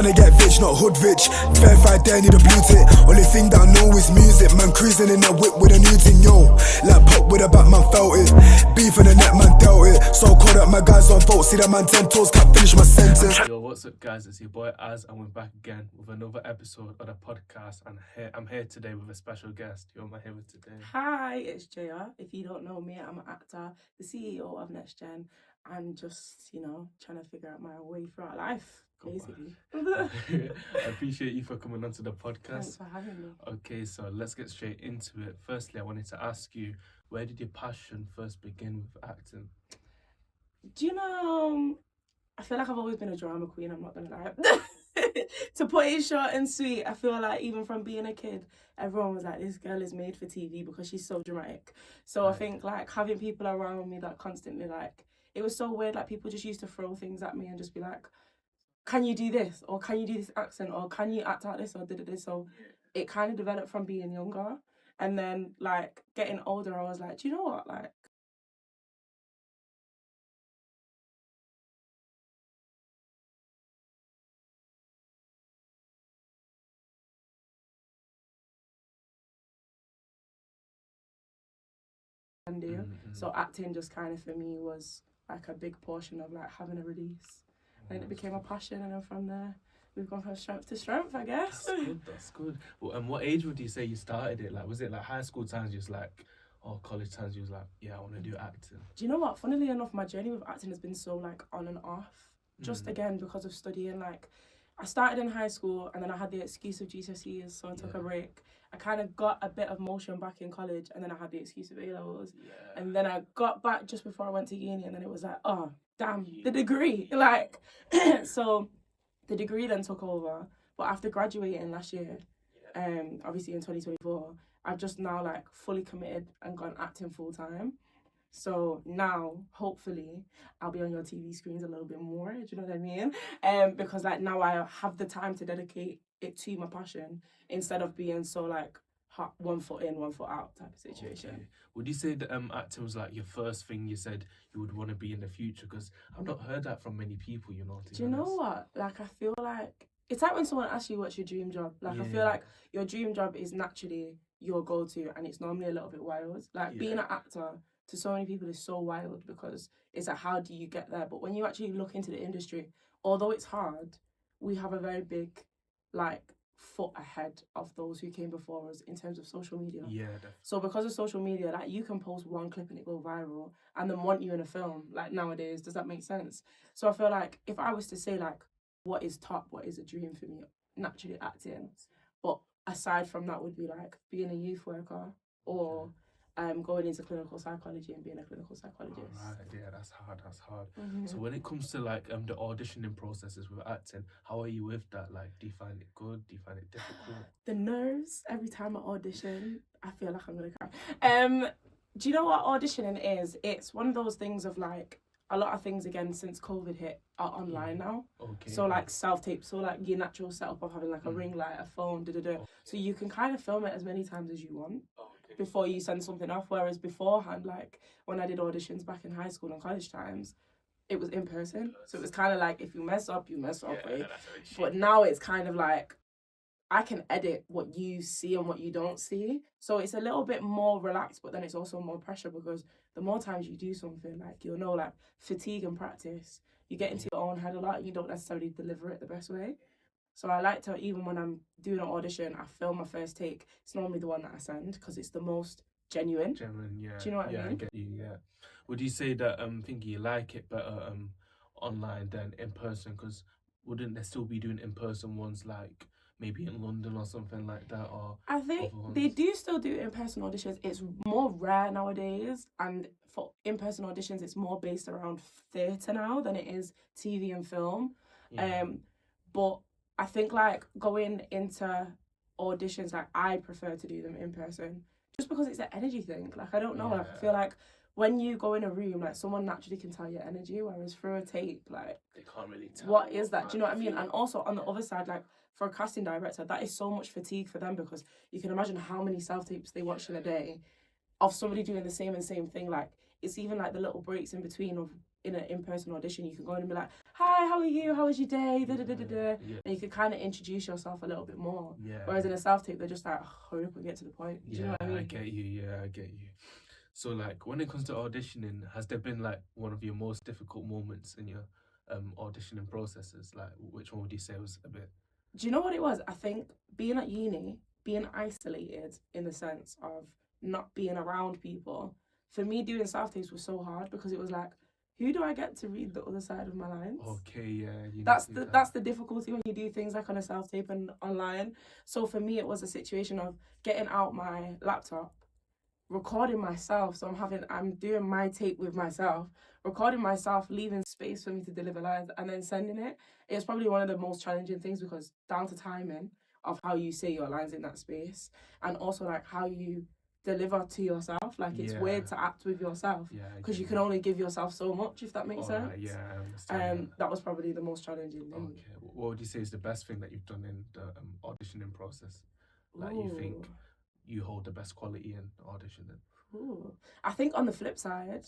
Tryna get rich, not hood rich. Verified there, need a blue tick. Only thing that I know is music. Man cruising in that whip with a new thing, yo. Like pop with a Batman felt it. Beef in the net, man dealt it. So caught up, my guys on vote. See that man 10 toes, can't finish my sentence. Yo, what's up guys, it's your boy Az and we're back again with another episode of the podcast, and I'm here today with a special guest. Who am I here with today? Hi, it's JEYA. If you don't know me, I'm an actor, the CEO of Next Gen, and just, trying to figure out my way throughout life, basically. I appreciate you for coming onto the podcast. Thanks for having me. Okay, so let's get straight into it. Firstly, I wanted to ask you, where did your passion first begin with acting? Do you know, I feel like I've always been a drama queen, I'm not gonna lie. To put it short and sweet, I feel like even from being a kid, everyone was like, this girl is made for TV because she's so dramatic. So I think like having people around me that constantly like, it was so weird, like people just used to throw things at me and just be like, can you do this? Or can you do this accent? Or can you act like this? Or did this? So it kind of developed from being younger. And then like getting older, I was like, do you know what? Like, do. Mm-hmm. So acting just kind of for me was like a big portion of like having a release. And it became a passion, and then from there we've gone from strength to strength, I guess. That's good. Well, and what age would you say you started it? Like, was it like high school times, just like, or college times, you was like, yeah, I want to do acting? Do you know what? Funnily enough, my journey with acting has been so like on and off. Just again because of studying. Like, I started in high school, and then I had the excuse of GCSEs, so I took a break. I kind of got a bit of motion back in college, and then I had the excuse of A-levels. And then I got back just before I went to uni, and then it was like, oh, damn, the degree. Like, so the degree then took over. But after graduating last year, obviously in 2024, I've just now like fully committed and gone acting full time. So now, hopefully, I'll be on your TV screens a little bit more, do you know what I mean? Because like now I have the time to dedicate it to my passion instead of being so like one foot in, one foot out type of situation. Okay. Would you say that acting was like your first thing you said you would want to be in the future? Because I've not heard that from many people, you know. Do you know what? Like, I feel like it's like when someone asks you what's your dream job. Like, I feel like your dream job is naturally your go-to, and it's normally a little bit wild. Like, being an actor to so many people is so wild because it's like, how do you get there? But when you actually look into the industry, although it's hard, we have a very big, like, foot ahead of those who came before us in terms of social media. Yeah, definitely. So because of social media, like, you can post one clip and it go viral and then want you in a film, like, nowadays. Does that make sense? So I feel like if I was to say, like, what is top, what is a dream for me, naturally acting. But aside from that would be, like, being a youth worker or going into clinical psychology and being a clinical psychologist. Right, yeah, that's hard. Mm-hmm. So when it comes to like the auditioning processes with acting, how are you with that? Like, do you find it good? Do you find it difficult? The nerves every time I audition, I feel like I'm gonna cry. Do you know what auditioning is? It's one of those things of like, a lot of things again since COVID hit are online now. Okay. So like self-tape, so like your natural setup of having like a ring light, a phone, Okay. So you can kind of film it as many times as you want before you send something off. Whereas beforehand, like when I did auditions back in high school and college times, it was in person. So it was kind of like, if you mess up, you mess up. Right? But now it's kind of like, I can edit what you see and what you don't see. So it's a little bit more relaxed, but then it's also more pressure because the more times you do something, like, you'll know, like, fatigue and practice, you get into your own head a lot and you don't necessarily deliver it the best way. So I like to, even when I'm doing an audition, I film my first take. It's normally the one that I send because it's the most genuine. Yeah. Do you know what I mean? I get you, yeah. Would you say that think you like it better online than in person? Because wouldn't they still be doing in-person ones, like maybe in London or something like that? Or I think they do still do in-person auditions. It's more rare nowadays, and for in-person auditions, it's more based around theatre now than it is TV and film. But I think like going into auditions, like I prefer to do them in person just because it's an energy thing. Like, I don't know, like I feel like when you go in a room, like someone naturally can tell your energy, whereas through a tape, like, they can't really tell. What is that? Do you know what I mean? And also on the other side, like for a casting director, that is so much fatigue for them because you can imagine how many self-tapes they watch in a day of somebody doing the same thing. Like, it's even like the little breaks in between of in an in-person audition, you can go in and be like, hi, hi, how are you? How was your day? Da, da, da, da, da. Yeah. And you could kind of introduce yourself a little bit more. Yeah. Whereas in a self-tape, they're just like, hurry up and get to the point. Do you know what I mean? I get you. Yeah, I get you. So, like, when it comes to auditioning, has there been like one of your most difficult moments in your auditioning processes? Like, which one would you say was a bit? Do you know what it was? I think being at uni, being isolated in the sense of not being around people, for me doing self-tapes was so hard because it was like, who do I get to read the other side of my lines? Okay, yeah. That's the difficulty when you do things like on a self-tape and online. So for me, it was a situation of getting out my laptop, recording myself. So I'm doing my tape with myself, recording myself, leaving space for me to deliver lines, and then sending it. It's probably one of the most challenging things because down to timing of how you say your lines in that space, and also like how you deliver to yourself. Like it's weird to act with yourself because you can only give yourself so much, if that makes sense. Yeah, I understand. That was probably the most challenging thing. Okay, what would you say is the best thing that you've done in the auditioning process? Like you think you hold the best quality in auditioning? Ooh. I think on the flip side,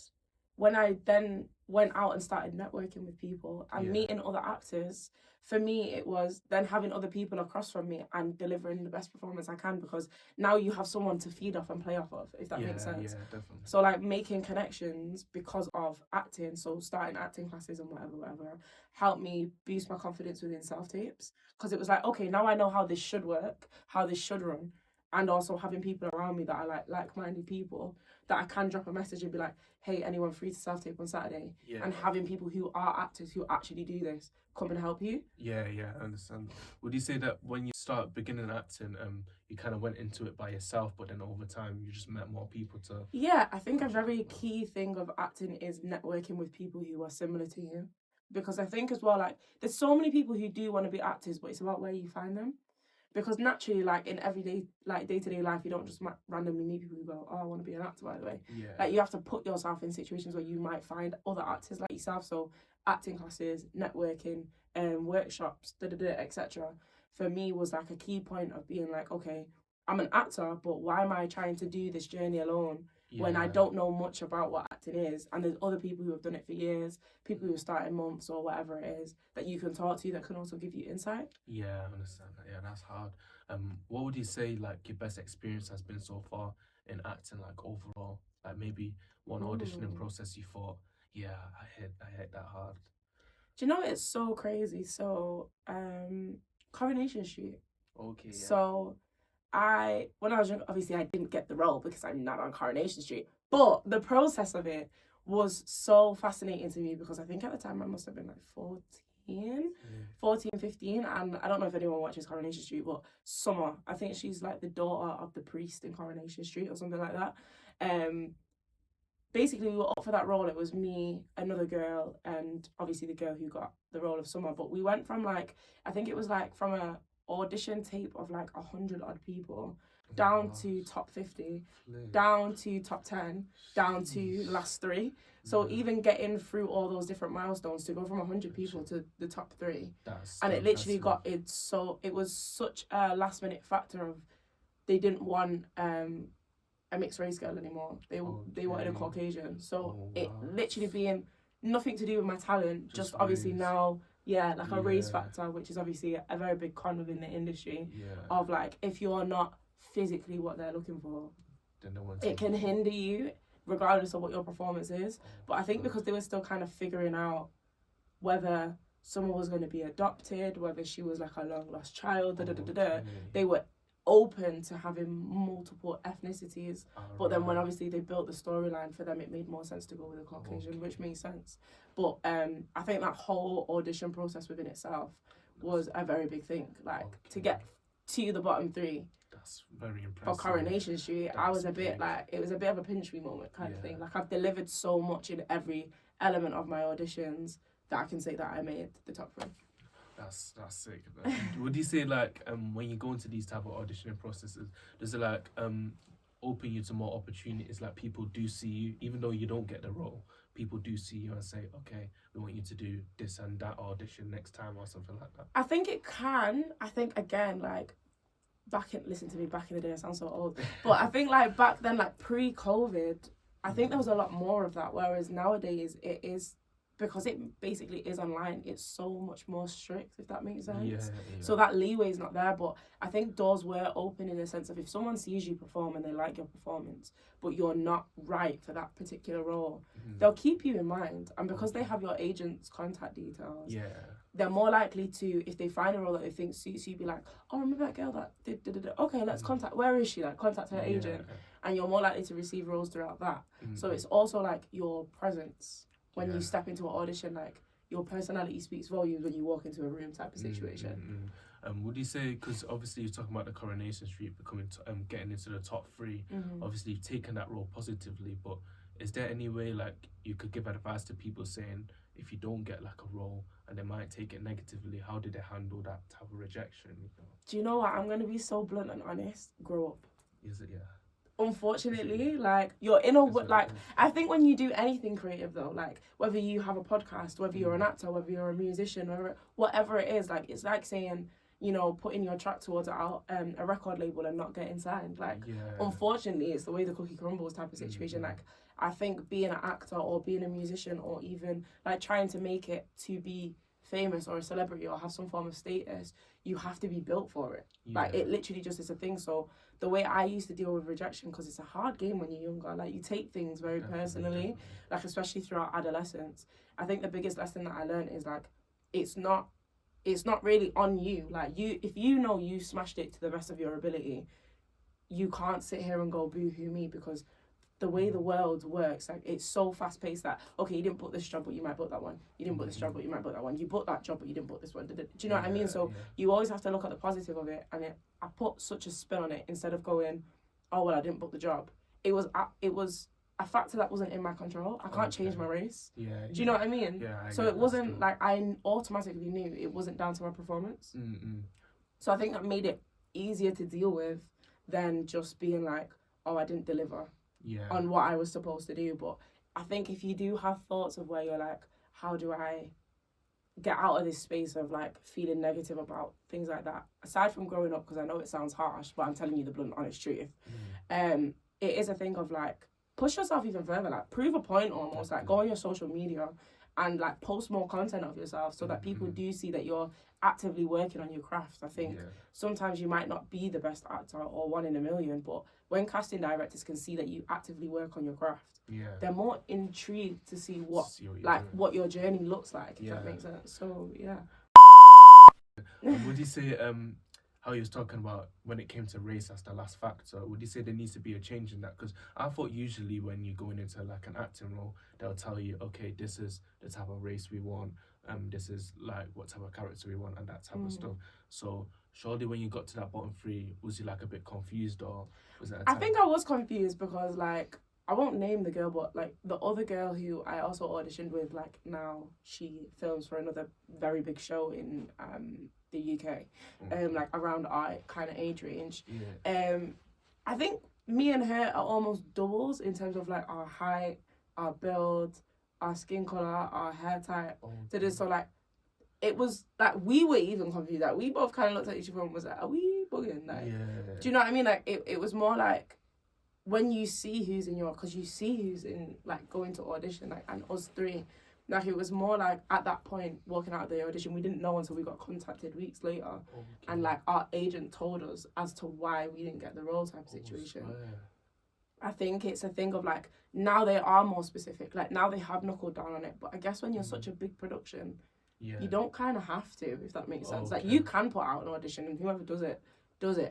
when I then went out and started networking with people and meeting other actors, for me it was then having other people across from me and delivering the best performance I can, because now you have someone to feed off and play off of, if that makes sense. Yeah, definitely. So like making connections because of acting, so starting acting classes and whatever, helped me boost my confidence within self-tapes, because it was like, okay, now I know how this should work, how this should run. And also having people around me that are like-minded people that I can drop a message and be like, hey, anyone free to self-tape on Saturday? And having people who are actors who actually do this come and help you. Yeah, I understand. Would you say that when you start beginning acting, you kind of went into it by yourself, but then over time you just met more people to... Yeah, I think a very key thing of acting is networking with people who are similar to you. Because I think as well, like, there's so many people who do want to be actors, but it's about where you find them. Because naturally, like in everyday, like day-to-day life, you don't just randomly meet people who go, oh, I want to be an actor, by the way. Like you have to put yourself in situations where you might find other actors like yourself. So acting classes, networking, workshops, etc. For me was like a key point of being like, okay, I'm an actor, but why am I trying to do this journey alone when I don't know much about what acting is? And there's other people who have done it for years, people who have started months or whatever it is, that you can talk to that can also give you insight. Yeah, I understand that. Yeah, that's hard. What would you say like your best experience has been so far in acting, like overall? Like maybe one auditioning process you thought, yeah, I hit that hard. Do you know it's so crazy? So Coronation Street. Okay. Yeah. So when I was young, obviously I didn't get the role because I'm not on Coronation Street, but the process of it was so fascinating to me because I think at the time I must have been like 14, 15, and I don't know if anyone watches Coronation Street, but Summer, I think she's like the daughter of the priest in Coronation Street or something like that. Basically we were up for that role. It was me, another girl, and obviously the girl who got the role of Summer, but we went from like, I think it was like from a audition tape of like 100 odd people down to top 50, down to top 10, down to last 3. So even getting through all those different milestones to go from 100 people to the top 3, and it literally it was such a last minute factor of they didn't want a mixed race girl anymore. They wanted a Caucasian. So it literally being nothing to do with my talent, just obviously now. Yeah, like a race factor, which is obviously a very big con within the industry of like, if you're not physically what they're looking for, then it can hinder you regardless of what your performance is. But I think because they were still kind of figuring out whether someone was going to be adopted, whether she was like a long lost child, they were open to having multiple ethnicities. But then when obviously they built the storyline for them, it made more sense to go with a Caucasian, which makes sense. But I think that whole audition process within itself was a very big thing. Like to get to the bottom 3. That's very impressive. For Coronation Street, I was a bit like, it was a bit of a pinch me moment kind of thing. Like I've delivered so much in every element of my auditions that I can say that I made the top 3. That's sick. Would you say like when you go into these type of auditioning processes, does it like open you to more opportunities? Like people do see you, even though you don't get the role, people do see you and say, okay, we want you to do this and that audition next time or something like that? I think it can. I think again, like listen to me, back in the day, I sound so old, but I think like back then, like pre-COVID, I think there was a lot more of that, whereas nowadays it is because it basically is online, it's so much more strict, if that makes sense. Yeah. So that leeway is not there, but I think doors were open in the sense of if someone sees you perform and they like your performance, but you're not right for that particular role, they'll keep you in mind. And because they have your agent's contact details, they're more likely to, if they find a role that they think suits you, be like, oh, remember that girl that did. Okay, let's contact, where is she? Like, contact her agent. And you're more likely to receive roles throughout that. So it's also like your presence when you step into an audition, like your personality speaks volumes when you walk into a room type of situation. Would you say, because obviously you're talking about the Coronation Street becoming, getting into the top 3, obviously you've taken that role positively, but is there any way like you could give advice to people saying if you don't get like a role and they might take it negatively, how did they handle that type of rejection? You know? Do you know what? I'm going to be so blunt and honest. Grow up. Is it? Yeah. Unfortunately, like you're in a like I think when you do anything creative though, like whether you have a podcast, whether you're an actor, whether you're a musician, whatever it is, like it's like saying, you know, putting your track towards a record label and not getting signed. Like unfortunately, it's the way the cookie crumbles type of situation. Like I think being an actor or being a musician or even like trying to make it to be famous or a celebrity or have some form of status, you have to be built for it. Like it literally just is a thing. So the way I used to deal with rejection, because it's a hard game when you're younger, like you take things very personally, like especially throughout adolescence. I think the biggest lesson that I learned is like it's not really on you. Like if you know you smashed it to the best of your ability, you can't sit here and go boo-hoo me, because the way the world works, like it's so fast paced that okay, you didn't book this job but you might book that one, you didn't book this job but you might book that one, you booked that job but you didn't book this one. Do you know what I mean? So you always have to look at the positive of it, and I put such a spin on it instead of going, oh well, I didn't book the job. It was a factor that wasn't in my control. I can't change my race. Do you know what I mean? So it wasn't like I automatically knew it wasn't down to my performance. So I think that made it easier to deal with than just being like, oh, I didn't deliver on what I was supposed to do. But I think if you do have thoughts of where you're like, how do I get out of this space of like feeling negative about things like that, aside from growing up, because I know it sounds harsh, but I'm telling you the blunt honest truth, it is a thing of like push yourself even further, like prove a point almost, like go on your social media and like post more content of yourself so that people do see that you're actively working on your craft. I think sometimes you might not be the best actor or one in a million, but when casting directors can see that you actively work on your craft, they're more intrigued to see what your journey looks like, if that makes sense. So would you say how you was talking about when it came to race as the last factor, would you say there needs to be a change in that? Because I thought usually when you're going into like an acting role, they'll tell you, okay, this is the type of race we want, this is like what type of character we want and that type of stuff. So surely when you got to that bottom 3, was you like a bit confused, or was it I think I was confused because like I won't name the girl, but like the other girl who I also auditioned with, like now she films for another very big show in the UK, like around our kind of age range. I think me and her are almost doubles in terms of like our height, our build, our skin color, our hair type. So like it was like we were even confused. Like we both kind of looked at each other and was like, are we bugging? Like, do you know what I mean? Like it was more like when you see who's in because you see who's in like going to audition, like, and us 3. Like it was more like at that point walking out of the audition, we didn't know until we got contacted weeks later, and like our agent told us as to why we didn't get the role type of situation. I think it's a thing of like now they are more specific, like now they have knuckled down on it. But I guess when you're such a big production, you don't kind of have to, if that makes sense. Like you can put out an audition and whoever does it,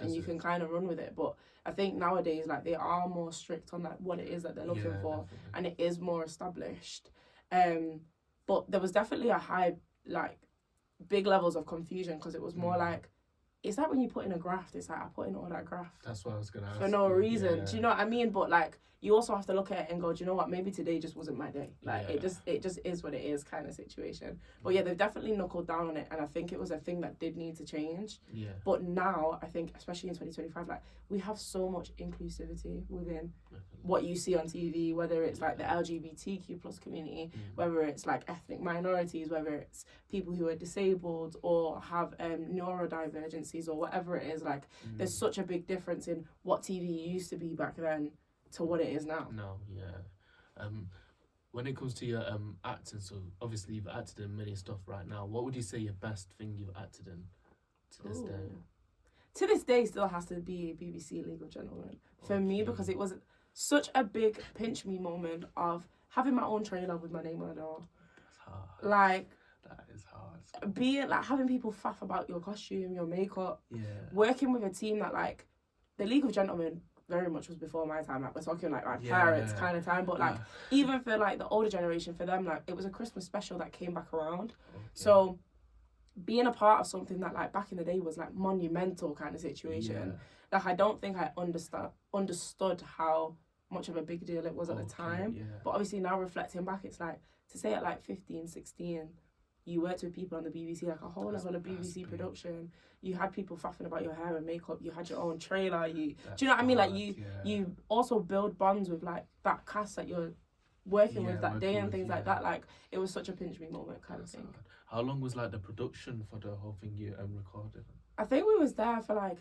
and you can kind of run with it. But I think nowadays like they are more strict on like what it is that they're looking for, and it is more established. But there was definitely a high, like, big levels of confusion because it was more like, it's like when you put in a graft, it's like I put in all that graft. That's what I was going to ask. For no reason. Do you know what I mean? But, like, you also have to look at it and go, do you know what? Maybe today just wasn't my day. Like, it just is what it is kind of situation. But, yeah, they've definitely knuckled down on it. And I think it was a thing that did need to change. But now, I think, especially in 2025, like, we have so much inclusivity within what you see on TV, whether it's, like, the LGBTQ plus community, whether it's, like, ethnic minorities, whether it's people who are disabled or have neurodivergencies or whatever it is. Like, there's such a big difference in what TV used to be back then to what it is now. No, when it comes to your acting, so obviously you've acted in many stuff right now. What would you say your best thing you've acted in to this day? To this day, still has to be BBC League of Gentlemen for me, because it was such a big pinch me moment of having my own trailer with my name on it all. That's hard. Like, that is hard. Being like having people faff about your costume, your makeup. Yeah. Working with a team that like the League of Gentlemen very much was before my time. Like we're talking like my parents kind of time, but like even for like the older generation, for them like it was a Christmas special that came back around. Okay. So being a part of something that like back in the day was like monumental kind of situation. Like I don't think I understood how much of a big deal it was at the time. Yeah. But obviously now reflecting back, it's like to say at like 15, 16, you worked with people on the BBC, like a whole level of BBC production. You had people faffing about your hair and makeup. You had your own trailer. Do you know what I mean? Like you also build bonds with like that cast that you're working with that day and things like that. Like it was such a pinch me moment kind of thing. How long was like the production for the whole thing you recorded? I think we was there for like,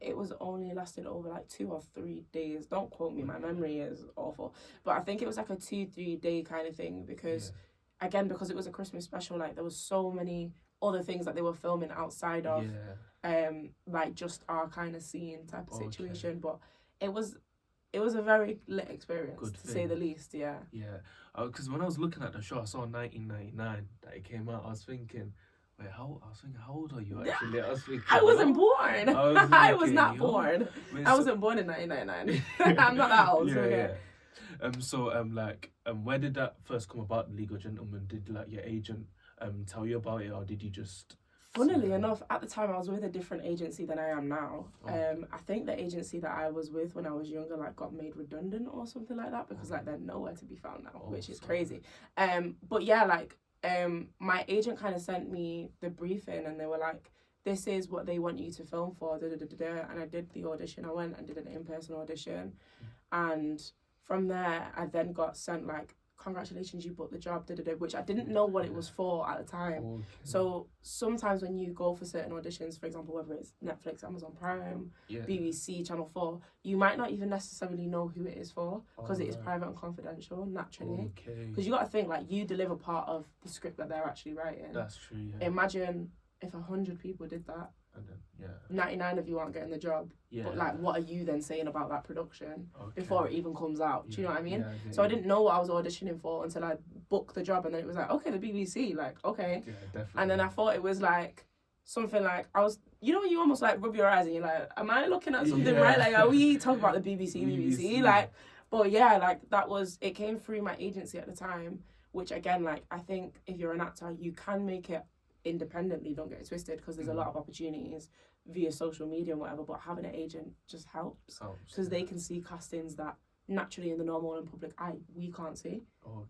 it was only lasted over like 2 or 3 days. Don't quote me, my memory is awful. But I think it was like a 2-3 day kind of thing because, again, because it was a Christmas special, like there was so many other things that they were filming outside of, like just our kind of scene type of situation. But it was a very lit experience, to say the least, Yeah, because when I was looking at the show, I saw 1999 that it came out. I was thinking, how old are you actually? I was thinking, I wasn't born. I was not born. I wasn't born in 1999. I'm not that old. Where did that first come about, the League of Gentlemen? Did like your agent tell you about it, or did you just? Funnily enough, at the time I was with a different agency than I am now. I think the agency that I was with when I was younger like got made redundant or something like that because like they're nowhere to be found now, which is crazy. But yeah, like. My agent kind of sent me the briefing and they were like, this is what they want you to film for, and I did the audition. I went and did an in-person audition, and from there I then got sent like, congratulations, you booked the job, which I didn't know what it was for at the time. So sometimes when you go for certain auditions, for example, whether it's Netflix, Amazon Prime, BBC, Channel 4, you might not even necessarily know who it is for because it is private and confidential, naturally. Because you got to think, like, you deliver part of the script that they're actually writing. That's true, yeah. Imagine if 100 people did that. And then, 99 of you aren't getting the job. But like, what are you then saying about that production before it even comes out? Do you know what I mean? So I didn't know what I was auditioning for until I booked the job, and then it was like, okay, the BBC, like, okay. Yeah, definitely. And then I thought it was like something like I was, you know, when you almost like rub your eyes and you're like, am I looking at something right? Like, are we talking about the BBC? Like, but yeah, like it came through my agency at the time, which again, like, I think if you're an actor, you can make it independently, don't get it twisted, because there's a lot of opportunities via social media and whatever, but having an agent just helps because they can see castings that naturally in the normal and public eye we can't see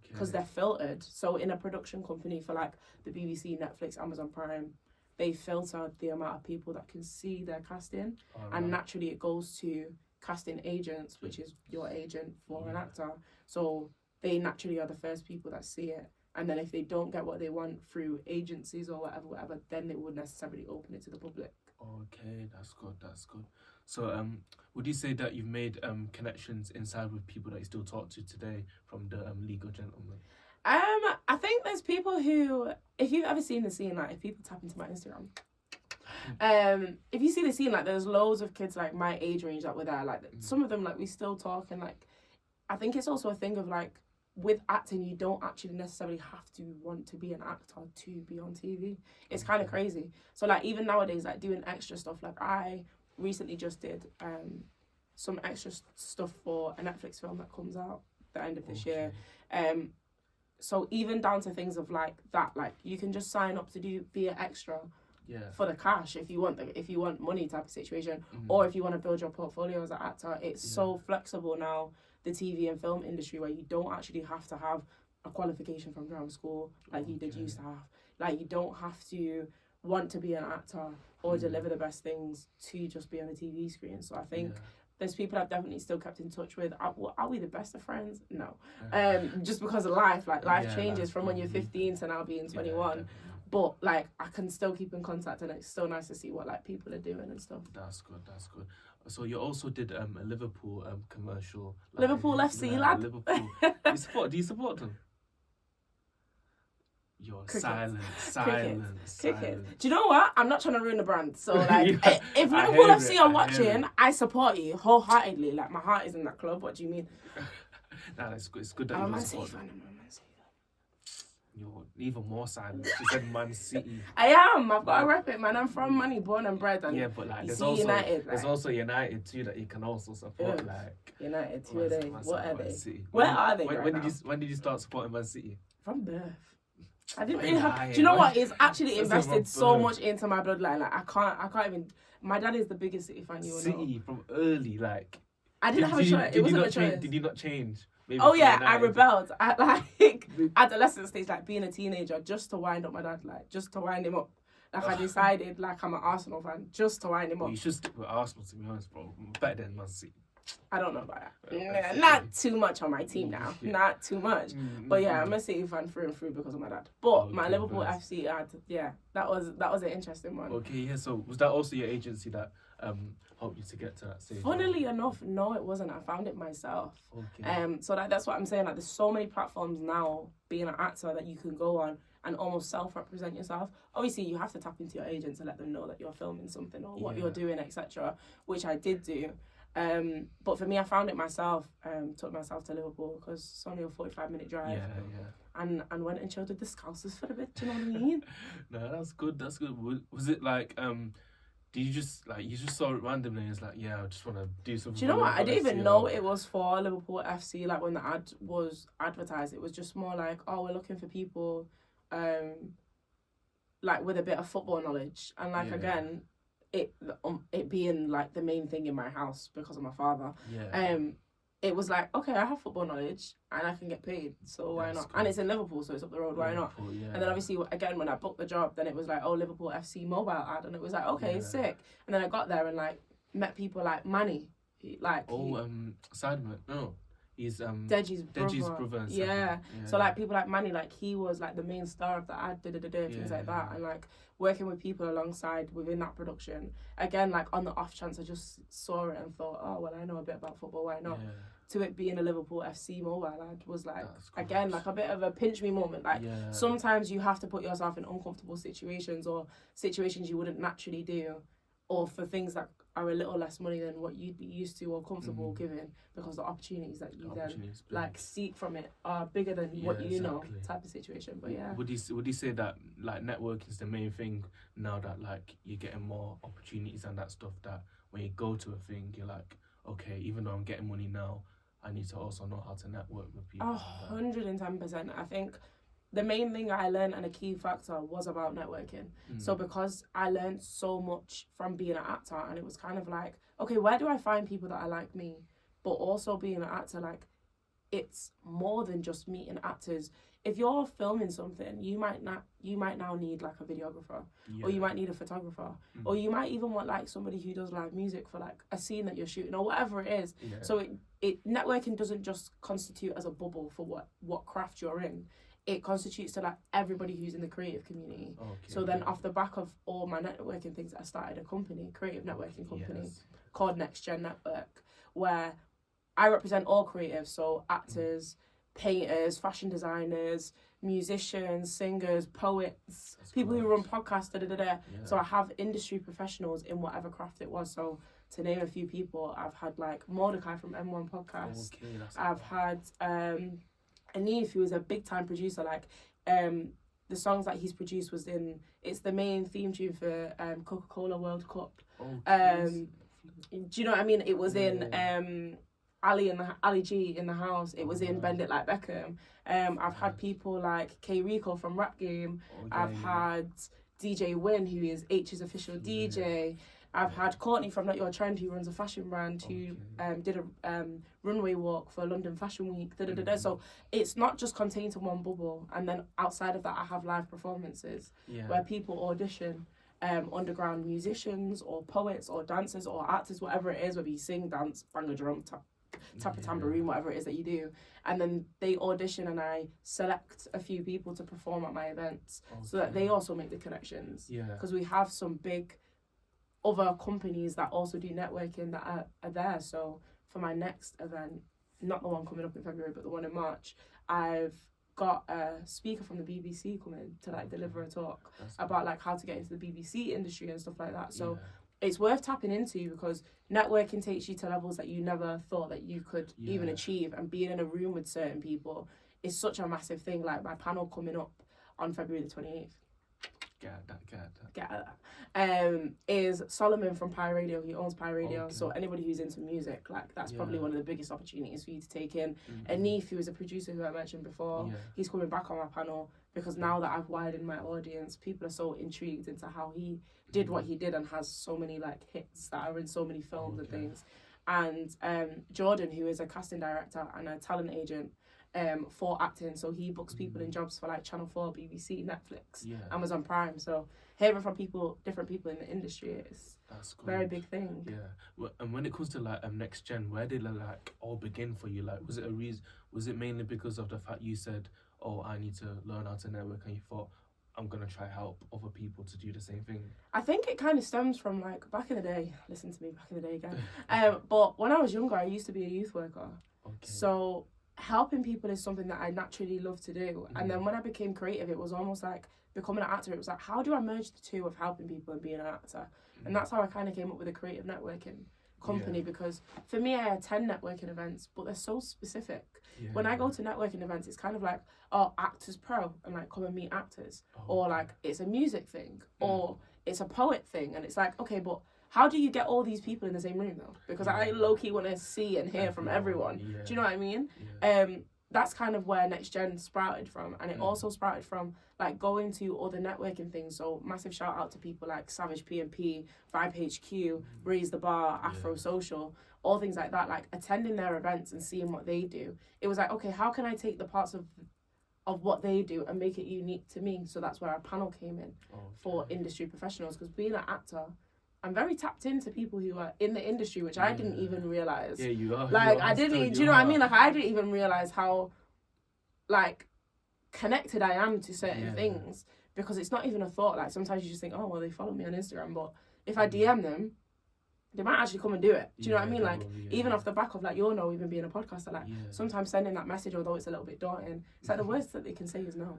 because they're filtered. So in a production company for like the BBC, Netflix, Amazon Prime, they filter the amount of people that can see their casting, and naturally it goes to casting agents, which is your agent for an actor, so they naturally are the first people that see it. And then if they don't get what they want through agencies or whatever, then they wouldn't necessarily open it to the public. Okay, that's good. So, would you say that you've made connections inside with people that you still talk to today from the League of Gentlemen? I think there's people who, if you've ever seen the scene, like if people tap into my Instagram, if you see the scene, like there's loads of kids like my age range that were there. Like some of them, like we still talk, and like I think it's also a thing of like, with acting, you don't actually necessarily have to want to be an actor to be on TV. It's kind of crazy. So like even nowadays, like doing extra stuff, like I recently just did some extra stuff for a Netflix film that comes out the end of this year. So even down to things of like that, like you can just sign up to be an extra for the cash if you want money type of situation, or if you want to build your portfolio as an actor. It's so flexible now, the TV and film industry, where you don't actually have to have a qualification from drama school like you did used to have. Like you don't have to want to be an actor or deliver the best things to just be on a TV screen. So I think there's people I've definitely still kept in touch with. Are we the best of friends? No. Just because of life. Like life changes from when you're 15 to now being 21. But like I can still keep in contact, and it's so nice to see what like people are doing and stuff. That's good. So you also did a Liverpool commercial. Liverpool FC lad. Liverpool. Do you support them? You're Cricket. silence. Do you know what? I'm not trying to ruin the brand. So, like, Yeah, if I Liverpool hear FC it, are I hear watching, it. I support you wholeheartedly. Like, my heart is in that club. What do you mean? Nah, it's good that I'm a you Man don't City support fan. them. I'm a Man City fan. You're even more silent. You said Man City. I am. I've got to rep it, man. I'm from Money, born and bred. And Yeah, but like you there's see also United, there's like- also United too that you can also support. Ugh. Like United, who are they? Man What are Man they? City. Where are they When, right when now? did you when did you start supporting Man City? From birth. I didn't Why really have. lying? Do you know Why- what? It's actually That's invested from so birth. much into my bloodline. Like, I can't even. My dad is the biggest City fan you will know. City from early, like I didn't have a choice. It wasn't a choice. Did you not change? Maybe Oh from yeah, I United? rebelled at like adolescent stage, like being a teenager, just to wind up my dad, like just to wind him up. Like I decided, like I'm an Arsenal fan, just to wind him Well, up. you should stick with Arsenal, to be honest, bro. Better than Man City. I don't know about that. Yeah. Not too much on my team now. Yeah. Not too much. But yeah, I'm a City fan through and through because of my dad. But my Okay, Liverpool nice. FC ad, yeah, that was an interesting one. Okay, yeah. So was that also your agency that helped you to get to that stage? Funnily enough, no, it wasn't. I found it myself. Okay. So that's what I'm saying. Like, there's so many platforms now, being an actor, that you can go on and almost self-represent yourself. Obviously, you have to tap into your agent to let them know that you're filming something or what you're doing, etc., which I did do. But for me, I found it myself. Took myself to Liverpool because it's only a 45-minute drive. Yeah. And went and chilled with the Scousers for a bit. Do you know what I mean? No, that's good. That's good. Was it like did you just saw it randomly and it's like, yeah, I just want to do something? Do you know for what? I Liverpool didn't even FC know or- it was for Liverpool FC. Like when the ad was advertised, it was just more like, oh, we're looking for people, like with a bit of football knowledge. And like again, it being like the main thing in my house because of my father. Yeah. It was like, okay, I have football knowledge and I can get paid, so why That's not? cool. And it's in Liverpool, so it's up the road. Why not? Liverpool, yeah. And then obviously, again, when I booked the job, then it was like, oh, Liverpool FC mobile ad. And it was like, okay, Yeah. sick. And then I got there and, like, met people like Manny. Sideman. No. He's Deji's brother. and Yeah. Sideman. So, like, people like Manny, like, he was, like, the main star of the ad, things like that. And, like, working with people alongside within that production. Again, like, on the off chance, I just saw it and thought, oh, well, I know a bit about football, why not? Yeah. To it being a Liverpool FC mobile ad was, like, That's cool. again, like, a bit of a pinch me moment. Like, Yeah. sometimes you have to put yourself in uncomfortable situations or situations you wouldn't naturally do, or for things that are a little less money than what you'd be used to or comfortable giving, because the opportunities that you then like seek from it are bigger than what you know type of situation. But yeah, would you say that like networking is the main thing now, that like you're getting more opportunities and that stuff, that when you go to a thing you're like, okay, even though I'm getting money now, I need to also know how to network with people? 110%. I think the main thing I learned and a key factor was about networking. So because I learned so much from being an actor, and it was kind of like, okay, where do I find people that are like me? But also being an actor, like, it's more than just meeting actors. If you're filming something, you might now need like a videographer, or you might need a photographer, or you might even want like somebody who does live music for like a scene that you're shooting or whatever it is. So it networking doesn't just constitute as a bubble for what craft you're in. It constitutes to like everybody who's in the creative community. So then off the back of all my networking things, I started a company, creative networking company called Next Gen Network, where I represent all creatives, so actors, painters, fashion designers, musicians, singers, poets, people who run podcasts, So I have industry professionals in whatever craft it was. So to name a few people, I've had like Mordecai from M1 Podcast. I've had Anif, who is a big time producer. Like the songs that he's produced it's the main theme tune for Coca-Cola World Cup. Do you know what I mean? It was in Ali G in the House. It was in Bend It Like Beckham. I've had people like K Rico from Rap Game. I've had DJ Win, who is H's official DJ. I've had Courtney from Not Your Trend, who runs a fashion brand, who did a runway walk for London Fashion Week. So it's not just contained to one bubble. And then outside of that, I have live performances where people audition underground musicians or poets or dancers or actors, whatever it is, whether you sing, dance, bang a drum, tap a tambourine, whatever it is that you do. And then they audition and I select a few people to perform at my events so that they also make the connections. Because we have some big other companies that also do networking that are there. So for my next event, not the one coming up in February, but the one in March, I've got a speaker from the BBC coming to like deliver a talk about like how to get into the BBC industry and stuff like that. So it's worth tapping into, because networking takes you to levels that you never thought that you could even achieve, and being in a room with certain people is such a massive thing. Like my panel coming up on February the 28th. Get that. Is Solomon from Pi Radio. He owns Pi Radio. Okay. So anybody who's into music, like that's probably one of the biggest opportunities for you to take in. Anif, who is a producer who I mentioned before, he's coming back on my panel, because now that I've widened my audience, people are so intrigued into how he did what he did and has so many like hits that are in so many films and things. And Jordan, who is a casting director and a talent agent for acting, so he books people in jobs for like Channel 4, BBC, Netflix, Amazon Prime. So hearing from different people in the industry is a very big thing. Well, and when it comes to like next gen, where did it like all begin for you? Like, was it a reason? Was it mainly because of the fact you said, "Oh, I need to learn how to network," and you thought, "I'm gonna try help other people to do the same thing"? I think it kind of stems from like back in the day. Listen to me, back in the day again. But when I was younger, I used to be a youth worker. So helping people is something that I naturally love to do. And then when I became creative, it was almost like becoming an actor. It was like, how do I merge the two of helping people and being an actor? And that's how I kind of came up with a creative networking company, because for me, I attend networking events, but they're so specific. When I go to networking events, it's kind of like, oh, Actors Pro, and like come and meet actors, or like it's a music thing, or it's a poet thing, and it's like, okay, but how do you get all these people in the same room though? Because I low-key want to see and hear from everyone. Do you know what I mean? That's kind of where Next Gen sprouted from, and it also sprouted from like going to other networking things. So massive shout out to people like Savage PMP, Vibe HQ, Raise the Bar, Afro Social, all things like that. Like attending their events and seeing what they do. It was like, okay, how can I take the parts of what they do and make it unique to me? So that's where our panel came in for industry professionals, because being an actor, I'm very tapped into people who are in the industry, which I didn't even realize. Yeah, you are. Like, I didn't, do you know what I mean? Like, I didn't even realize how, like, connected I am to certain things, because it's not even a thought. Like, sometimes you just think, oh, well, they follow me on Instagram, but if I DM them, they might actually come and do it. Do you know what I mean? Like, even off the back of, like, even being a podcaster, like, sometimes sending that message, although it's a little bit daunting, it's like the worst that they can say is no.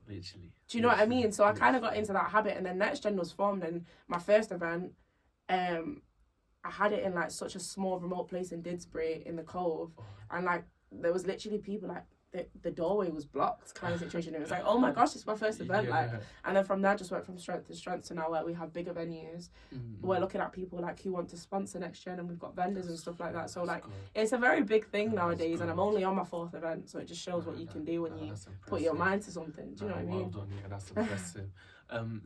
Literally. Do you know what I mean? So I kind of got into that habit, and then Next Gen was formed, and my first event, I had it in like such a small remote place in Didsbury in the Cove, and like there was literally people like the doorway was blocked kind of situation. It was like, oh my gosh, it's my first event, like, and then from there just went from strength to strength to now where we have bigger venues. We're looking at people like who want to sponsor Next Gen, and we've got vendors and stuff like that. So like it's a very big thing nowadays, and I'm only on my 4th event, so it just shows what you can do when you put your mind to something. Do you know what I mean? Well done, that's impressive.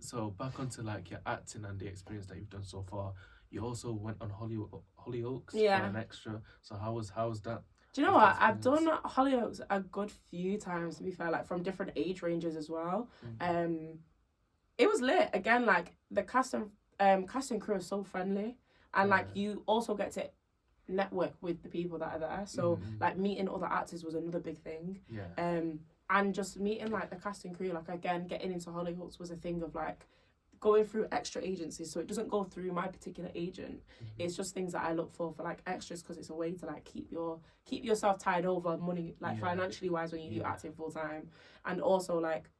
So back onto like your acting and the experience that you've done so far. You also went on HOLLYOAKS for an extra. So how was that? Do you know what? I've done HOLLYOAKS a good few times, to be fair, like from different age ranges as well. It was lit. Again, like the cast and crew is so friendly, and like you also get to network with the people that are there. So like meeting other actors was another big thing. And just meeting like the cast and crew, like again, getting into HOLLYOAKS was a thing of like going through extra agencies, so it doesn't go through my particular agent. It's just things that I look for like extras, because it's a way to like keep yourself tied over money, like financially wise, when you do acting full time. And also like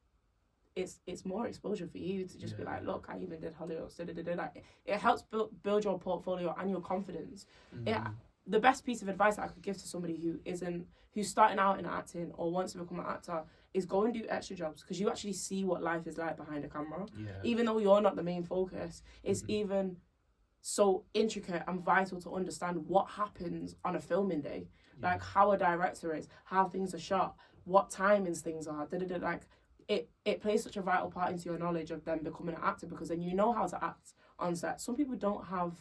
it's more exposure for you to just be like, look, I even did HOLLYOAKS. Like it helps build your portfolio and your confidence. The best piece of advice that I could give to somebody who's starting out in acting or wants to become an actor is go and do extra jobs, because you actually see what life is like behind a camera. Even though you're not the main focus, it's even so intricate and vital to understand what happens on a filming day. Like how a director is, how things are shot, what timings things are. Like it plays such a vital part into your knowledge of them becoming an actor, because then you know how to act on set. Some people don't have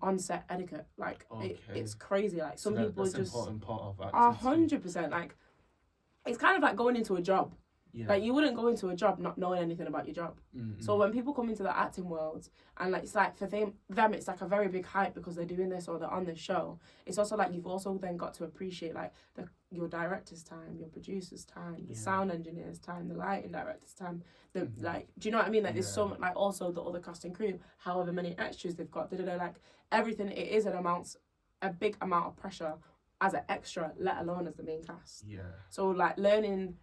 on-set etiquette. Like it's crazy. Like some people that's just important part of acting. 100%. Like it's kind of like going into a job. Like you wouldn't go into a job not knowing anything about your job. So when people come into the acting world, and like it's like for them it's like a very big hype because they're doing this or they're on this show. It's also like you've also then got to appreciate like your director's time, your producer's time, the sound engineer's time, the lighting director's time. Like, do you know what I mean? Like there's so much, like also the other cast and crew, however many extras they've got. Like everything, it is a big amount of pressure as an extra, let alone as the main cast. Yeah. So like learning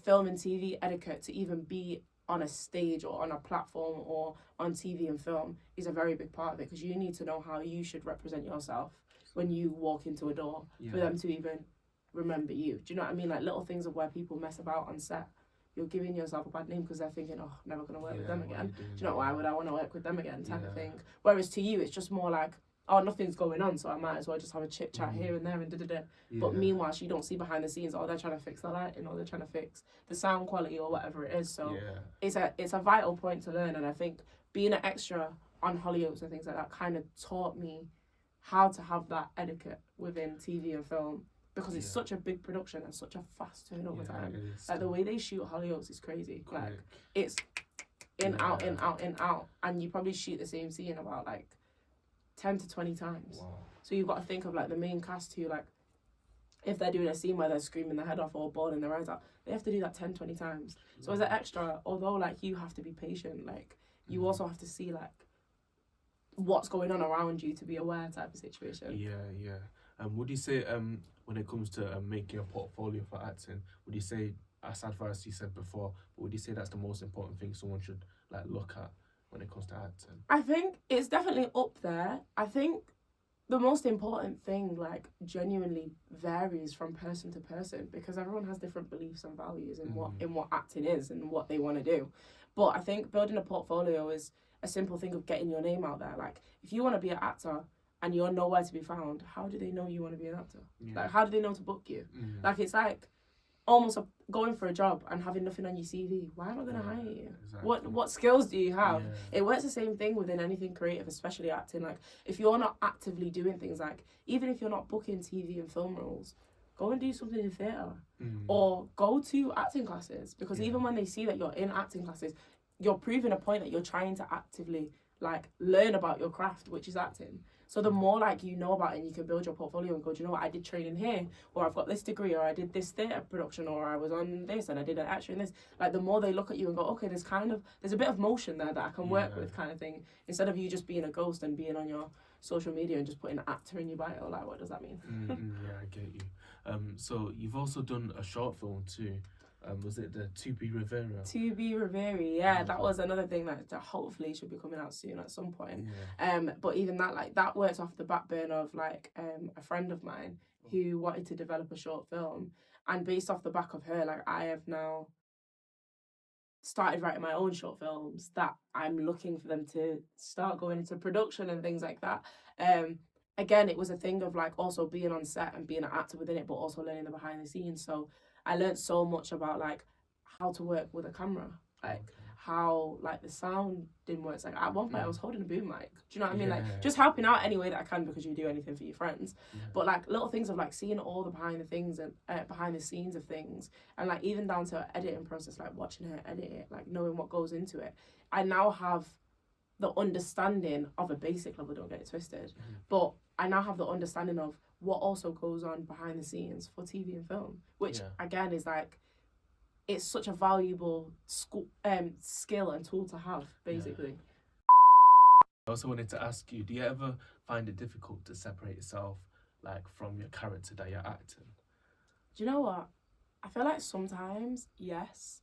film and TV etiquette to even be on a stage or on a platform or on TV and film is a very big part of it, because you need to know how you should represent yourself when you walk into a door for them to even remember you. Do you know what I mean? Like little things of where people mess about on set. You're giving yourself a bad name because they're thinking, oh, never going to work with them again. Do you know, why would I want to work with them again type of thing? Whereas to you, it's just more like, oh, nothing's going on, so I might as well just have a chit chat here and there and da-da-da. But meanwhile, you don't see behind the scenes, oh, they're trying to fix the lighting or they're trying to fix the sound quality or whatever it is. So it's a vital point to learn. And I think being an extra on HOLLYOAKS and things like that kind of taught me how to have that etiquette within TV and film, because it's such a big production and such a fast turnover time. Like the way they shoot HOLLYOAKS is crazy. Quick. Like it's out, in, out. And you probably shoot the same scene about like 10 to 20 times. Wow. So you've got to think of like the main cast who, like, if they're doing a scene where they're screaming their head off or bawling their eyes out, they have to do that 10, 20 times. So as an extra, although like you have to be patient, like you also have to see like what's going on around you to be aware type of situation. Yeah. Would you say when it comes to making a portfolio for acting, would you say, aside from as you said before, would you say that's the most important thing someone should like look at when it comes to acting? I think it's definitely up there. I think the most important thing, like, genuinely varies from person to person, because everyone has different beliefs and values in what acting is and what they want to do. But I think building a portfolio is a simple thing of getting your name out there. Like, if you want to be an actor and you're nowhere to be found, how do they know you want to be an actor? Like, how do they know to book you? Like, it's like almost going for a job and having nothing on your CV. Why am I going to hire you? Exactly. What skills do you have? It works the same thing within anything creative, especially acting. Like, if you're not actively doing things, like, even if you're not booking TV and film roles, go and do something in theatre. Or go to acting classes, because even when they see that you're in acting classes, you're proving a point that you're trying to actively, like, learn about your craft, which is acting. So the more, like, you know about it and you can build your portfolio and go, do you know what, I did training here, or I've got this degree, or I did this theatre production, or I was on this and I did an extra in this. Like, the more they look at you and go, okay, there's a bit of motion there that I can work with kind of thing, instead of you just being a ghost and being on your social media and just putting an actor in your bio. Like, what does that mean? Yeah, I get you. So you've also done a short film too. Was it the To Be Rivera? To Be Rivera, yeah, that was another thing that hopefully should be coming out soon at some point. But even that, like, that worked off the backburner of like a friend of mine who wanted to develop a short film, and based off the back of her, like, I have now started writing my own short films that I'm looking for them to start going into production and things like that. Again, it was a thing of like also being on set and being an actor within it, but also learning the behind the scenes. So I learned so much about like how to work with a camera, like how like the sound didn't work. It's like at one point I was holding a boom mic. Do you know what I mean? Like just helping out any way that I can, because you do anything for your friends. But like little things of like seeing all the behind the scenes of things, and like even down to editing process, like watching her edit it, like knowing what goes into it. I now have the understanding of a basic level, don't get it twisted, but I now have the understanding of what also goes on behind the scenes for TV and film, which again is like, it's such a valuable skill and tool to have, basically. I also wanted to ask you, do you ever find it difficult to separate yourself like from your character that you're acting? Do you know what? I feel like sometimes, yes,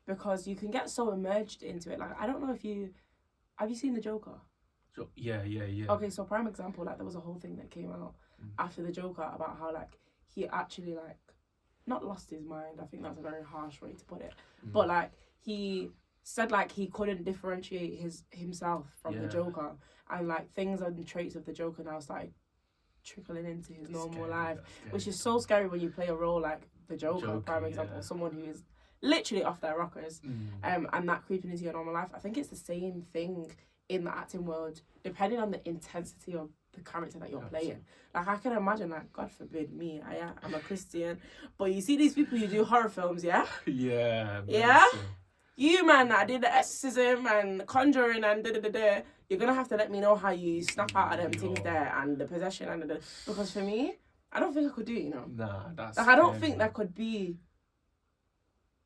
because you can get so immersed into it. Like, I don't know if have you seen The Joker? So, yeah. Okay, so prime example, like there was a whole thing that came out after The Joker about how like he actually like not lost his mind. I think that's a very harsh way to put it. But like he said like he couldn't differentiate himself from the Joker, and like things and traits of the Joker now started trickling into his normal life, which is so scary when you play a role like the Joker prime example, someone who is literally off their rockers, and that creeping into your normal life. I think it's the same thing in the acting world, depending on the intensity of the character that you're playing. Like, I can imagine, like, God forbid me, I'm a Christian, but you see these people who do horror films, yeah? Yeah? You, man, that did the exorcism and conjuring and da-da-da-da, you're gonna have to let me know how you snap out of them things there and the possession and the... Because for me, I don't think I could do it, you know? Nah, that's... Like, I don't think there could be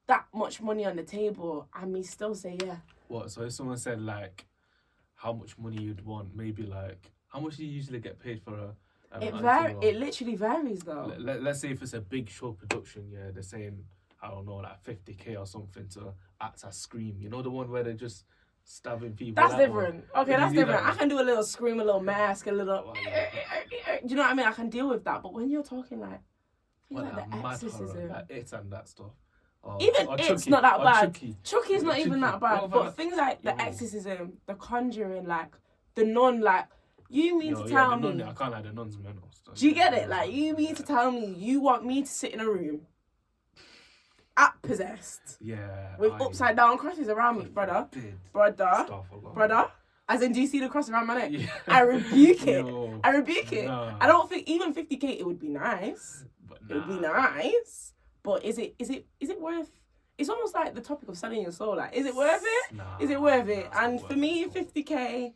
that much money on the table and me still say yeah. What, so if someone said, like, how much money you'd want, maybe, like, how much do you usually get paid for It literally varies though. Let's say if it's a big show production, yeah, they're saying, I don't know, like 50k or something to act as Scream. You know the one where they're just stabbing people. That's different. Okay, that's different. That I can do a little scream, a little mask, a little. Do you know what I mean? I can deal with that. But when you're talking like, like the exorcism, like it and that stuff. Even it's not that bad. Chucky is not even that bad. What But things like the exorcism, the Conjuring, like the Nun, like you mean to tell me? I can't like the Nun's mental. Do you get it? Like you mean to tell me you want me to sit in a room, act possessed, with upside down crosses around me, brother, as in, do you see the cross around my neck? Yeah. I rebuke it. I rebuke it. Nah. I don't think even 50k. It would be nice. It would be nice. But is it worth? It's almost like the topic of selling your soul. Like, is it worth it? Nah, is it worth it? And for me, 50k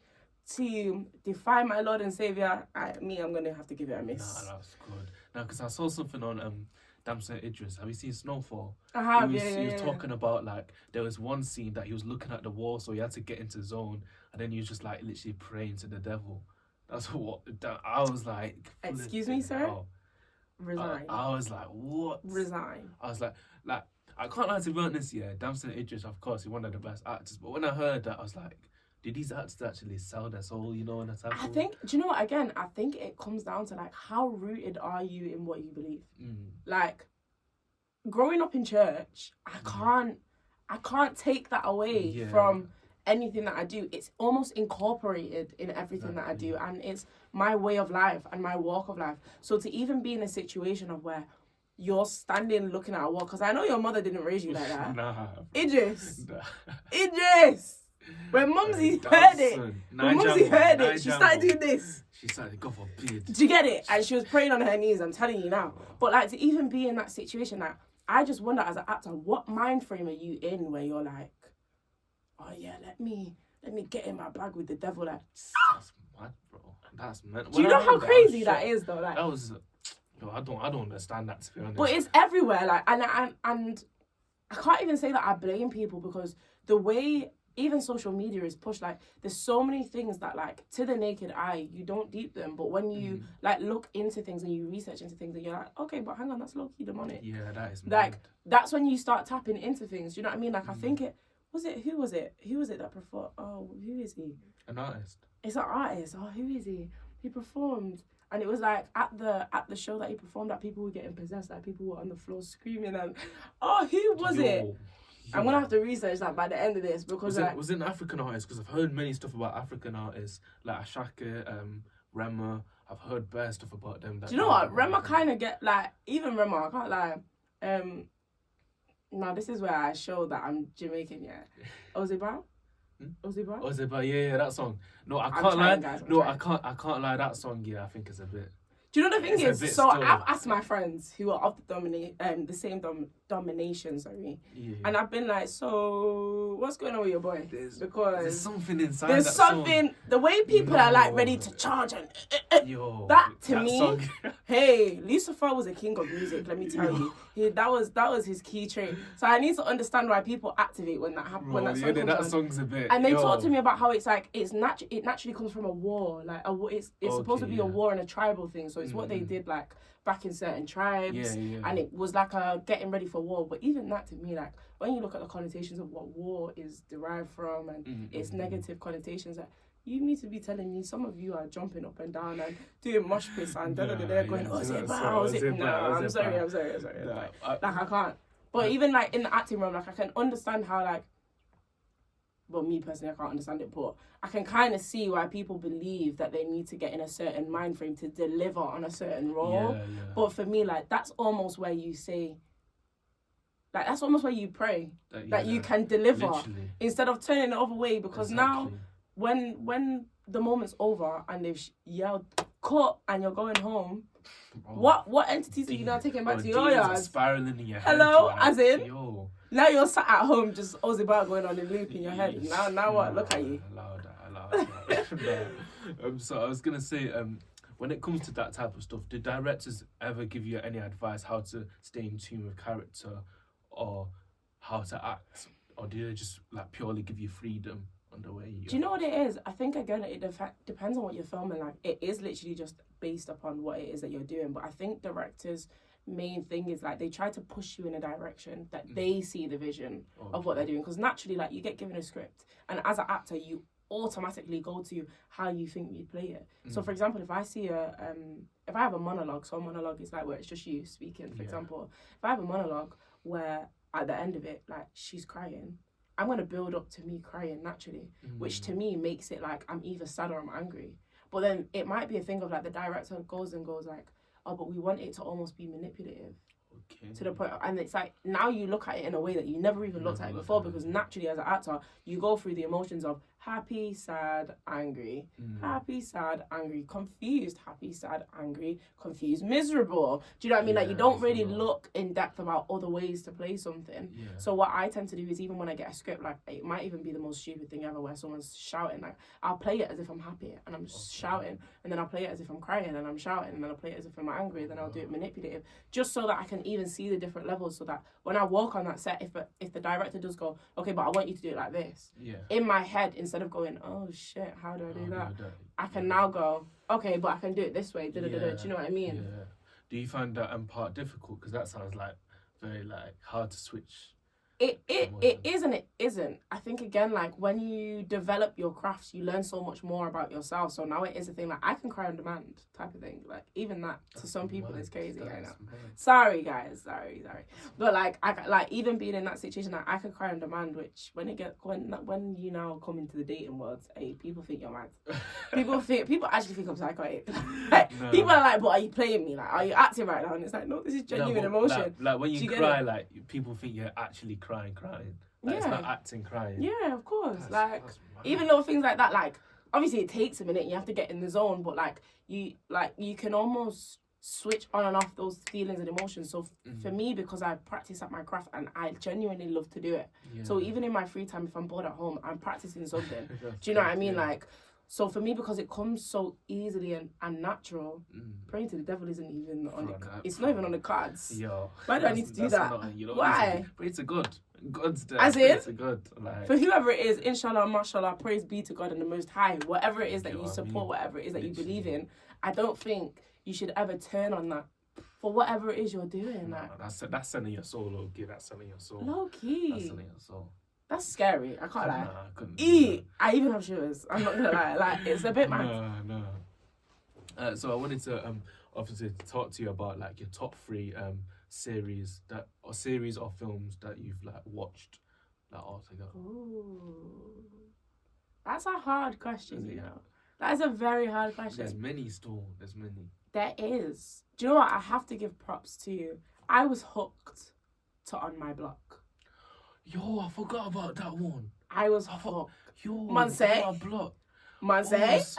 to defy my Lord and Savior, I'm gonna have to give it a miss. Nah, that's good. Now, because I saw something on Damson Idris. Have you seen Snowfall? I have. He was talking about like there was one scene that he was looking at the wall, so he had to get into zone, and then he was just like literally praying to the devil. That's what I was like. Excuse me, sir. Resign. I was like, what? Resign. I was like I can't lie, to be honest. Yeah, Damson Idris, of course, he's one of the best actors. But when I heard that, I was like, did these actors actually sell their soul? You know, in a type I think. Do you know what? Again, I think it comes down to like how rooted are you in what you believe. Like, growing up in church, I can't take that away from anything that I do. It's almost incorporated in everything that I do, and it's my way of life and my walk of life. So to even be in a situation of where you're standing looking at a wall, because I know your mother didn't raise you like that. Nah. Idris. When Mumsy heard it, she started doing this. She started, God forbid. Do you get it? And she was praying on her knees, I'm telling you now. But like, to even be in that situation, like, I just wonder as an actor, what mind frame are you in where you're like, oh yeah, let me get in my bag with the devil. Like, that's mad, bro. That's mad. Do you know how crazy that is, though? Like, that was, I don't understand that, to be honest. But it's everywhere, like, and I can't even say that I blame people, because the way even social media is pushed, like, there's so many things that, like, to the naked eye, you don't deep them, but when you like look into things and you research into things, and you're like, okay, but hang on, that's low key demonic. Yeah, that is mad. Like, that's when you start tapping into things. Do you know what I mean? Like, I think who was it that performed? Oh, who is he? An artist. It's an artist. Oh, who is he? He performed, and it was like at the show that he performed at, people were getting possessed. Like, people were on the floor screaming, and who was it? I'm gonna have to research that by the end of this, because was it an African artist? Because I've heard many stuff about African artists, like Ashake, Rema. I've heard bad stuff about them. Do you know what? Rema kind of get, like, even Rema, I can't lie. Now this is where I show that I'm Jamaican, yeah. Ozeba? Ozeba, yeah, that song. No, I can't lie. No, I can't lie. That song, yeah, I think is a bit. Do you know the thing is? So I've asked my friends who are of the same domination, and I've been like, so what's going on with your boy? Because there's something inside. There's that something. Song. The way people are like ready to charge and that to me. Hey, Lucifer was a king of music. Let me tell you, that was his key trait. So I need to understand why people activate when that happens. When that song comes on. Song's a bit. And they talk to me about how it's like it naturally comes from a war. Like it's supposed to be a war and a tribal thing. So it's what they did like back in certain tribes, and it was like a getting ready for war. But even that, to me, like when you look at the connotations of what war is derived from and its negative connotations, like, you need to be telling me some of you are jumping up and down and doing mosh pits and going, I'm sorry. Like I can't. But even like in the acting realm, like I can understand how, like, well, me personally, I can't understand it, but I can kind of see why people believe that they need to get in a certain mind frame to deliver on a certain role. Yeah. But for me, like, that's almost where you say, like, that's almost where you pray that you can deliver, literally, instead of turning the other way. Because now, when the moment's over and they've yelled cut and you're going home, what entities are you now taking back to your yard? Spiraling in your head. Hello, as in. Now you're sat at home just Ozzy going on a loop in your head. Now what? Look at you. Allow that. So I was gonna say, when it comes to that type of stuff, do directors ever give you any advice how to stay in tune with character or how to act, or do they just like purely give you freedom on the way you. Do you know what it is? I think again it depends on what you're filming. Like it is literally just based upon what it is that you're doing. But I think directors' main thing is like they try to push you in a direction that they see the vision of what they're doing. Because naturally, like you get given a script, and as an actor, you automatically go to how you think you'd play it. So for example, if I see if I have a monologue, so a monologue is like where it's just you speaking, for example. If I have a monologue where at the end of it, like she's crying, I'm going to build up to me crying naturally, which to me makes it like I'm either sad or I'm angry. But then it might be a thing of like the director goes like, oh, but we want it to almost be manipulative. To the point, and it's like now you look at it in a way that you never even looked at it before, because naturally as an actor you go through the emotions of happy, sad, angry, happy, sad, angry, confused, happy, sad, angry, confused, miserable. Do you know what I mean? Like you don't really look in depth about other ways to play something. So what I tend to do is even when I get a script, like it might even be the most stupid thing ever where someone's shouting, like I'll play it as if I'm happy and I'm shouting, and then I'll play it as if I'm crying and I'm shouting, and then I'll play it as if I'm angry, and then I'll do it manipulative, just so that I can even see the different levels, so that when I walk on that set, if the director does go, okay, but I want you to do it like this, in my head, instead of going, oh shit, how do I do that? I can now go, okay, but I can do it this way. Do you know what I mean? Yeah. Do you find that part difficult? Because that sounds like very like hard to switch. It is and it isn't. I think again, like when you develop your crafts, you learn so much more about yourself. So now it is a thing like I can cry on demand type of thing. Like even that to some people is crazy. I know. Sorry guys, sorry. But like I like even being in that situation, like I could cry on demand. Which when you now come into the dating world, hey, people think you're mad. people actually think I'm psychotic. People are like, but are you playing me? Like, are you acting right now? And it's like, no, this is genuine emotion. Like when you cry, like people think you're actually crying. Like, it's not acting crying. Yeah, of course. That's even little things like that, like obviously it takes a minute, you have to get in the zone, but like you can almost switch on and off those feelings and emotions. So for me, because I practice at my craft and I genuinely love to do it. So even in my free time, if I'm bored at home, I'm practicing something. Do you know what I mean? Like, so for me, because it comes so easily and natural, praying to the devil isn't even on it. It's not even on the cards. Why do I need to do that? Why? Pray to God. God's there. As in, pray to God. Like, for whoever it is, inshallah, mashallah, praise be to God and the Most High. Whatever it is that you support, whatever it is that you believe in, I don't think you should ever turn on that for whatever it is you're doing. No, that's selling your soul, low key. That's selling your soul. Low key. That's selling your soul. That's scary. I can't lie. Nah, I couldn't. I even have shivers. I'm not gonna lie. Like it's a bit mad. No. So I wanted to obviously talk to you about like your top 3 series or films that you've like watched like altogether. Ooh, that's a hard question. You know, that is a very hard question. There's many still. There's many. There is. Do you know what? I have to give props to you. I was hooked to On My Block. Yo, I forgot about that one. I was hooked. Yo, Manse,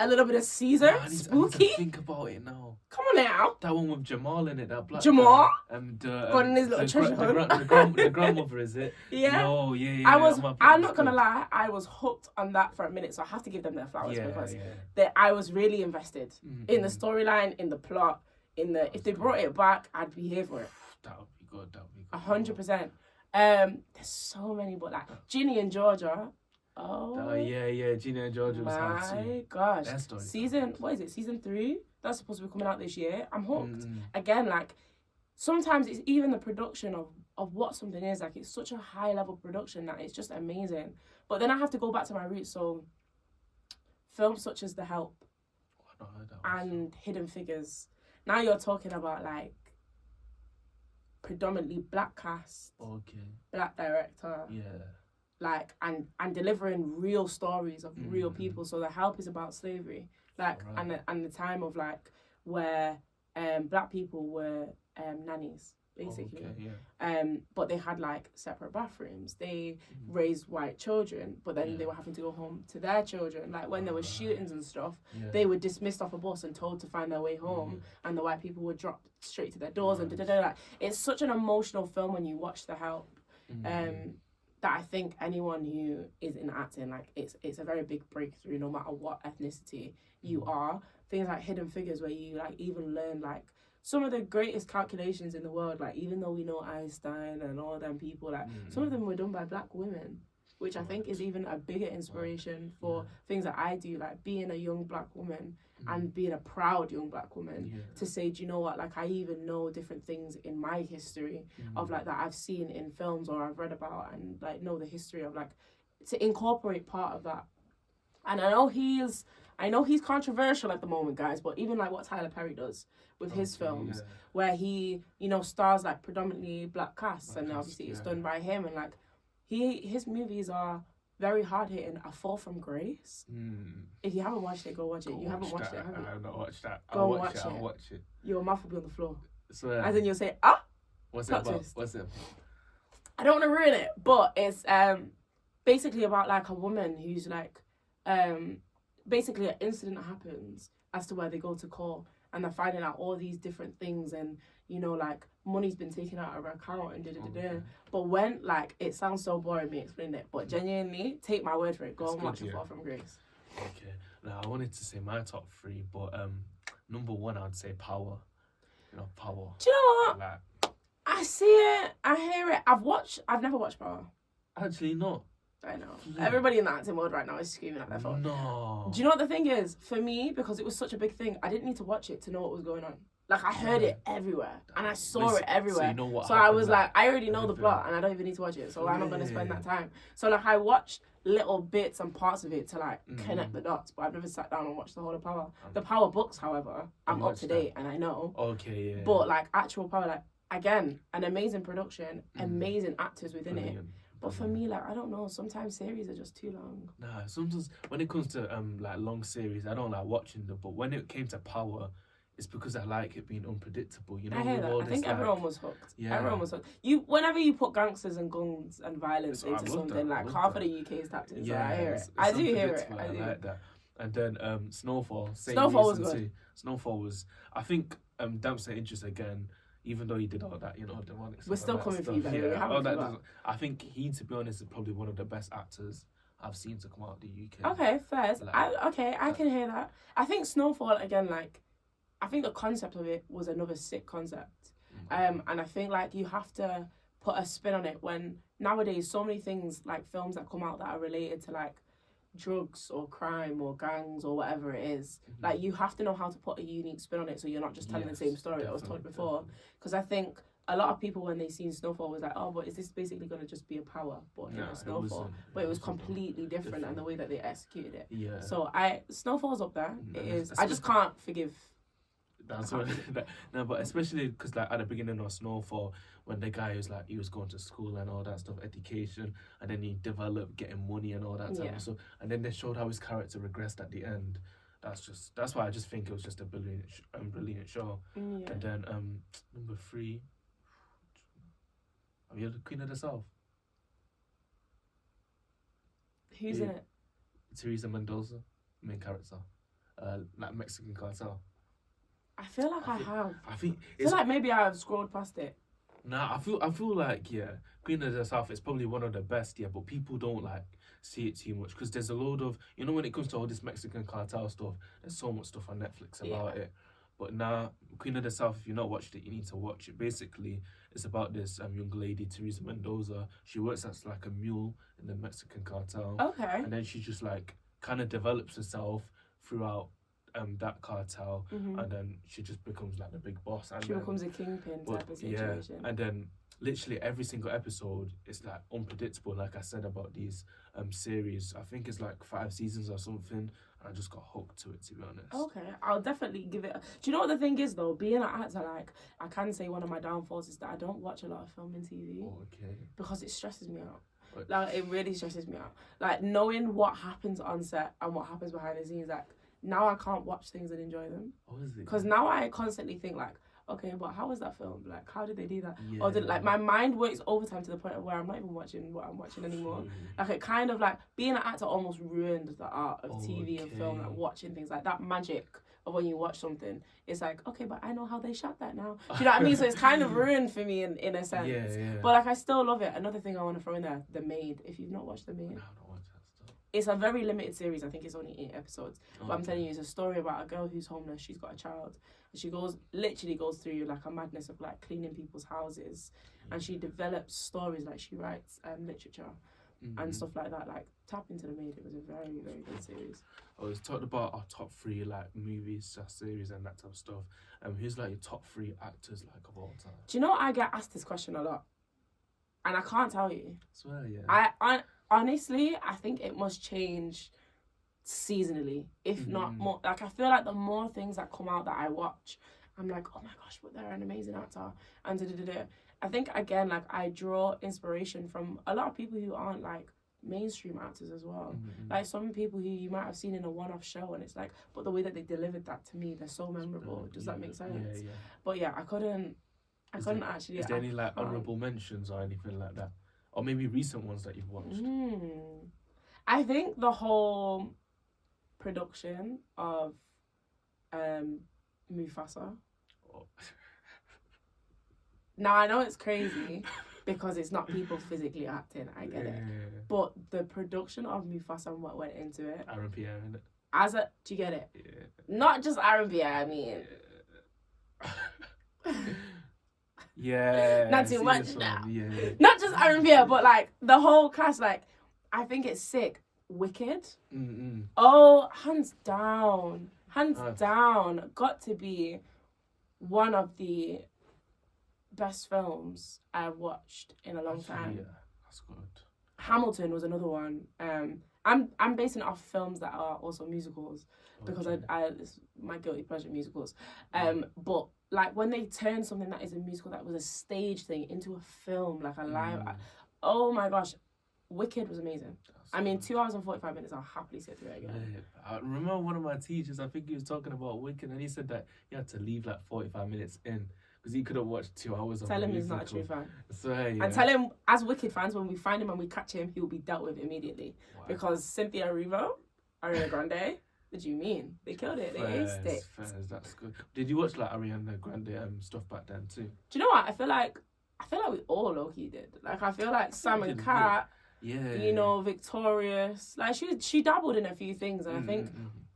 a little bit of Caesar, I need spooky. to think about it now. Come on now. That one with Jamal in it, that black Jamal? guy. Got in his little treasure hunt. The grandmother, is it? Yeah. Yo, yeah. I'm not gonna lie, I was hooked on that for a minute, so I have to give them their flowers because I was really invested in the storyline, in the plot, if they brought it back, I'd be here for it. That would be good. 100%. There's so many, but like Ginny and Georgia. Oh yeah, Ginny and Georgia was hard too. My gosh. Season 3? That's supposed to be coming out this year. I'm hooked. Again, like sometimes it's even the production of what something is, like it's such a high level production that it's just amazing. But then I have to go back to my roots, so films such as The Help and Hidden Figures. Now you're talking about like predominantly black cast, black director, like and delivering real stories of real people. So The Help is about slavery, like and the time of like where black people were nannies basically. But they had like separate bathrooms. They raised white children, but then they were having to go home to their children. Like when there were shootings and stuff, they were dismissed off a bus and told to find their way home, and the white people were dropped straight to their doors and Like, it's such an emotional film when you watch The Help. That I think anyone who is in acting, like it's a very big breakthrough no matter what ethnicity you are. Things like Hidden Figures, where you like even learn like some of the greatest calculations in the world, like even though we know Einstein and all them people, like some of them were done by black women, which I think is even a bigger inspiration for things that I do, like being a young black woman and being a proud young black woman to say, do you know what, like I even know different things in my history of like that I've seen in films or I've read about, and like know the history of, like, to incorporate part of that. And I know he's controversial at the moment, guys, but even like what Tyler Perry does with his films, where he, you know, stars like predominantly black casts, and obviously it's done by him, and like his movies are very hard hitting. A Fall from Grace. If you haven't watched it, go watch it. You haven't watched it, have you? I have not watched that. Go watch it. I'll watch it. Your mouth will be on the floor. So, and then you'll say, ah. What's it about? What's it? I don't want to ruin it, but it's basically about like a woman who's like basically an incident happens as to where they go to court, and they're finding out all these different things, and you know, like money's been taken out of her account and But when, like, it sounds so boring me explaining it, but genuinely, take my word for it. Go and watch A Fall from Grace. Okay. Now I wanted to say my top 3, but number 1 I'd say Power. You know, Power. Do you know what? Like, I see it. I hear it. I've never watched Power. Actually, not. I know. Yeah. Everybody in the acting world right now is screaming at their phone. No. Do you know what the thing is? For me, because it was such a big thing, I didn't need to watch it to know what was going on. Like, I heard it everywhere, and I saw it everywhere. So, you know what I was like, I already know the plot, and I don't even need to watch it, so I'm not going to spend that time. So, like, I watched little bits and parts of it to, like, connect the dots, but I've never sat down and watched the whole of Power. The Power books, however, I'm up to date, and I know. Okay, yeah. But, like, actual Power, like, again, an amazing production, amazing actors within it. But for me, like, I don't know, sometimes series are just too long. Nah, sometimes when it comes to like long series, I don't like watching them. But when it came to Power, it's because I like it being unpredictable. You know, I hear that. I think everyone was hooked. Yeah. Everyone was hooked. Whenever you put gangsters and guns and violence into something, like half of the UK is tapped in. So I hear it. I do hear it. I like that. And then Snowfall. Snowfall was good. Snowfall was. I think Dempsey Idris again. Even though he did all that, you know, demonic stuff. We're still coming for you, baby. I think he, to be honest, is probably one of the best actors I've seen to come out of the UK. Okay, fair. I can hear that. I think Snowfall, again, like, I think the concept of it was another sick concept. And I think, like, you have to put a spin on it when nowadays so many things, like films that come out that are related to, like, drugs or crime or gangs or whatever it is, like, you have to know how to put a unique spin on it, so you're not just telling the same story that was told before. Because I think a lot of people, when they seen Snowfall, was like, oh, but is this basically going to just be a Power but in a Snowfall? But it was completely different, and the way that they executed it. Yeah. So Snowfall's up there. It is. I just can't forgive. That's what. No, but especially because, like, at the beginning of Snowfall, when the guy was like, he was going to school and all that stuff, education, and then he developed getting money and all that type of stuff, and then they showed how his character regressed at the end. That's why I just think it was just a brilliant show. Yeah. And then number 3, have you heard of Queen of the South? Who's in it? Teresa Mendoza, main character, like Mexican cartel. I feel like I have. I feel like maybe I have scrolled past it. Nah, I feel like, Queen of the South is probably one of the best, but people don't like see it too much because there's a load of, you know, when it comes to all this Mexican cartel stuff, there's so much stuff on Netflix about it. But nah, Queen of the South, if you've not watched it, you need to watch it. Basically, it's about this young lady, Teresa Mendoza. She works as like a mule in the Mexican cartel. Okay. And then she just like kind of develops herself throughout that cartel, and then she just becomes like the big boss. And she becomes a kingpin type of situation. Yeah, and then literally every single episode is like unpredictable. Like I said about these series, I think it's like 5 seasons or something, and I just got hooked to it, to be honest. Okay, I'll definitely give it. Do you know what the thing is though? Being an actor, like, I can say one of my downfalls is that I don't watch a lot of film and TV. Okay. Because it stresses me out. Like, it really stresses me out. Like, knowing what happens on set and what happens behind the scenes, like, now I can't watch things and enjoy them. Oh, is it? Because now I constantly think, like, okay, but how was that filmed? Like, how did they do that? Yeah. Or did, like, my mind works overtime to the point of where I'm not even watching what I'm watching anymore. Like, it kind of, like, being an actor almost ruined the art of TV and film, like, watching things. Like, that magic of when you watch something, it's like, okay, but I know how they shot that now. Do you know what I mean? So it's kind of ruined for me in a sense. Yeah. But, like, I still love it. Another thing I want to throw in there, The Maid. If you've not watched The Maid. No, it's a very limited series. I think it's only 8 episodes. But I'm telling you, it's a story about a girl who's homeless. She's got a child. And she literally goes through like a madness of like cleaning people's houses. And she develops stories, like she writes literature. and stuff like that. Like, tap into The Maid. It was a very, very good series. Oh, it's talked about our top 3 like movies, series, and that type of stuff. Who's like your top 3 actors like of all time? Do you know I get asked this question a lot, and I can't tell you. I swear, yeah. I honestly, I think it must change seasonally, if not more. Like, I feel like the more things that come out that I watch, I'm like, oh my gosh, but they're an amazing actor, and da-da-da-da. I think, again, like, I draw inspiration from a lot of people who aren't, like, mainstream actors as well. Like, some people who you might have seen in a one-off show, and it's like, but the way that they delivered that to me, they're so memorable. Does that make sense? Yeah. But yeah, I couldn't actually. Is there any like honourable mentions or anything like that? Or maybe recent ones that you've watched? I think the whole production of Mufasa. Oh. Now, I know it's crazy because it's not people physically acting, I get it. But the production of Mufasa and what went into it. Aaron Pierre, innit? Do you get it? Yeah. Not just Aaron Pierre, I mean. Yeah. Not too much now. Yeah. Not just Aaron Pierre, but like the whole cast, like, I think it's sick. Wicked. Oh, hands down. Got to be one of the best films I've watched in a long time. Yeah, that's good. Hamilton was another one. I'm basing it off films that are also musicals because I it's my guilty pleasure, musicals. But like when they turn something that is a musical that was a stage thing into a film, like a live, oh my gosh, Wicked was amazing. I mean, 2 hours and 45 minutes, I'll happily sit through it again. Yeah. I remember one of my teachers, I think he was talking about Wicked, and he said that he had to leave like 45 minutes in because he couldn't watch 2 hours of Tell him he's not a true fan. So, yeah. And tell him, as Wicked fans, when we find him and we catch him, he will be dealt with immediately. Wow. Because Cynthia Erivo, Ariana Grande, what do you mean? They killed it. They aced it. That's good. Did you watch like Ariana Grande stuff back then too? Do you know what? I feel like we all low-key did. Like, I feel like Sam and Kat, you know, Victorious. Like, she dabbled in a few things, and I think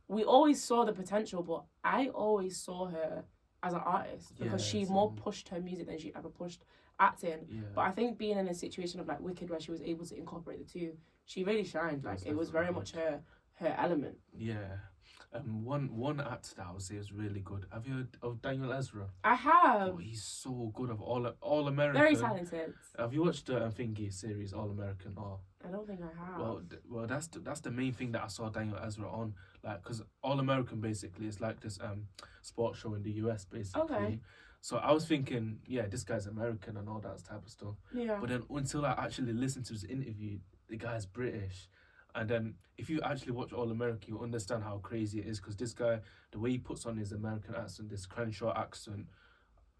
we always saw the potential, but I always saw her as an artist because she more pushed her music than she ever pushed acting. Yeah. But I think being in a situation of like Wicked where she was able to incorporate the two, she really shined. Like, it was very much her element. Yeah. One actor that I would say is really good. Have you heard of Daniel Ezra? I have. Oh, he's so good. Of All American. Very talented. Have you watched the thingy series All American? Or I don't think I have. Well, that's the main thing that I saw Daniel Ezra on. Like, because All American basically is like this sports show in the US basically. Okay. So I was thinking, yeah, this guy's American and all that type of stuff. Yeah. But then until I actually listened to his interview, the guy's British. And then if you actually watch All American, you understand how crazy it is. Because this guy, the way he puts on his American accent, this Crenshaw accent,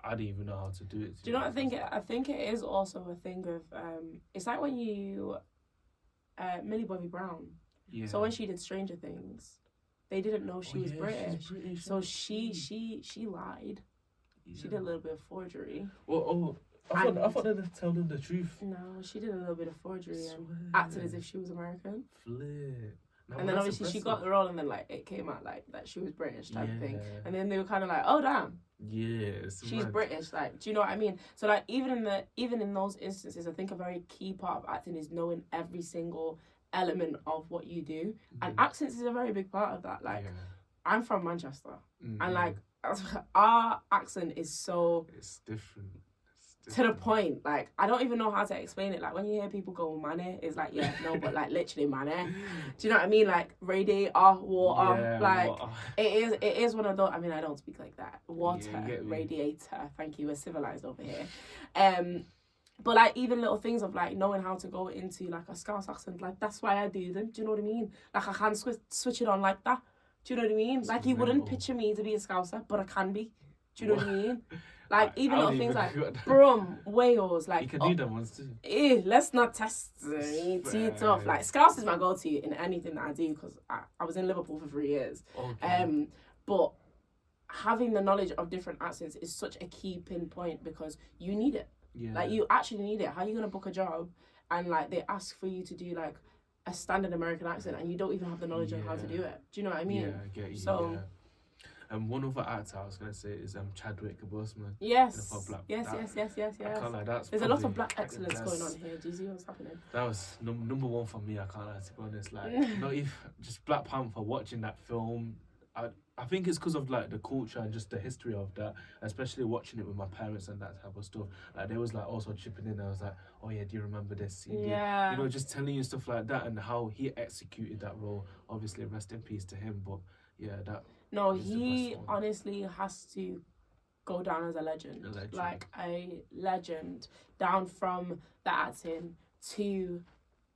I didn't even know how to do it. Do you know what I think? I think it is also a thing of, it's like when you, Millie Bobby Brown. Yeah. So when she did Stranger Things, they didn't know she was British. So she lied. Yeah. She did a little bit of forgery. I thought they would tell them the truth. No, she did a little bit of forgery and acted as if she was American. Flip. No, and then obviously she got the role, and then like it came out like that she was British type of thing. And then they were kind of like, oh damn, she's British. Like, do you know what I mean? So like even in those instances, I think a very key part of acting is knowing every single element of what you do, and accents is a very big part of that. Like, I'm from Manchester, and like our accent is so it's different. To the point, like, I don't even know how to explain it. Like, when you hear people go mane, it's like, yeah, no, but like literally mane. Do you know what I mean? Like, radiator, water, like water. It is one of those. I mean, I don't speak like that. Water, radiator. Thank you. We're civilized over here. But like even little things of like knowing how to go into like a Scouse accent, like that's why I do them. Do you know what I mean? Like I can switch it on like that. Do you know what I mean? Like you wouldn't picture me to be a Scouser, but I can be. Do you know what I mean? Like, even little things like Brum, Wales, like... You can do them ones too. Let's not test it off. Like, Scouse is my go-to in anything that I do, because I was in Liverpool for 3 years. Okay. But having the knowledge of different accents is such a key pinpoint, because you need it. Yeah. Like, you actually need it. How are you going to book a job, and, like, they ask for you to do, like, a standard American accent, and you don't even have the knowledge on how to do it? Do you know what I mean? Yeah, I get you, So... yeah. And one other actor I was gonna say is Chadwick Boseman. Yes. Black, yes. I can't lie, that's There's a lot probably- of black excellence going on here. Do you see what's happening? That was number one for me. I can't lie, to be honest. Like, not if just Black Panther. Watching that film, I think it's because of like the culture and just the history of that, especially watching it with my parents and that type of stuff. Like they was like also chipping in. I was like, oh yeah, do you remember this scene? Yeah. You know, just telling you stuff like that and how he executed that role. Obviously, rest in peace to him. But yeah, that. No, is the he best one. honestly has to go down as a legend. A legend. Like a legend. Down from the acting to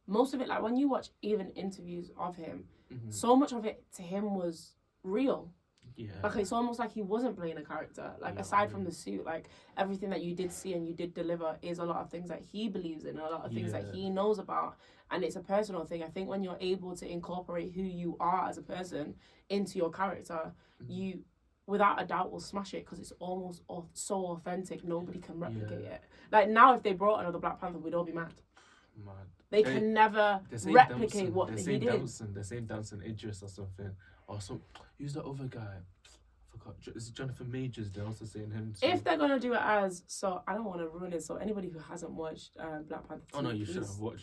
most of it. Like when you watch even interviews of him, so much of it to him was real. Yeah. Like it's almost like he wasn't playing a character. Like aside from the suit, like everything that you did see and you did deliver is a lot of things that he believes in, a lot of things that he knows about, and it's a personal thing. I think when you're able to incorporate who you are as a person into your character, you without a doubt will smash it because it's almost so authentic. Nobody can replicate it. Like now, if they brought another Black Panther, we'd all be mad. They can never replicate what he did. The same Damson Idris or something. Or some, who's the other guy? I forgot. Is it Jonathan Majors? They're also saying him. Too. If they're gonna do it as, so I don't want to ruin it. So anybody who hasn't watched Black Panther, oh no, you should have watched.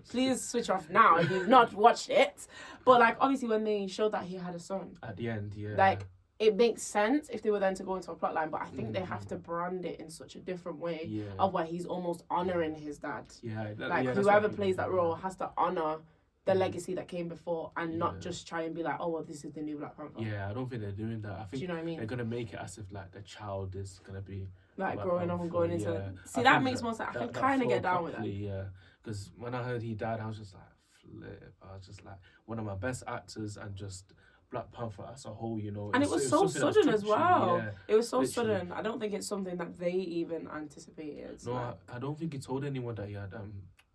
Please switch off now if you've not watched it. But like obviously when they showed that he had a son at the end, yeah, like it makes sense if they were then to go into a plot line. But I think they have to brand it in such a different way of where he's almost honoring his dad. Whoever plays that role has to honor the legacy that came before and not just try and be like, oh well, this is the new Black Panther. Yeah, I don't think they're doing that. I think do you know what I mean? They're gonna make it as if like the child is gonna be like Black growing Panther, up and going into yeah. See, that makes more sense. I can kind of get down with that. Yeah, because when I heard he died, I was just like, flip. I was just like, one of my best actors and just Black Panther as a whole, you know. And it was so sudden as well. Yeah, it was so sudden. I don't think it's something that they even anticipated. No, like, I don't think he told anyone that he had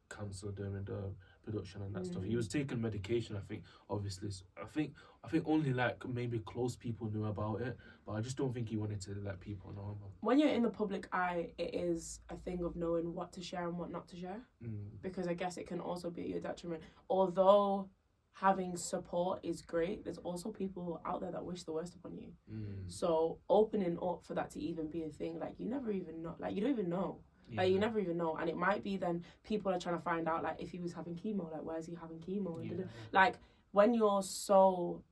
cancer during the production and that stuff. He was taking medication, I think, obviously. I think only like maybe close people knew about it, but I just don't think he wanted to let people know. When you're in the public eye, it is a thing of knowing what to share and what not to share. Because I guess it can also be at your detriment. Although having support is great, there's also people out there that wish the worst upon you. So opening up for that to even be a thing, like you never even know, like you don't even know. Like you never even know, and it might be then people are trying to find out like if he was having chemo, like where's he having chemo? Like when you're so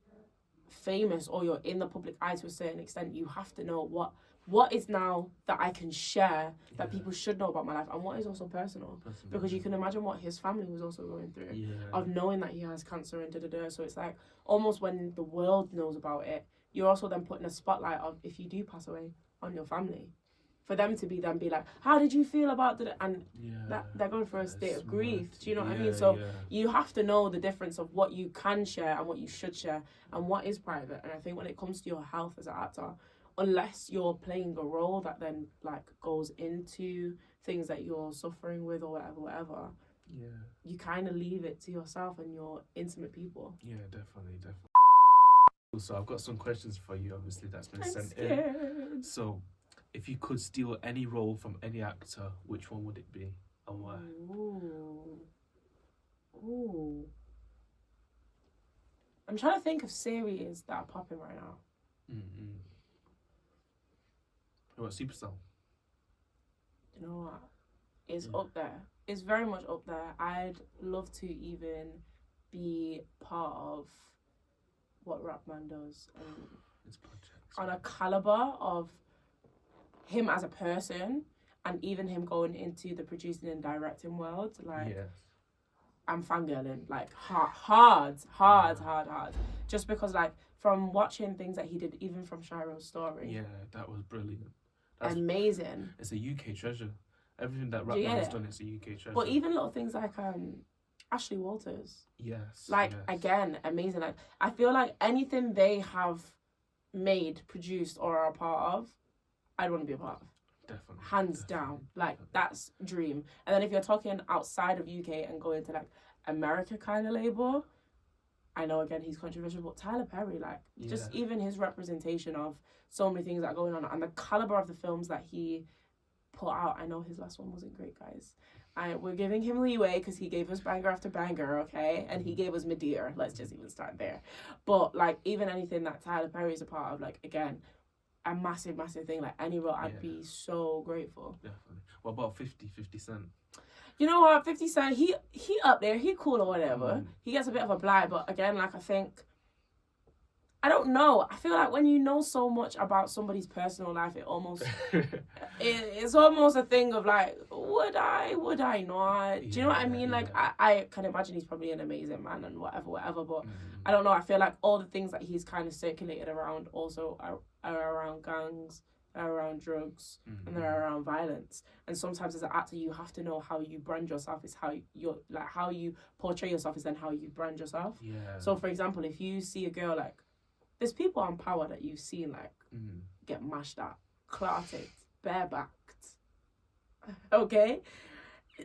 famous or you're in the public eye to a certain extent, you have to know what is now that I can share that people should know about my life, and what is also personal. Because you can imagine what his family was also going through of knowing that he has cancer and da-da-da. So it's like almost when the world knows about it, you're also then putting a spotlight of if you do pass away on your family. For them to be like, how did you feel about that? And that they're going through a state of grief. Do you know what I mean? So you have to know the difference of what you can share and what you should share and what is private. And I think when it comes to your health as an actor, unless you're playing a role that then like goes into things that you're suffering with or whatever, you kind of leave it to yourself and your intimate people. Yeah, definitely. So I've got some questions for you, obviously, that's been sent in. So if you could steal any role from any actor, which one would it be and why? Ooh. I'm trying to think of series that are popping right now. What, Superstar? You know what? It's up there. It's very much up there. I'd love to even be part of what Rapman does and It's projects. on a caliber of him as a person, and even him going into the producing and directing world, like I'm fangirling, like hard. Just because like from watching things that he did, even from Shiro's story. Yeah, that was brilliant. That's amazing. It's a UK treasure. Everything that Rapman has done is a UK treasure. But even little things like Ashley Walters. Yes. Again, amazing. Like I feel like anything they have made, produced, or are a part of, I'd want to be a part of. Definitely. Hands down. Like, that's dream. And then if you're talking outside of UK and going to, like, America kind of label, I know, again, he's controversial, but Tyler Perry, like, just even his representation of so many things that are going on and the caliber of the films that he put out. I know his last one wasn't great, guys. we're giving him leeway because he gave us banger after banger, okay? And he gave us Medea. Let's just even start there. But, like, even anything that Tyler Perry's a part of, like, again, a massive, massive thing. Like, any role, I'd be so grateful. Definitely. What about 50 Cent? You know what? 50 Cent, he up there. He cool or whatever. He gets a bit of a blight. But, again, like, I think... I don't know. I feel like when you know so much about somebody's personal life, it almost it's almost a thing of like, would I not? Do you know what I mean? Like, I can imagine he's probably an amazing man and whatever. But I don't know. I feel like all the things that he's kind of circulated around also are around gangs, are around drugs, and they're around violence. And sometimes as an actor, you have to know how you brand yourself. Is how you portray yourself is then how you brand yourself. Yeah. So, for example, if you see a girl like, there's people on power that you've seen like get mashed up, clotted, barebacked. Okay,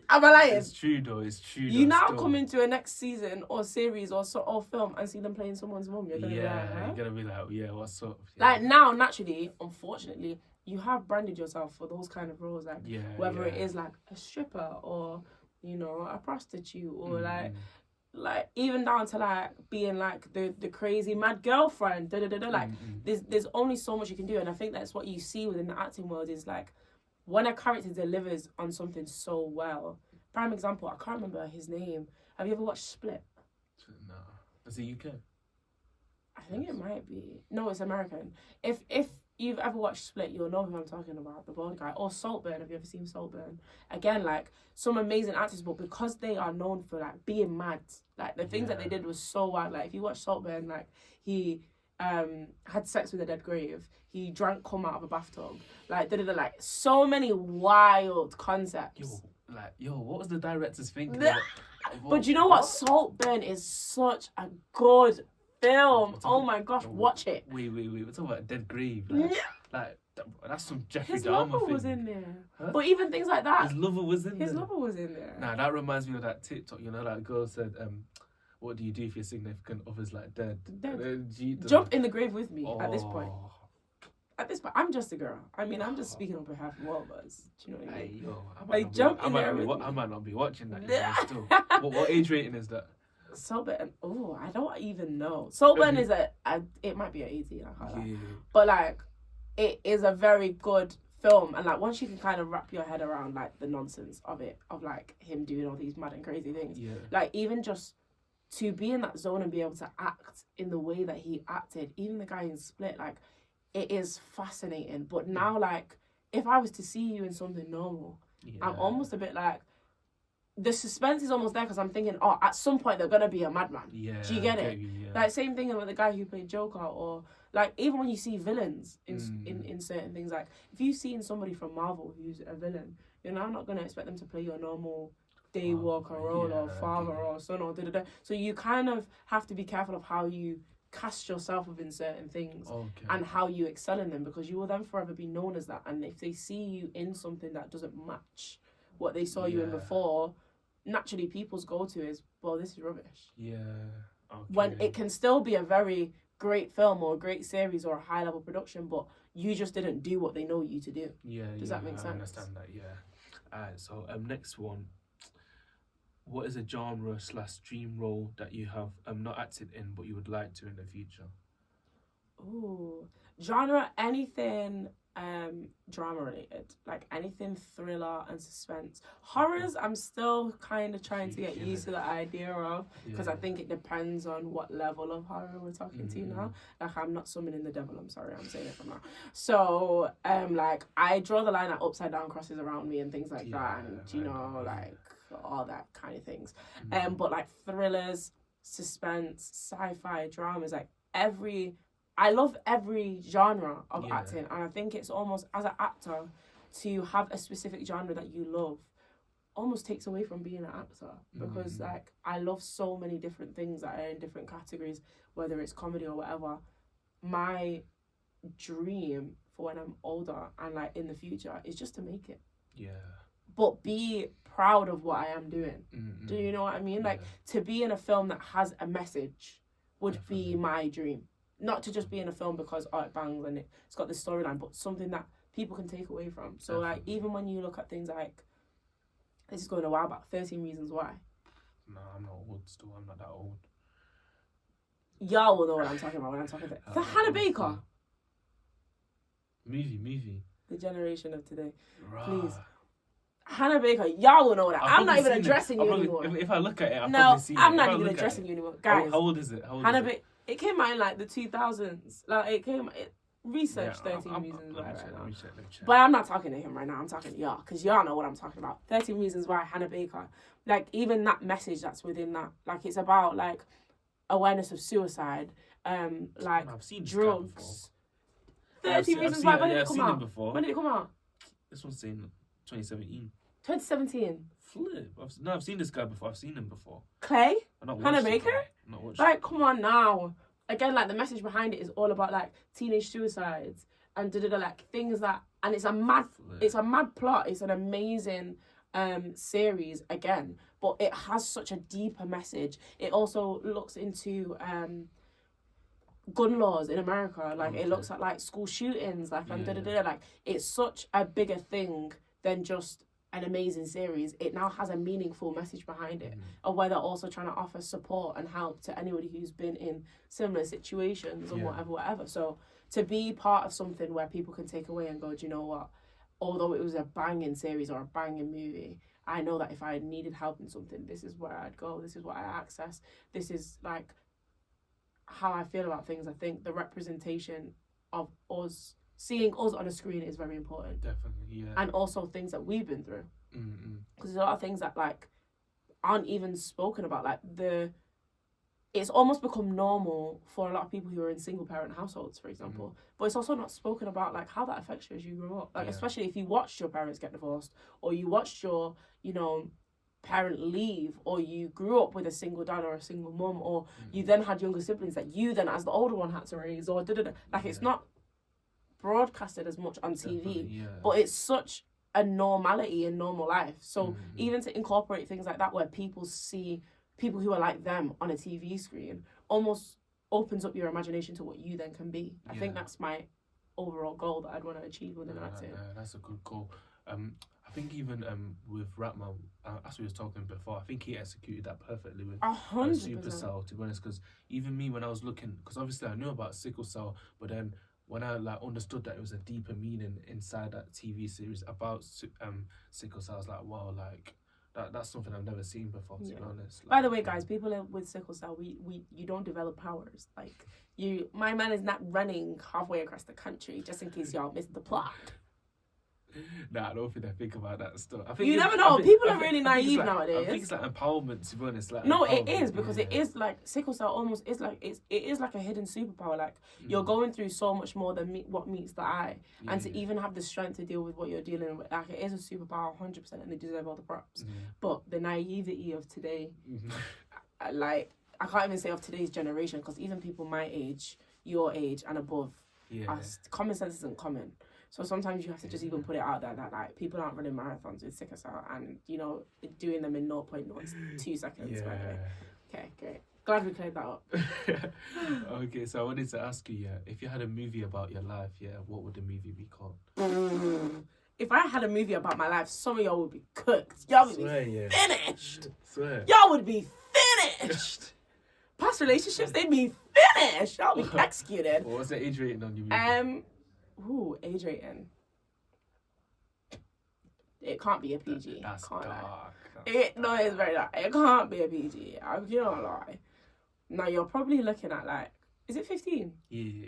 am I lying? It's true though. It's true. You now come into a next season or series or film and see them playing someone's mum. You're gonna be like, huh? You're gonna be like, yeah, what's up? Yeah. Like now, naturally, unfortunately, you have branded yourself for those kind of roles, like whether it is like a stripper or a prostitute or like even down to like being like the crazy mad girlfriend, like there's only so much you can do, and I think that's what you see within the acting world is like when a character delivers on something so well. Prime example, I can't remember his name. Have you ever watched Split? No, is it UK? I think it might be. No, it's American. If you've ever watched Split, you'll know who I'm talking about, the bald guy. Or Saltburn, have you ever seen Saltburn? Again, like, some amazing actors, but because they are known for, like, being mad, like, the things that they did was so wild. Like, if you watch Saltburn, like, he had sex with a dead grave. He drank cum out of a bathtub. Like, like, so many wild concepts. What was the director's thinking? But you know what? Saltburn is such a good film. Oh my gosh, watch it. Wait. We're talking about a dead grave. Like that's some Jeffrey His Dahmer lover thing. was in there. Huh? But even things like that. His lover was in there. His lover was in there. Nah, that reminds me of that TikTok. That girl said, what do you do if your significant other's like dead? Jump in the grave with me at this point. At this point, I'm just a girl. I mean, I'm just speaking on behalf of all of us. Do you know what I mean? I might not be watching that still. What age rating is that? Saltburn, I don't even know. Saltburn is it might be an 18, but like, it is a very good film, and like once you can kind of wrap your head around like the nonsense of it, of like him doing all these mad and crazy things, like even just to be in that zone and be able to act in the way that he acted, even the guy in Split, like it is fascinating. But now, like, if I was to see you in something normal, I'm almost a bit like, the suspense is almost there because I'm thinking, at some point they're gonna be a madman. Yeah. Do you get it? Like same thing with the guy who played Joker, or like even when you see villains in certain things, like if you've seen somebody from Marvel who's a villain, you're now not gonna expect them to play your normal daywalker role or father or son or da-da-da. So you kind of have to be careful of how you cast yourself within certain things and how you excel in them, because you will then forever be known as that. And if they see you in something that doesn't match what they saw you in before, naturally people's go-to is, well, this is rubbish. When it can still be a very great film or a great series or a high-level production, but you just didn't do what they know you to do. Does that make sense? I understand that. Alright, so next one, what is a genre/dream role that you have not acted in but you would like to in the future? Genre, anything drama related, like anything thriller and suspense. Horrors, I'm still kind of trying to get used to the idea of, because I think it depends on what level of horror we're talking to now. Like, I'm not summoning the devil, I'm sorry, I'm saying it from now. So like I draw the line at upside down crosses around me and things like that, and like all that kind of things. But like thrillers, suspense, sci-fi, dramas, like I love every genre of acting, and I think it's almost, as an actor, to have a specific genre that you love almost takes away from being an actor, because like I love so many different things that are in different categories, whether it's comedy or whatever. My dream for when I'm older and like in the future is just to make it. But be proud of what I am doing. Do you know what I mean? Like, to be in a film that has a message would be my dream. Not to just be in a film because it bangs and it's got this storyline, but something that people can take away from. So like, even when you look at things like This is going a while back. 13 Reasons Why. No, I'm not old still. I'm not that old. Y'all will know what I'm talking about when I'm talking about for Hannah Baker. Movie. The generation of today. Right. Please. Hannah Baker, y'all will know that. I'm not even addressing you anymore. If I look at it, I'll probably see it. I'm not even addressing you anymore. Guys. How old is it? Hannah Baker, it came out in like the 2000s. Like research 13 Reasons Why right now. But I'm not talking to him right now. I'm talking to y'all because y'all know what I'm talking about. 13 Reasons Why, Hannah Baker. Like even that message that's within that. Like it's about like awareness of suicide, like I've seen drugs. 13 Reasons Why. When did it come out? Before. When did it come out? This one's saying 2017. 2017. Flip. I've seen this guy before. I've seen him before. Clay? Hannah Baker? Like, come on now. Again, like the message behind it is all about like teenage suicides and like things that, and it's a mad plot. It's an amazing series again, but it has such a deeper message. It also looks into gun laws in America. Like it looks at like school shootings, like and like it's such a bigger thing than just an amazing series. It now has a meaningful message behind it of where they're also trying to offer support and help to anybody who's been in similar situations and whatever. So to be part of something where people can take away and go, do you know what? Although it was a banging series or a banging movie, I know that if I needed help in something, this is where I'd go. This is what I access. This is like how I feel about things. I think the representation of us, seeing us on a screen is very important. Definitely, yeah. And also things that we've been through. Because there's a lot of things that like aren't even spoken about. Like it's almost become normal for a lot of people who are in single parent households, for example. But it's also not spoken about like how that affects you as you grow up. Like especially if you watched your parents get divorced, or you watched your, parent leave, or you grew up with a single dad or a single mum, or you then had younger siblings that you then as the older one had to raise, or like it's not broadcasted as much on TV, but it's such a normality in normal life. So even to incorporate things like that where people see people who are like them on a TV screen almost opens up your imagination to what you then can be. I think that's my overall goal that I'd want to achieve within acting. That's a good goal. I think even with Ratman, as we was talking before, I think he executed that perfectly with 100%. Super Cell, to be honest, because even me when I was looking, because obviously I knew about sickle cell, but then when I like understood that it was a deeper meaning inside that TV series about sickle cell, I was like, wow, like that's something I've never seen before, to be honest. Like, by the way, guys, people with sickle cell, you don't develop powers. Like my man is not running halfway across the country just in case y'all missed the plot. Nah, I don't think about that stuff. I think you never know. People are really naive nowadays. I think it's like empowerment, to be honest. Like, no, it is, because it is like sickle cell almost is like it is like a hidden superpower. Like you're going through so much more than what meets the eye, and to even have the strength to deal with what you're dealing with, like it is a superpower, 100%, and they deserve all the props. But the naivety of today, like I can't even say of today's generation, because even people my age, your age, and above, common sense isn't common. So sometimes you have to just even put it out there that like people aren't running marathons with sickle cell and doing them in 0.02 seconds. By the way. Okay, great. Glad we cleared that up. Okay, so I wanted to ask you, if you had a movie about your life, what would the movie be called? If I had a movie about my life, some of y'all would be cooked. Y'all would be finished. Swear. Y'all would be finished. Past relationships, they'd be finished. Y'all would be executed. What's the age rating on your movie? Age rating. It can't be a PG. That's can't dark. No, it's very dark. It can't be a PG. You don't lie. Now you're probably looking at like, is it 15? Yeah.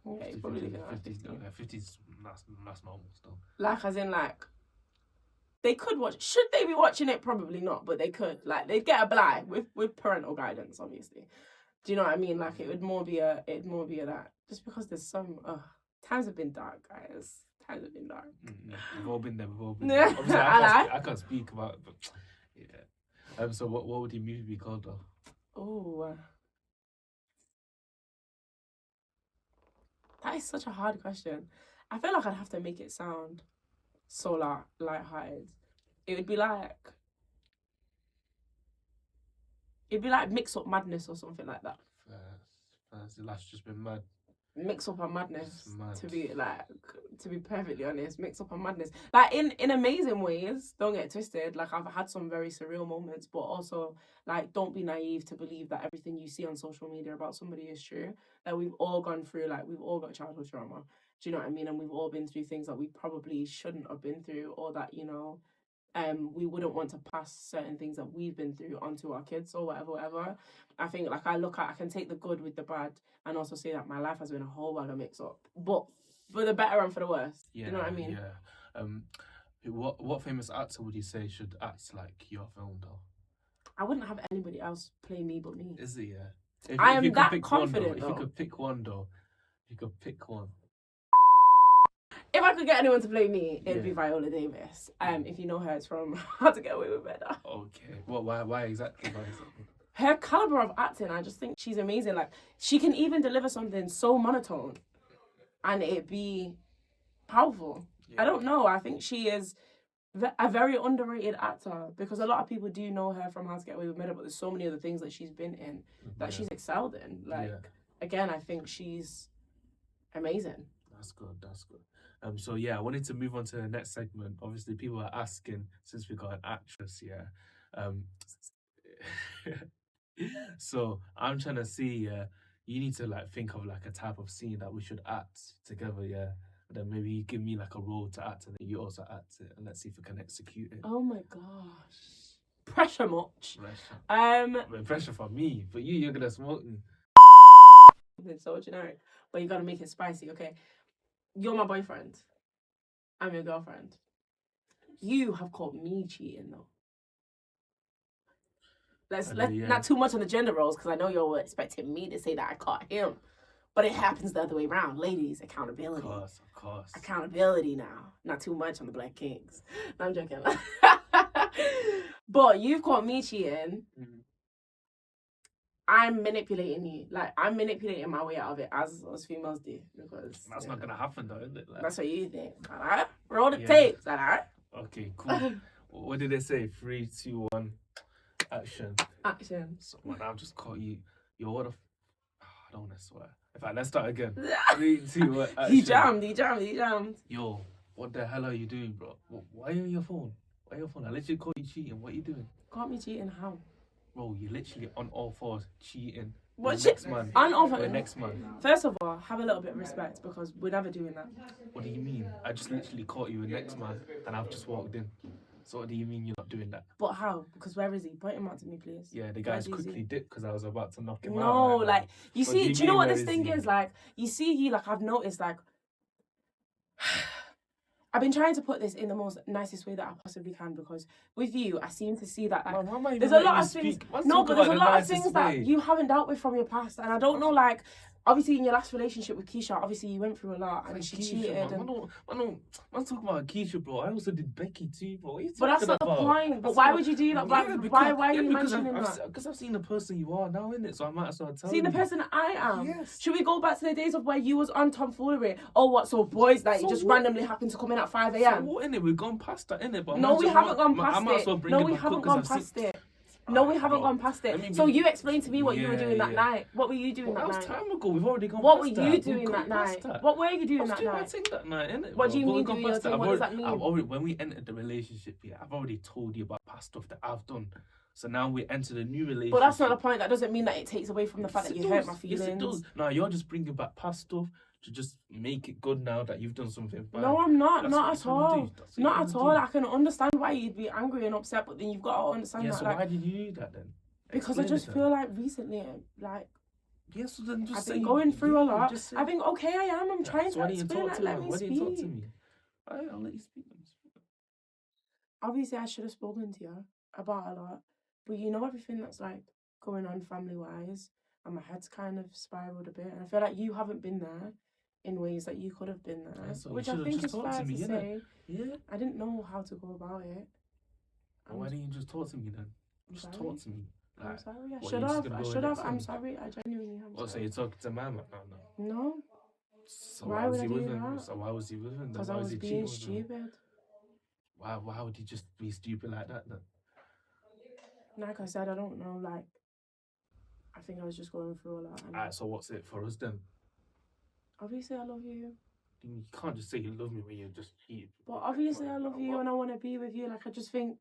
Okay, you're probably looking at 15. 50's that's normal still. Like as in like, they could watch. Should they be watching it? Probably not, but they could. Like they'd get a blind with parental guidance, obviously. Do you know what I mean? Like it'd more be a that. Just because there's some. Times have been dark, guys. Times have been dark. We've all been there. Obviously, I can't speak about it, but yeah. So what would your movie be called though? Oh, that is such a hard question. I feel like I'd have to make it sound so light-hearted. It would be like Mix Up Madness or something like that. Life's just been mad. Mix Up a Madness to be like to be perfectly honest, mix up and madness. Like in amazing ways, don't get it twisted. Like I've had some very surreal moments, but also like don't be naive to believe that everything you see on social media about somebody is true. Like we've all gone through, like we've all got childhood trauma. Do you know what I mean? And we've all been through things that we probably shouldn't have been through, or that, you know, we wouldn't want to pass certain things that we've been through onto our kids or whatever. I think like I can take the good with the bad and also say that my life has been a whole bag of mix up, but for the better and for the worse. Yeah, you know what I mean? Yeah. What famous actor would you say should act like your film though? I wouldn't have anybody else play me but me. Is it? Yeah. I if am you could that pick confident one, though, though. if you could pick one though, if you could pick one. If I could get anyone to play me, it'd be Yeah. Viola Davis. If you know her, it's from How to Get Away with Murder. Okay. What? Why exactly? Why exactly? Her caliber of acting, I just think she's amazing. Like she can even deliver something so monotone, and it be powerful. Yeah. I don't know. I think she is a very underrated actor because a lot of people do know her from How to Get Away with Murder, but there's so many other things that she's been in that she's excelled in. Like again, I think she's amazing. That's good. That's good. So yeah, I wanted to move on to the next segment. Obviously, people are asking since we got an actress. Yeah. So I'm trying to see. You need to like think of like a type of scene that we should act together. Yeah. And then maybe you give me like a role to act, and then you also act it, and let's see if we can execute it. Oh my gosh, pressure much. Pressure for me, for you're gonna smoke me. It's so generic, but you gotta make it spicy. Okay, you're my boyfriend. I'm your girlfriend. You have caught me cheating though. Let's not too much on the gender roles because I know you're expecting me to say that I caught him, but it happens the other way around. Ladies, accountability. Of course. Accountability now. Not too much on the Black Kings. No, I'm joking. But you've caught me cheating. Mm-hmm. I'm manipulating you. Like I'm manipulating my way out of it as females do because that's not gonna happen though, is it? Like, that's what you think. Alright? Roll the tapes, alright? Okay, cool. What did they say? 3, 2, 1, action. Action. So, man, I've just caught you. Yo, what the I don't wanna swear. In fact, let's start again. 3, 2, 1, action. He jammed. Yo, what the hell are you doing, bro? Why are you on your phone? Why are you on your phone? I literally caught you cheating. What are you doing? Caught me cheating how? Bro, you're literally on all fours cheating. What shit? Next man. The next man. First of all, have a little bit of respect because we're never doing that. What do you mean? I just literally caught you with next man and I've just walked in. So what do you mean you're not doing that? But how? Because where is he? Point him out to me, please. Yeah, the guy's quickly dipped because I was about to knock him out. No, like, you see, do you know what this thing is? Like, you see, like, I've noticed, like, I've been trying to put this in the most nicest way that I possibly can because with you, I seem to see that like, there's a lot of things. No, but there's a lot of things that you haven't dealt with from your past, and I don't know. Like, obviously, in your last relationship with Keisha, obviously you went through a lot, and she cheated. I'm talking about Keisha, bro. I also did Becky too, bro. But that's not the point. But why would you do that? Why are you mentioning that? Because I've seen the person you are now, innit? So I might as well tell you. See the person that I am. Yes. Should we go back to the days of where you was on tomfoolery? Oh, what? So boys night, you just randomly happened to come in at 5 a.m. So what, innit? We've gone past that, innit? But no, we haven't gone past it. No, we haven't gone past it. No, we haven't gone past it. So you explain to me what you were doing that night. What were you doing that night? That was time ago. We've already gone what past that. What were you doing that night? What were you doing that night? I was doing my thing that night, innit? What do you mean doing your thing? What does that mean? When we entered the relationship, I've already told you about past stuff that I've done. So now we entered a new relationship. But that's not the point. That doesn't mean that it takes away from the fact that you hurt my feelings. Yes, it does. No, you're just bringing back past stuff to just make it good now that you've done something bad. No, I'm not. Not at all. Not at all. I can understand why you'd be angry and upset, but then you've got to understand that. Yeah, so why did you do that then? Because I just feel like recently, like, yeah, so then just I've been going through a lot. I've been okay. I am. I'm trying to explain. Let me speak. Why didn't you talk to me? I'll let you speak. Obviously, I should have spoken to you about a lot, but you know everything that's like going on family wise, and my head's kind of spiraled a bit, and I feel like you haven't been there in ways that you could have been there, yeah, so which I think is fair to say. Yeah, I didn't know how to go about it. Why didn't you just talk to me then? Just talk to me. Like, I'm sorry. I should have. I'm sorry. I genuinely am. What? So you're talking to my man now? No. So why was he with him? So why was he with him? Because I was being stupid. Why would he just be stupid like that then? Like I said, I don't know. Like, I think I was just going through a lot. Alright, so what's it for us then? Obviously, I love you. You can't just say you love me when you're just cheating. But obviously, I love you and I want to be with you. Like, I just think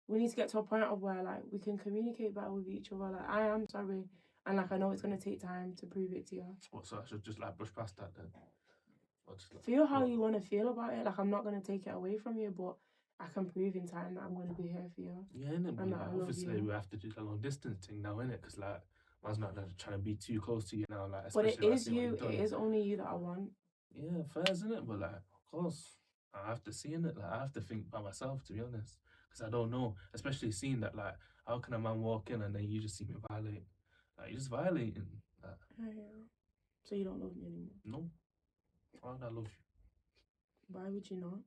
we need to get to a point of where, like, we can communicate better with each other. Like, I am sorry. And, like, I know it's going to take time to prove it to you. What, so I should just, like, brush past that then? Like, feel how you want to feel about it. Like, I'm not going to take it away from you, but I can prove in time that I'm going to be here for you. Yeah, innit? But, like, obviously, you. we have to do the long distance thing now, innit? Because, like, man's not trying to be too close to you now. Like, but it is you. It is only you that I want. Yeah, fair, isn't it? But, like, of course, I have to see in it. Like, I have to think by myself, to be honest. Because I don't know. Especially seeing that, like, how can a man walk in and then you just see me violate? Like, you're just violating. Like, so you don't love me anymore? No. Why would I love you? Why would you not?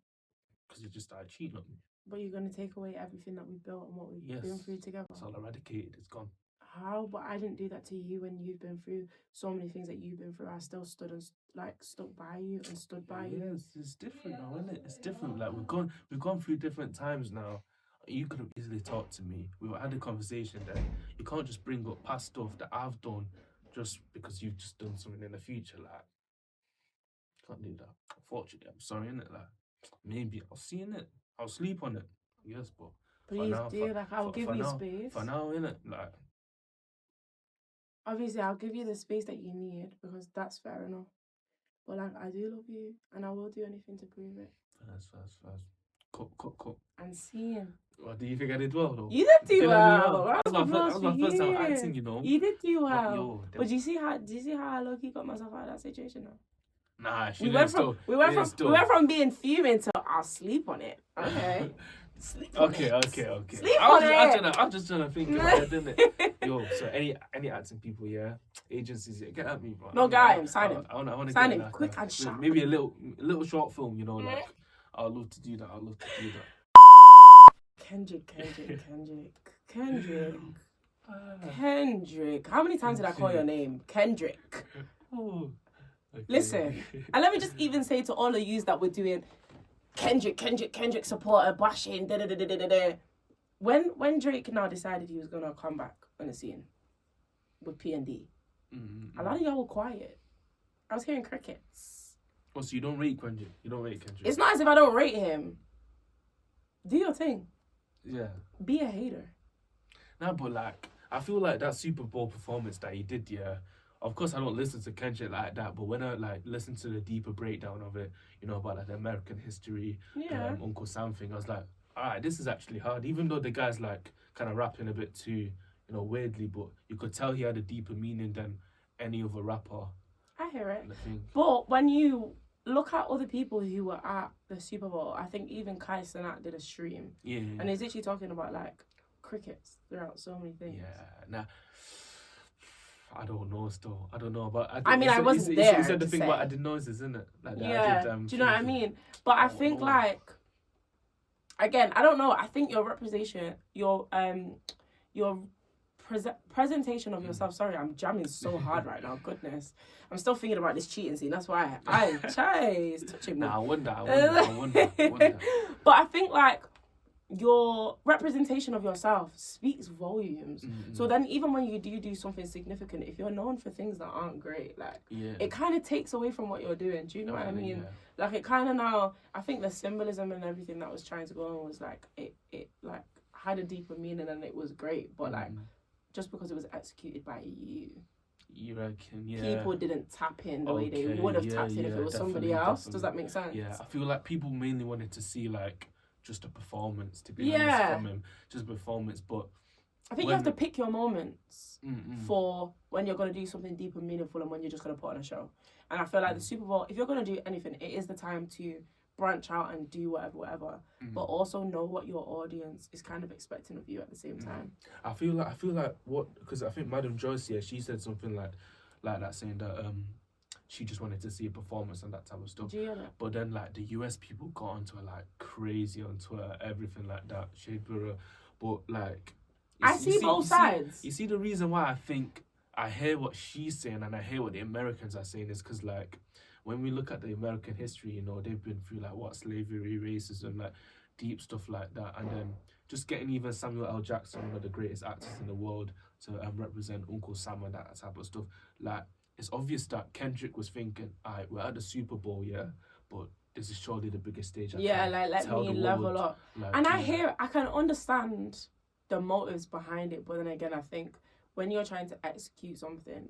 Because you just started cheating on me. But you're going to take away everything that we built and what we've been through together. It's all eradicated. It's gone. How? But I didn't do that to you when you've been through so many things that you've been through. I still stood and stuck by you and stood by you. Yes, it's different now, isn't it? It's different. Like we've gone through different times now. You could have easily talked to me. We had a conversation there. You can't just bring up past stuff that I've done just because you've just done something in the future. Like, can't do that. Unfortunately, I'm sorry, innit? Like, maybe I'll see in it. I'll sleep on it. Yes, but please now, do. Like, I'll give you space. For now, innit? Like, obviously, I'll give you the space that you need because that's fair enough. But, like, I do love you and I will do anything to prove it. First. Cook. And seeing. What, do you think I did well, though? You did do well. That was my first time acting, you know. You did do well. But do you see how I low-key got myself out of that situation now? Nah, we went from being fuming to I'll sleep on it. Okay. Sleep on it. Sleep on it. I'm just trying to think about it, didn't it? Yo, so any acting people, yeah, agencies, yeah, get at me, bro. No, guy, sign him. I want to sign him quick and sharp. Maybe a little short film, you know, like I'd love to do that. Kendrick. How many times did I call your name? Kendrick. Oh. Okay. Listen, and let me just even say to all of yous that we're doing Kendrick supporter bashing. When Drake now decided he was gonna come back on the scene with P&D, a lot of y'all were quiet. I was hearing crickets. Oh, so you don't rate Kendrick? You don't rate Kendrick? It's not as if I don't rate him. Do your thing. Yeah. Be a hater. Nah, but like, I feel like that Super Bowl performance that he did, yeah. Of course, I don't listen to Kendrick like that, but when I like listen to the deeper breakdown of it, you know, about like the American history, Uncle Sam thing, I was like, all right, this is actually hard. Even though the guy's like kind of rapping a bit too, you know, weirdly, but you could tell he had a deeper meaning than any other rapper. I hear it. But when you look at other people who were at the Super Bowl, I think even Kai Cenat did a stream. Yeah. And he's literally talking about like crickets throughout so many things. Yeah. Nah. I don't know still. I don't know. But I wasn't there. He said the thing about I did noises, isn't it? Like that. Yeah. Do you know what I mean? But I think like, again, I don't know. I think your representation, your presentation of yourself. Sorry, I'm jamming so hard right now. Goodness. I'm still thinking about this cheating scene. That's why it's touching me. Nah, I wonder. But I think like, your representation of yourself speaks volumes. So then even when you do something significant, if you're known for things that aren't great, like it kind of takes away from what you're doing. Do you know what I mean? Yeah. Like it kind of now, I think the symbolism and everything that was trying to go on was like, it like had a deeper meaning and it was great. But like, just because it was executed by you reckon, people didn't tap in the way they would have tapped in if it was somebody else. Does that make sense? Yeah, I feel like people mainly wanted to see like just a performance, to be honest, from him. Just a performance, but I think you have to pick your moments for when you're going to do something deep and meaningful and when you're just going to put on a show. And I feel like the Super Bowl, if you're going to do anything, it is the time to branch out and do whatever, but also know what your audience is kind of expecting of you at the same time. I feel like what, because I think Madam Joyce, she said something like that, saying that she just wanted to see a performance and that type of stuff. Do you hear that? But then like the US people got onto her like crazy on Twitter, everything like that, Shade Burrow. But like, I see both sides. You see the reason why I think I hear what she's saying and I hear what the Americans are saying is because like, when we look at the American history, you know, they've been through like what, slavery, racism, like deep stuff like that. And then just getting even Samuel L. Jackson, one of the greatest actors in the world, to represent Uncle Sam and that type of stuff. Like, it's obvious that Kendrick was thinking, alright, we're at the Super Bowl, yeah, but this is surely the biggest stage. Yeah, like let me level up. Like, and I can understand the motives behind it, but then again, I think when you're trying to execute something,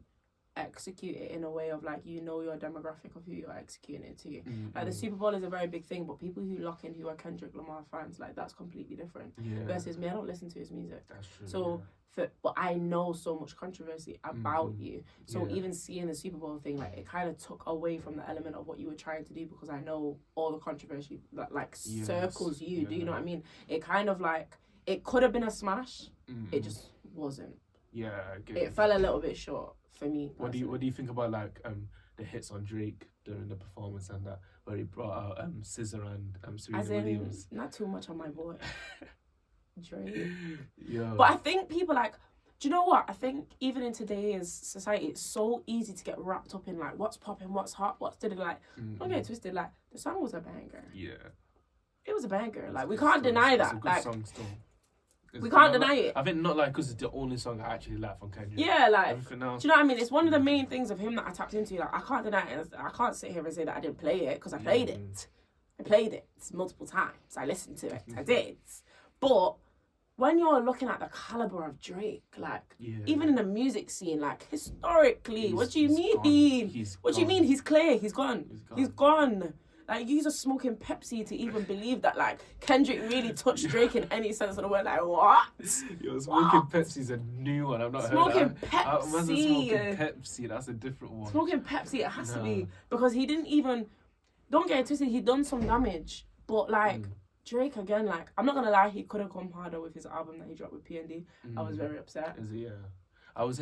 execute it in a way of like, you know, your demographic of who you're executing it to. Like the Super Bowl is a very big thing, but people who lock in who are Kendrick Lamar fans, like that's completely different. Versus me, I don't listen to his music. That's true. So but I know so much controversy about you. So even seeing the Super Bowl thing, like it kind of took away from the element of what you were trying to do, because I know all the controversy that like circles you. Do you know what I mean? It kind of like, it could have been a smash. It just wasn't. Yeah, it fell a little bit short for me. What do you think about like the hits on Drake during the performance and that, where he brought out Scissor and Serena Williams? Not too much on my boy Drake. Yeah. But I think people like, do you know what? I think even in today's society, it's so easy to get wrapped up in like what's popping, what's hot, what's did it like. Don't get it twisted. Like the song was a banger. Yeah. It was a banger. Like we can't deny that. It's a good like song still. We can't deny it. I think not like because it's the only song I actually like from Kendrick. Yeah, like everything else. Do you know what I mean? It's one of the main things of him that I tapped into. Like I can't deny it. I can't sit here and say that I didn't play it, because I played it. I played it multiple times. I listened to it. I did. But when you're looking at the caliber of Drake, like even in the music scene, like historically, what do you mean? What do you mean? He's clear. He's gone. He's gone. Like, you are smoking Pepsi to even believe that, like, Kendrick really touched Drake in any sense of the word. Like, what? Yo, smoking Pepsi's a new one. I've not heard that. Pepsi. Smoking Pepsi, that's a different one. Smoking Pepsi, it has to be. Because he didn't even... Don't get it twisted, he done some damage. But, like, Drake, again, like, I'm not going to lie, he could have come harder with his album that he dropped with P&D. I was very upset. Is it? Yeah. I was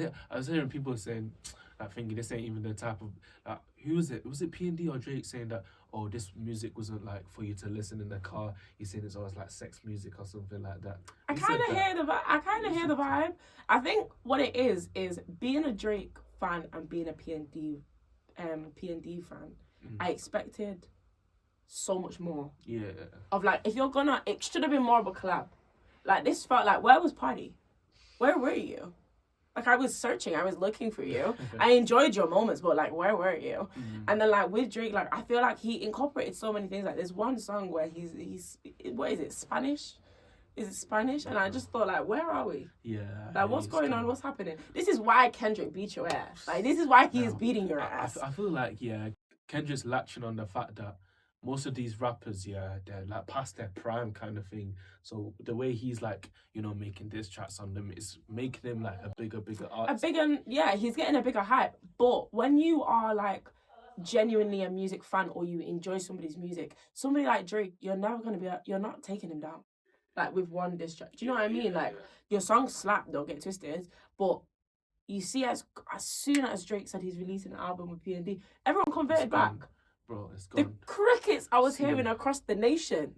hearing people saying... Like thinking this ain't even the type of who was it? Was it P&D or Drake saying that this music wasn't like for you to listen in the car? He's saying it's always like sex music or something like that. I kind of hear the vibe. I think what it is being a Drake fan and being a P&D fan. I expected so much more. Yeah. Of like, if you're gonna, it should have been more of a collab. Like this felt like, where was Party? Where were you? Like, I was searching, I was looking for you. I enjoyed your moments, but, like, where were you? And then, like, with Drake, like, I feel like he incorporated so many things. Like, there's one song where he's what is it, Spanish? Is it Spanish? And I just thought, like, where are we? Yeah. Like, what's going on? What's happening? This is why Kendrick beat your ass. Like, this is why he is beating your ass. I feel like, Kendrick's latching on the fact that most of these rappers, they're like past their prime kind of thing. So the way he's like, making diss tracks on them is making him like a bigger artist. He's getting a bigger hype. But when you are like genuinely a music fan or you enjoy somebody's music, somebody like Drake, you're not taking him down. Like with one diss track. Do you know what I mean? Like your songs slap, don't get twisted. But you see as soon as Drake said he's releasing an album with P&D, everyone converted back. Bro, it's gone. The crickets I was hearing across the nation.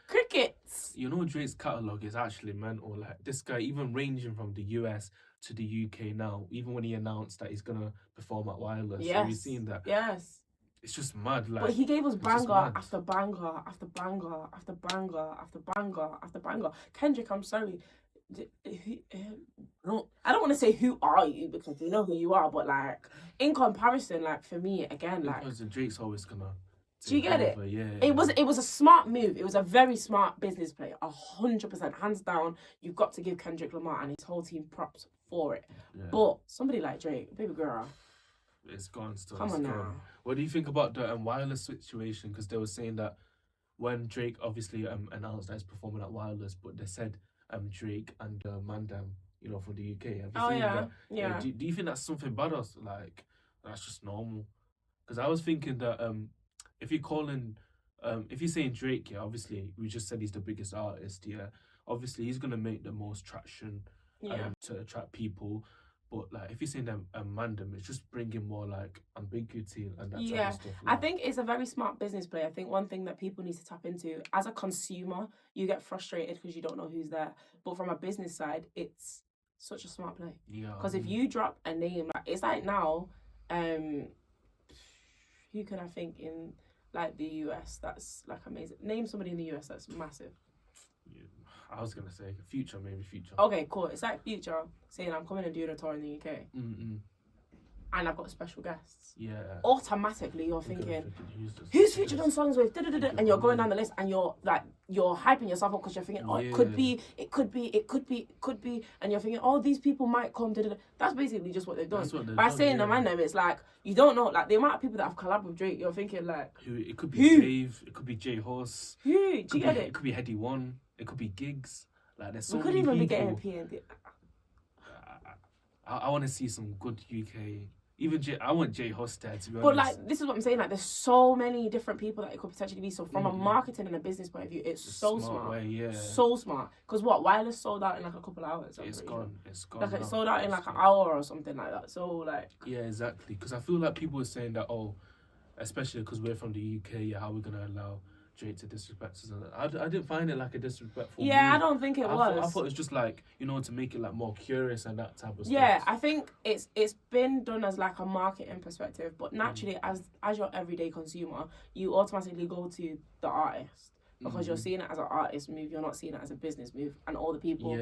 Crickets. Drake's catalogue is actually mental. Like this guy, even ranging from the US to the UK now, even when he announced that he's gonna perform at Wireless. Yes. Have you seen that? Yes. It's just mad. Like, but he gave us banger after banger after banger after banger after banger after banger. Kendrick, I'm sorry. I don't want to say who are you, because you know who you are, but like in comparison, like for me again, like because Drake's always gonna. Do you get it? Yeah. It was a smart move. It was a very smart business play. 100%, hands down. You've got to give Kendrick Lamar and his whole team props for it. Yeah. But somebody like Drake, baby girl, it's gone still. Come on now. What do you think about the Wireless situation? Because they were saying that when Drake obviously announced that he's performing at Wireless, but they said Drake and Mandem, from the UK. Have you seen that? Yeah. Do you think that's something bad or like that's just normal? Because I was thinking that if you're saying Drake, obviously we just said he's the biggest artist, obviously he's gonna make the most traction to attract people. But like if you're saying Mandem, it's just bringing more like ambiguity and that type of stuff. I think it's a very smart business play. I think one thing that people need to tap into as a consumer, you get frustrated because you don't know who's there. But from a business side, it's such a smart play. Yeah. Because if you drop a name, it's like now, who can I think in like the US that's like amazing? Name somebody in the US that's massive. I was gonna say maybe Future. Okay, cool. It's like Future saying I'm coming and doing a tour in the UK. and I've got special guests. Yeah. Automatically, you're thinking, who's featured on songs with? And you're going down the list, and you're hyping yourself up because you're thinking, oh, it could be, and you're thinking, oh, these people might come. That's basically just what they've done. By saying the MANDEM, it's like you don't know, like the amount of people that have collabed with Drake. You're thinking like, it could be Dave, it could be J Horse, do you get it? It could be Heady One, it could be Gigs. Like there's so we many could even people. be getting P&D. I want to see some good UK. Even I want J Horse there, to be honest. But like, this is what I'm saying. Like, there's so many different people that it could potentially be. So from a marketing and a business point of view, it's so smart. Way, yeah. So smart. Because Wireless sold out in like a couple hours. It's gone. It's gone. Like it sold out in like an hour or something like that. So like. Yeah, exactly. Because I feel like people were saying that, oh, especially because we're from the UK, yeah, how are we gonna allow Drake to disrespect us? I didn't find it like a disrespectful move. I don't think it was. I thought it was just like, you know, to make it like more curious and that type of stuff. Yeah, I think it's been done as like a marketing perspective, but naturally as your everyday consumer, you automatically go to the artist because you're seeing it as an artist move. You're not seeing it as a business move, and all the people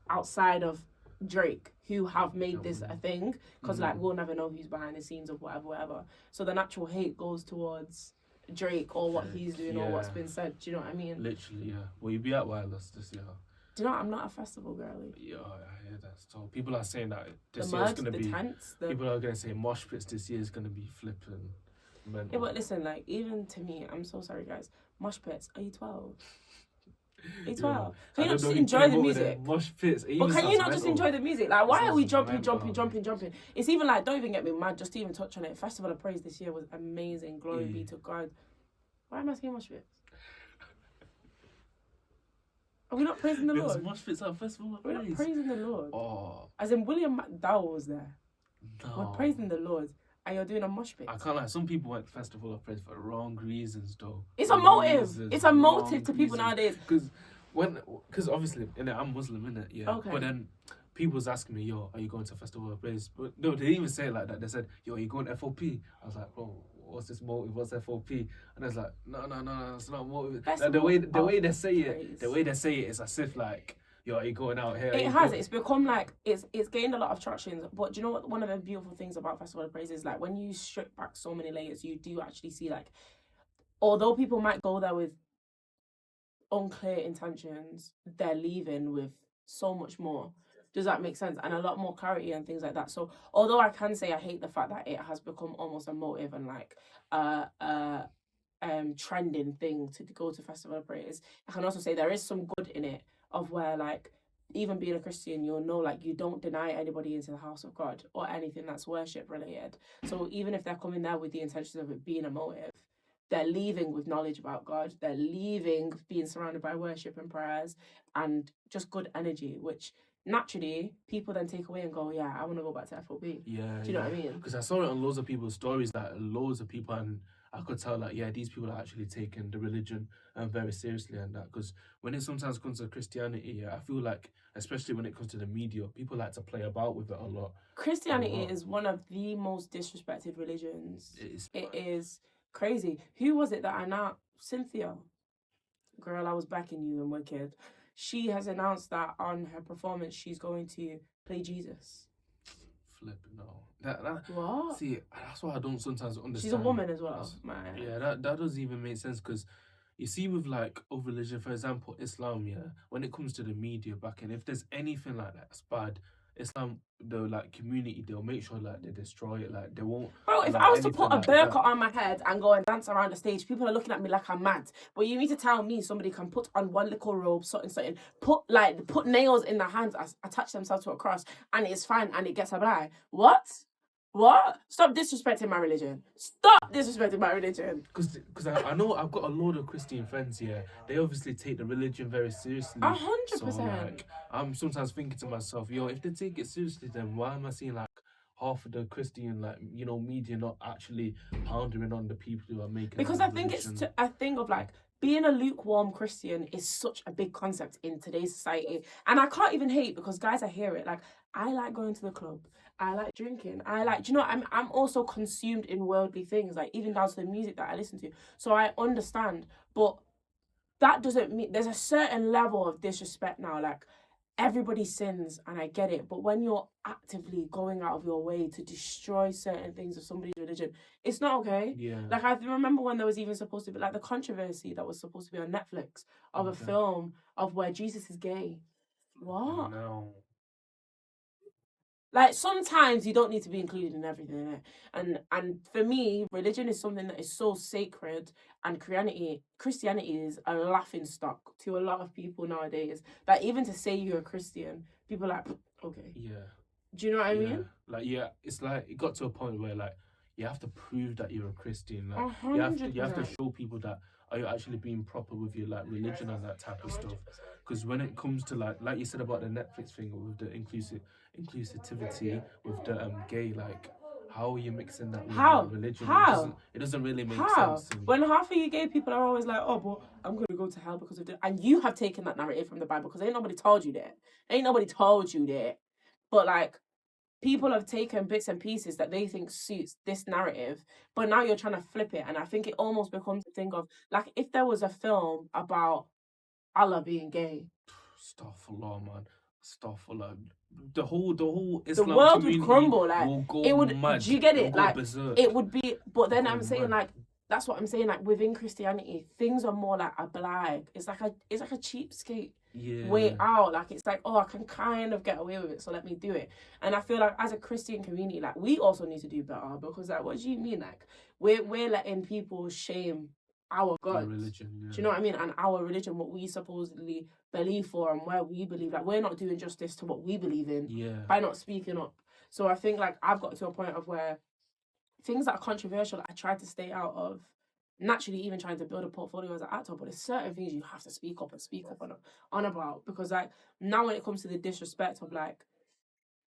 outside of Drake who have made this a thing, because like we'll never know who's behind the scenes of whatever. So the natural hate goes towards Drake or what he's doing or what's been said. Do you know what I mean? Literally, yeah. Will you be at Wireless this year? Do you know, I'm not a festival girly. Yeah, I hear that. So people are saying that this year is going to the be... tents, people are going to say mosh pits this year is going to be flipping mental. Yeah, but listen, like, even to me, I'm so sorry, guys. Mosh pits, are you 12? Are you 12? Can you not just enjoy the music? Mosh pits. But can you not just enjoy the music? Like, why are we jumping? It's even like, don't even get me mad, just to even touch on it. Festival of Praise this year was amazing. Glory be to God. Why am I saying mosh pits? Are we not praising the Lord? Mosh pits at Festival of Praise. We're not praising the Lord. Oh. As in William McDowell was there. No. We're praising the Lord. And you're doing a mosh pit. I can't lie. Some people went to Festival of Praise for wrong reasons, though. It's a motive. It's a motive to people nowadays. Because obviously, I'm Muslim, innit? Yeah. Okay. But then people was asking me, yo, are you going to Festival of Praise? But no, they didn't even say it like that. They said, yo, are you going to FOP? I was like, bro, what's this motive? What's FOP? And I was like, no, it's not motive. Like, the way they say it is as if like, yo, are you going out here? It has. It's become like it's gained a lot of traction. But do you know what? One of the beautiful things about Festival of Praise is like when you strip back so many layers, you do actually see like, although people might go there with unclear intentions, they're leaving with so much more. Does that make sense? And a lot more clarity and things like that. So although I can say I hate the fact that it has become almost a motive and like trending thing to go to Festival of Praise, I can also say there is some good in it, of where like even being a Christian, you'll know like you don't deny anybody into the house of God or anything that's worship related. So even if they're coming there with the intention of it being a motive, they're leaving with knowledge about God. They're leaving being surrounded by worship and prayers and just good energy, which naturally people then take away and go, yeah, I want to go back to FOB. Yeah. Do you know what I mean? Because I saw it on loads of people's stories, that loads of people, and I could tell that, yeah, these people are actually taking the religion very seriously and that. Because when it sometimes comes to Christianity, yeah, I feel like, especially when it comes to the media, people like to play about with it a lot. Christianity is one of the most disrespected religions. It is crazy. Who was it that I now... Cynthia. Girl, I was backing you and Wicked. She has announced that on her performance, she's going to play Jesus. Flip, no. That what? See, that's why I don't sometimes understand. She's a woman as well. Yeah, that doesn't even make sense, because you see with like other religion, for example, Islam, yeah, when it comes to the media back in, if there's anything like that that's bad, Islam, the like community, they'll make sure like they destroy it, like they won't. Bro, if I was to put a burqa on my head and go and dance around the stage, people are looking at me like I'm mad. But you need to tell me somebody can put on one little robe, something, put nails in their hands, attach themselves to a cross, and it's fine and it gets a blind. What? Stop disrespecting my religion. Stop disrespecting my religion. Because I know I've got a load of Christian friends here. They obviously take the religion very seriously. 100%. So like, I'm sometimes thinking to myself, yo, if they take it seriously, then why am I seeing like half of the Christian, like, you know, media not actually pounding on the people who are making? Because I think it's a thing of like, being a lukewarm Christian is such a big concept in today's society. And I can't even hate, because guys, I hear it. Like, I like going to the club. I like drinking. Do you know, I'm also consumed in worldly things, like even down to the music that I listen to. So I understand. But that doesn't mean, there's a certain level of disrespect now. Like, everybody sins, and I get it, but when you're actively going out of your way to destroy certain things of somebody's religion, it's not okay. Yeah. Like, I remember when there was even supposed to be, like, the controversy that was supposed to be on Netflix of a film of where Jesus is gay. What? No. Like, sometimes you don't need to be included in everything, innit? And for me, religion is something that is so sacred, and Christianity is a laughing stock to a lot of people nowadays. That even to say you're a Christian, people are like, okay. Yeah. Do you know what I mean? Like, yeah, it's like it got to a point where like you have to prove that you're a Christian. Like 100%. you have to show people that are you actually being proper with your like religion and that type of stuff. Because when it comes to like you said about the Netflix thing with the inclusivity with the gay, like how are you mixing that with like, religion? It doesn't really make sense to me. When half of you gay people are always like, oh, but I'm gonna go to hell because of this, and you have taken that narrative from the Bible, because ain't nobody told you that. But like, people have taken bits and pieces that they think suits this narrative, but now you're trying to flip it, and I think it almost becomes a thing of like, if there was a film about Allah being gay, Astaghfirullah, man. Astaghfirullah. The whole Islam the world community would crumble. Like, will go it would. mad. Do you get it? Go Like, berserk. it would be. But then I'm saying, mad. like, that's what I'm saying. Like, within Christianity, things are more like a blag. It's like a cheapskate way out. Like, it's like, oh, I can kind of get away with it, so let me do it. And I feel like as a Christian community, like, we also need to do better, because like, what do you mean? Like, we're letting people shame our God, religion, do you know what I mean? And our religion, what we supposedly believe for, and where we believe, like, we're not doing justice to what we believe in by not speaking up. So I think like I've got to a point of where things that are controversial, I try to stay out of. Naturally, even trying to build a portfolio as an actor, but there's certain things you have to speak up on about, because like now when it comes to the disrespect of like,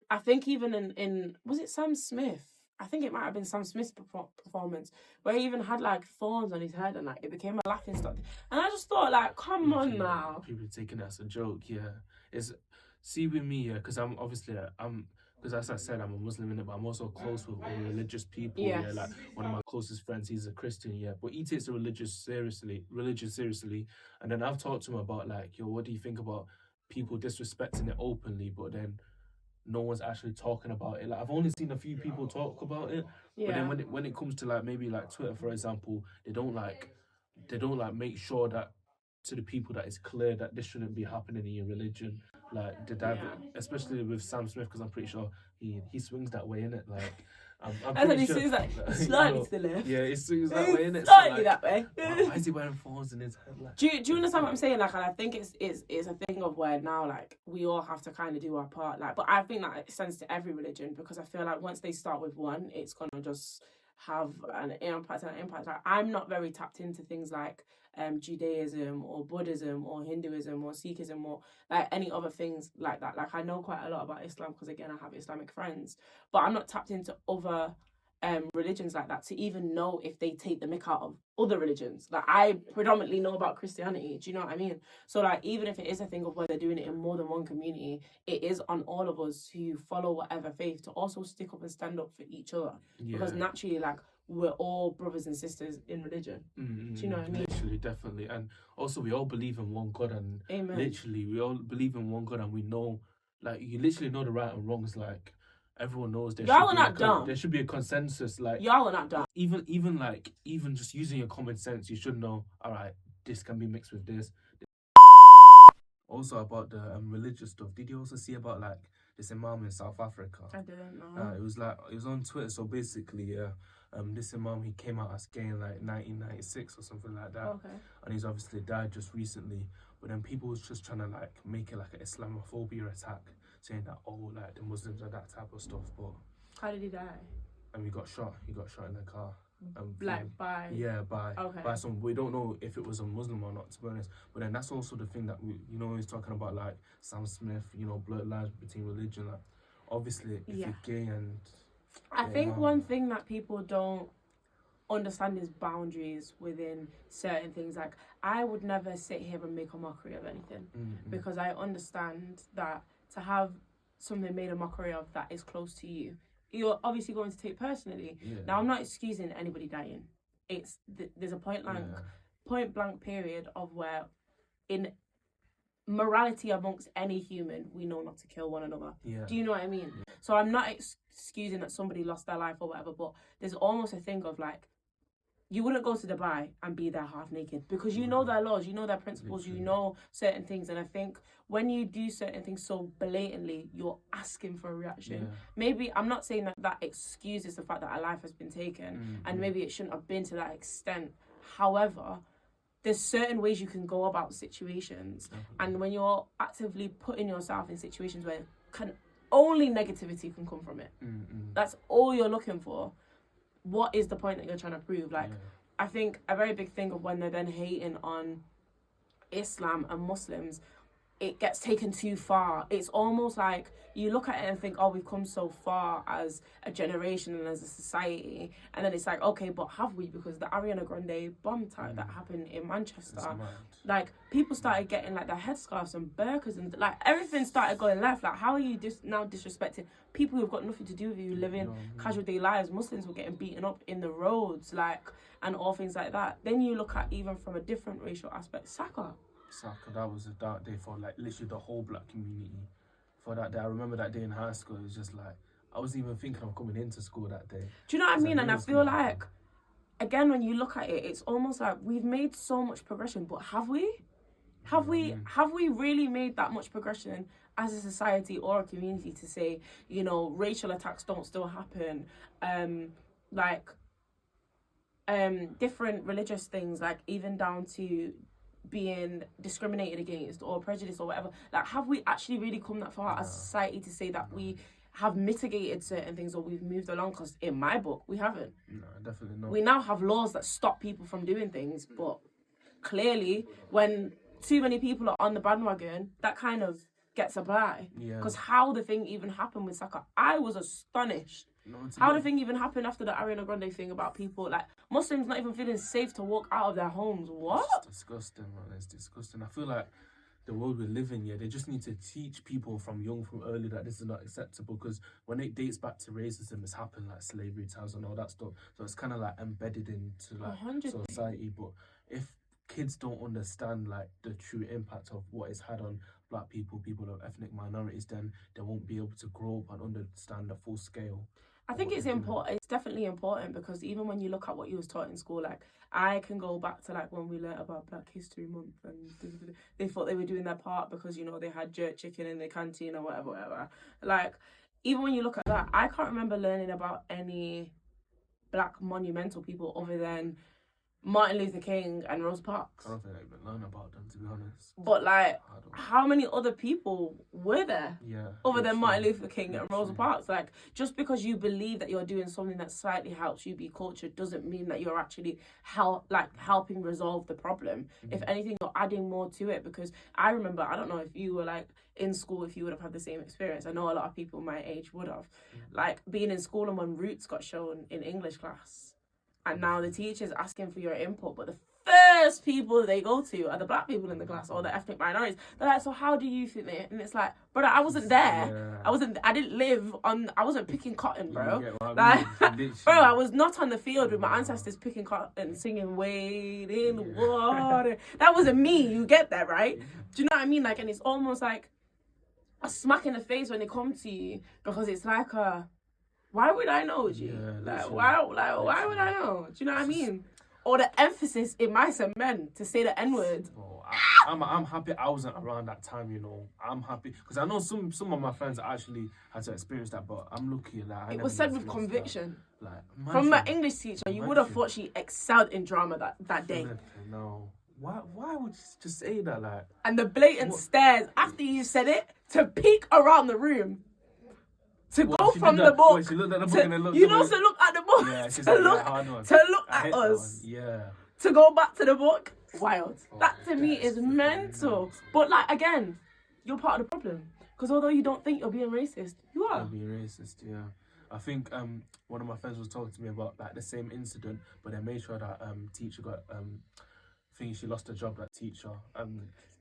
I think even in was it Sam Smith? I think it might have been Sam Smith's performance, where he even had like thorns on his head, and like it became a laughing stock. And I just thought, like, come on now. People taking it as a joke, It's see with me, because I'm obviously because as I said, I'm a Muslim, but I'm also close with all religious people. Yes. Yeah, like one of my closest friends, he's a Christian, but he takes the religion seriously. And then I've talked to him about like, yo, what do you think about people disrespecting it openly, but then no one's actually talking about it? Like, I've only seen a few people talk about it, but then when it comes to like maybe like Twitter, for example, they don't make sure that to the people that it's clear that this shouldn't be happening in your religion. Like the especially with Sam Smith, because I'm pretty sure he swings that way, innit? Like I'm pretty sure. He swings like slightly to the left. Yeah, he swings that way, innit? Slightly that way. Why is he wearing thorns in his head? Like, do you understand what I'm saying? Like, and I think it's a thing of where now, like, we all have to kind of do our part. Like, but I think that extends to every religion, because I feel like once they start with one, it's gonna just have an impact. Like, I'm not very tapped into things like Judaism or Buddhism or Hinduism or Sikhism or like any other things like that. Like, I know quite a lot about Islam because again I have Islamic friends, but I'm not tapped into other religions like that to even know if they take the mick out of other religions. Like, I predominantly know about Christianity, do you know what I mean? So like, even if it is a thing of where they're doing it in more than one community, it is on all of us who follow whatever faith to also stick up and stand up for each other, because naturally, like, we're all brothers and sisters in religion. Do you know what I mean? Literally, definitely. And also, we all believe in one God, and Amen. Literally, we all believe in one God, and we know, like, you literally know the right and wrongs. Like, everyone knows there y'all are not dumb. There should be a consensus. Like, y'all are not dumb. Even just using your common sense, you should know. All right, this can be mixed with this. Also about the religious stuff. Did you also see about like this imam in South Africa? I didn't know. It was on Twitter. So basically, this imam, he came out as gay in like 1996 or something like that. Okay. And he's obviously died just recently. But then people was just trying to like make it like an Islamophobia attack, saying that, oh, like the Muslims are that type of stuff. But how did he die? And he got shot in the car. By some, we don't know if it was a Muslim or not, to be honest. But then that's also the thing that we, he's talking about like Sam Smith, blurred lines between religion. Like, obviously, if you're gay and I think one thing that people don't understand is boundaries within certain things. Like, I would never sit here and make a mockery of anything, because I understand that to have something made a mockery of that is close to you, you're obviously going to take personally. Now, I'm not excusing anybody dying. There's a point blank period of where in morality amongst any human, we know not to kill one another. Yeah. Do you know what I mean? Yeah. So I'm not excusing that somebody lost their life or whatever, but there's almost a thing of like, you wouldn't go to Dubai and be there half naked because you know their laws, you know their principles, you know certain things. And I think when you do certain things so blatantly, you're asking for a reaction. Yeah. Maybe, I'm not saying that that excuses the fact that a life has been taken and maybe it shouldn't have been to that extent. However, there's certain ways you can go about situations. And when you're actively putting yourself in situations where only negativity can come from it, that's all you're looking for. What is the point that you're trying to prove? Like, I think a very big thing of when they're then hating on Islam and Muslims, it gets taken too far. It's almost like you look at it and think, oh, we've come so far as a generation and as a society. And then it's like, okay, but have we? Because the Ariana Grande bomb type that happened in Manchester, like, people started getting, like, their headscarves and burqas and, like, everything started going left. Like, how are you now disrespecting people who've got nothing to do with you, living casual day lives? Muslims were getting beaten up in the roads, like, and all things like that. Then you look at, even from a different racial aspect, Saka, that was a dark day for, like, literally the whole black community. For that day, I remember that day in high school. It was just like, I wasn't even thinking of coming into school that day. Do you know what I mean? And I feel like, again, when you look at it, it's almost like we've made so much progression, but have we? Have we really made that much progression as a society or a community to say, you know, racial attacks don't still happen, different religious things, like even down to being discriminated against or prejudiced or whatever? Like, have we actually really come that far as a society to say that we have mitigated certain things or we've moved along? Because in my book, we haven't. No, definitely not. We now have laws that stop people from doing things, but clearly when too many people are on the bandwagon, that kind of gets a bye. Because how the thing even happened with Saka, I was astonished. How the thing even happened after the Ariana Grande thing about people, like, Muslims not even feeling safe to walk out of their homes. What? It's disgusting, man. It's disgusting. I feel like the world we live in, they just need to teach people from early that this is not acceptable, because when it dates back to racism, it's happened, like slavery times and all that stuff. So it's kind of like embedded into like 100%. society. But if kids don't understand like the true impact of what it's had on black people, people of ethnic minorities, then they won't be able to grow up and understand the full scale. I think it's important. It's definitely important, because even when you look at what you was taught in school, like, I can go back to like when we learnt about Black History Month and they thought they were doing their part because, you know, they had jerk chicken in the canteen or whatever. Like, even when you look at that, I can't remember learning about any black monumental people other than Martin Luther King and Rosa Parks. I don't think I even learned about them, to be honest. But like, how many other people were there other than Martin Luther King and Rosa Parks? Like, just because you believe that you're doing something that slightly helps you be cultured doesn't mean that you're actually helping resolve the problem. If anything, you're adding more to it. Because I remember, I don't know if you were like in school, if you would have had the same experience. I know a lot of people my age would have. Like, being in school and when Roots got shown in English class, and now the teacher's asking for your input, but the first people they go to are the black people in the class or the ethnic minorities. They're like, so how do you think that? And it's like, brother, I wasn't there. I didn't live on, I wasn't picking cotton, bro. Bro, I was not on the field with my ancestors picking cotton, singing Wade in the water. That wasn't me, you get that, right? Do you know what I mean? Like, and it's almost like a smack in the face when they come to you, because it's like why would I know, G? Why would I know? Do you know what I mean? Or the emphasis in mice and men to say the N-word. I'm happy I wasn't around that time, you know. I'm happy because I know some of my friends actually had to experience that, but I'm lucky that it was said with conviction. Like, from my English teacher, you would have thought she excelled in drama that day. No. Why would you just say that? Like, and the blatant stares after you said it to peek around the room. To go from the book, she looked at the book and then looked to look at the book, to look at us, to go back to the book. Wild. That to me is mental. But like, again, you're part of the problem, because although you don't think you're being racist, you are. You're being racist, yeah. I think one of my friends was talking to me about like the same incident, but they made sure that teacher got she lost her job, that teacher.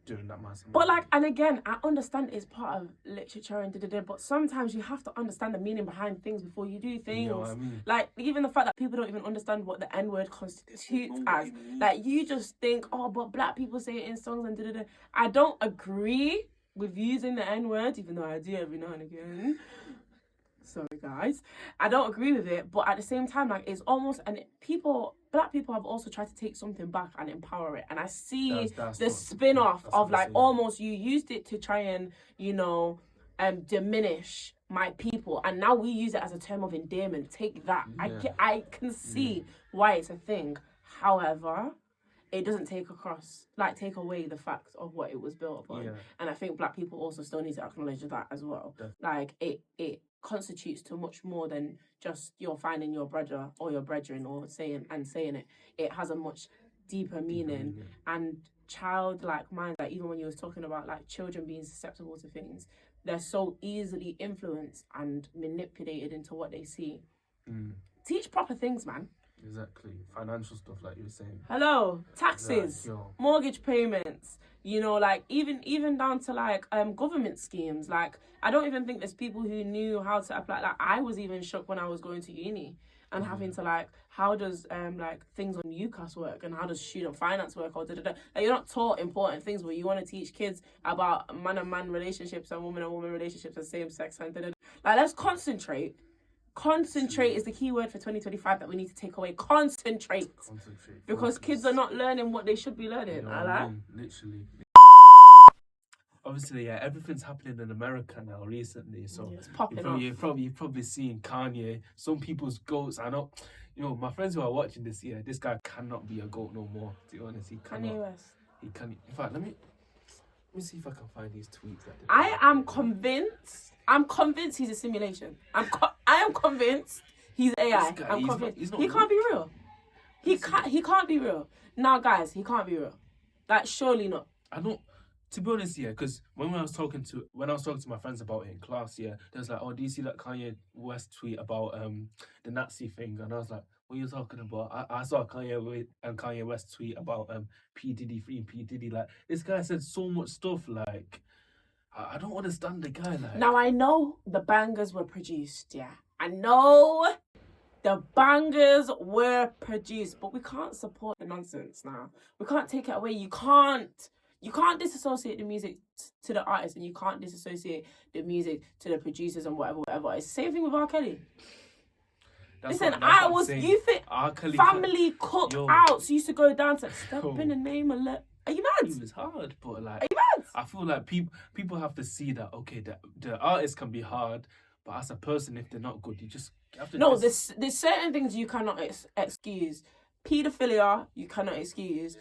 during that massive. But like, and again, I understand it's part of literature and but sometimes you have to understand the meaning behind things before you do things. You know what I mean? Like, even the fact that people don't even understand what the N-word constitutes as. Like, you just think, oh, but black people say it in songs and I don't agree with using the N-word, even though I do every now and again. Sorry, guys. I don't agree with it, but at the same time, like, it's almost, and black people have also tried to take something back and empower it. And I see the spin-off of, like, almost you used it to try and, you know, diminish my people. And now we use it as a term of endearment. Take that. Yeah. I can see why it's a thing. However, it doesn't take away the fact of what it was built upon. Yeah. And I think black people also still need to acknowledge that as well. Definitely. Like, it constitutes to much more than just you're finding your brother or your brethren or saying it. It has a much deeper meaning. And childlike minds, like even when you was talking about like children being susceptible to things, they're so easily influenced and manipulated into what they see. Teach proper things, man. Exactly. Financial stuff, like you were saying. Hello. Taxes, mortgage payments, you know, like even down to like government schemes. Like, I don't even think there's people who knew how to apply. Like, I was even shocked when I was going to uni and having to like, how does like things on UCAS work and how does student finance work or Like, you're not taught important things, but you want to teach kids about man and man relationships and woman relationships and same sex and Like, let's concentrate. Concentrate is the key word for 2025 that we need to take away. Concentrate. Because kids are not learning what they should be learning. You know I mean? Literally. Obviously, yeah, everything's happening in America now recently. So it's popping off. You've probably seen Kanye, some people's goats. I know, you know, my friends who are watching this year, this guy cannot be a goat no more. To be honest, he cannot. Kanye West. He can. In fact, let me see if I can find these tweets. I am convinced. I'm convinced he's a simulation. I am convinced he's AI. I'm convinced he can't be real. He can't be real. Now, guys, he can't be real. Like, surely not. I don't. To be honest, yeah, because when I was talking to my friends about it in class, yeah, they was like, "Oh, do you see that Kanye West tweet about the Nazi thing?" And I was like, "What are you talking about?" I saw Kanye West tweet about P Diddy free P Diddy. Like, this guy said so much stuff. Like, I don't understand the guy. Like, now I know the bangers were produced. Yeah, I know the bangers were produced, but we can't support the nonsense now. We can't take it away. You can't disassociate the music to the artist, and you can't disassociate the music to the producers and whatever. It's the same thing with R. Kelly. Listen, you think family cookouts used to go down to step in the name of Are you mad? It was hard, but like, are you mad? I feel like people have to see that, okay, the artist can be hard, but as a person, if they're not good, you just have to... No, there's certain things you cannot excuse. Paedophilia, you cannot excuse.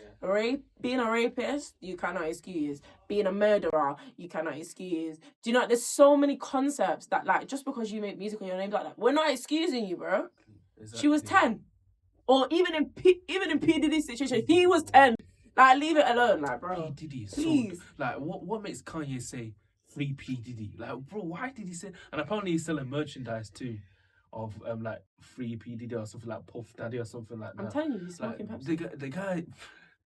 Being a rapist, you cannot excuse. Being a murderer, you cannot excuse. Do you know, there's so many concepts that, like, just because you make music on your name like that, we're not excusing you, bro. Exactly. She was 10. Or even in P. Diddy's situation, he was 10. Like, leave it alone, like, bro. P. Diddy, please. So, like, what makes Kanye say free P. Diddy? Like, bro, why did he say... And apparently he's selling merchandise too. Of like free P Diddy or something like Puff Daddy or something like that. I'm telling you, he's smoking like, Pepsi. The guy,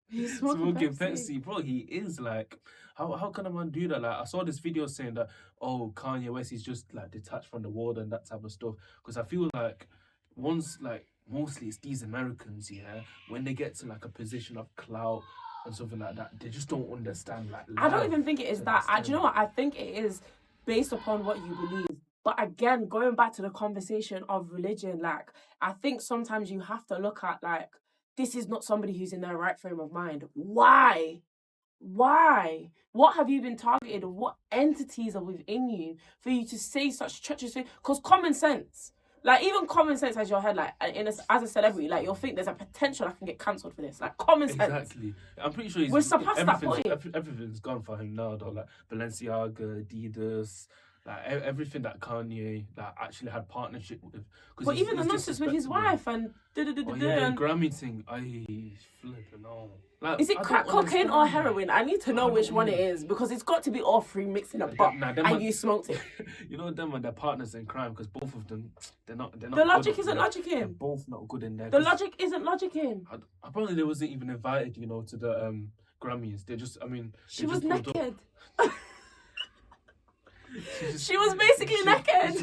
he's smoking Pepsi, bro. He is like, how can a man do that? Like, I saw this video saying that, oh, Kanye West is just like detached from the world and that type of stuff. Because I feel like mostly it's these Americans, yeah, when they get to like a position of clout and something like that, they just don't understand. Like, I don't even think it is that. Do you know what? I think it is based upon what you believe. But again, going back to the conversation of religion, like, I think sometimes you have to look at, like, this is not somebody who's in their right frame of mind. Why? What have you been targeted? What entities are within you for you to say such treacherous things? Because common sense, like, even common sense has your head, like, as a celebrity, like, you'll think there's a potential I can get cancelled for this. Like, common sense. Exactly. I'm pretty sure we're surpassed that point. Everything's gone for him now, though. Like, Balenciaga, Adidas... Like, everything that Kanye actually had partnership with. But even the nonsense with his wife and the Grammy thing, I flipping on. Like, is it crack cocaine or heroin? I need to know which one it is, because it's got to be all three mixed in a pot and you smoked it. You know them and their partners in crime, because both of them, they're not. The logic isn't logicking. They're both not good in there. The logic isn't logicking. Apparently, they wasn't even invited, you know, to the Grammys. They just, I mean, She was just pulled naked. up- She was basically naked.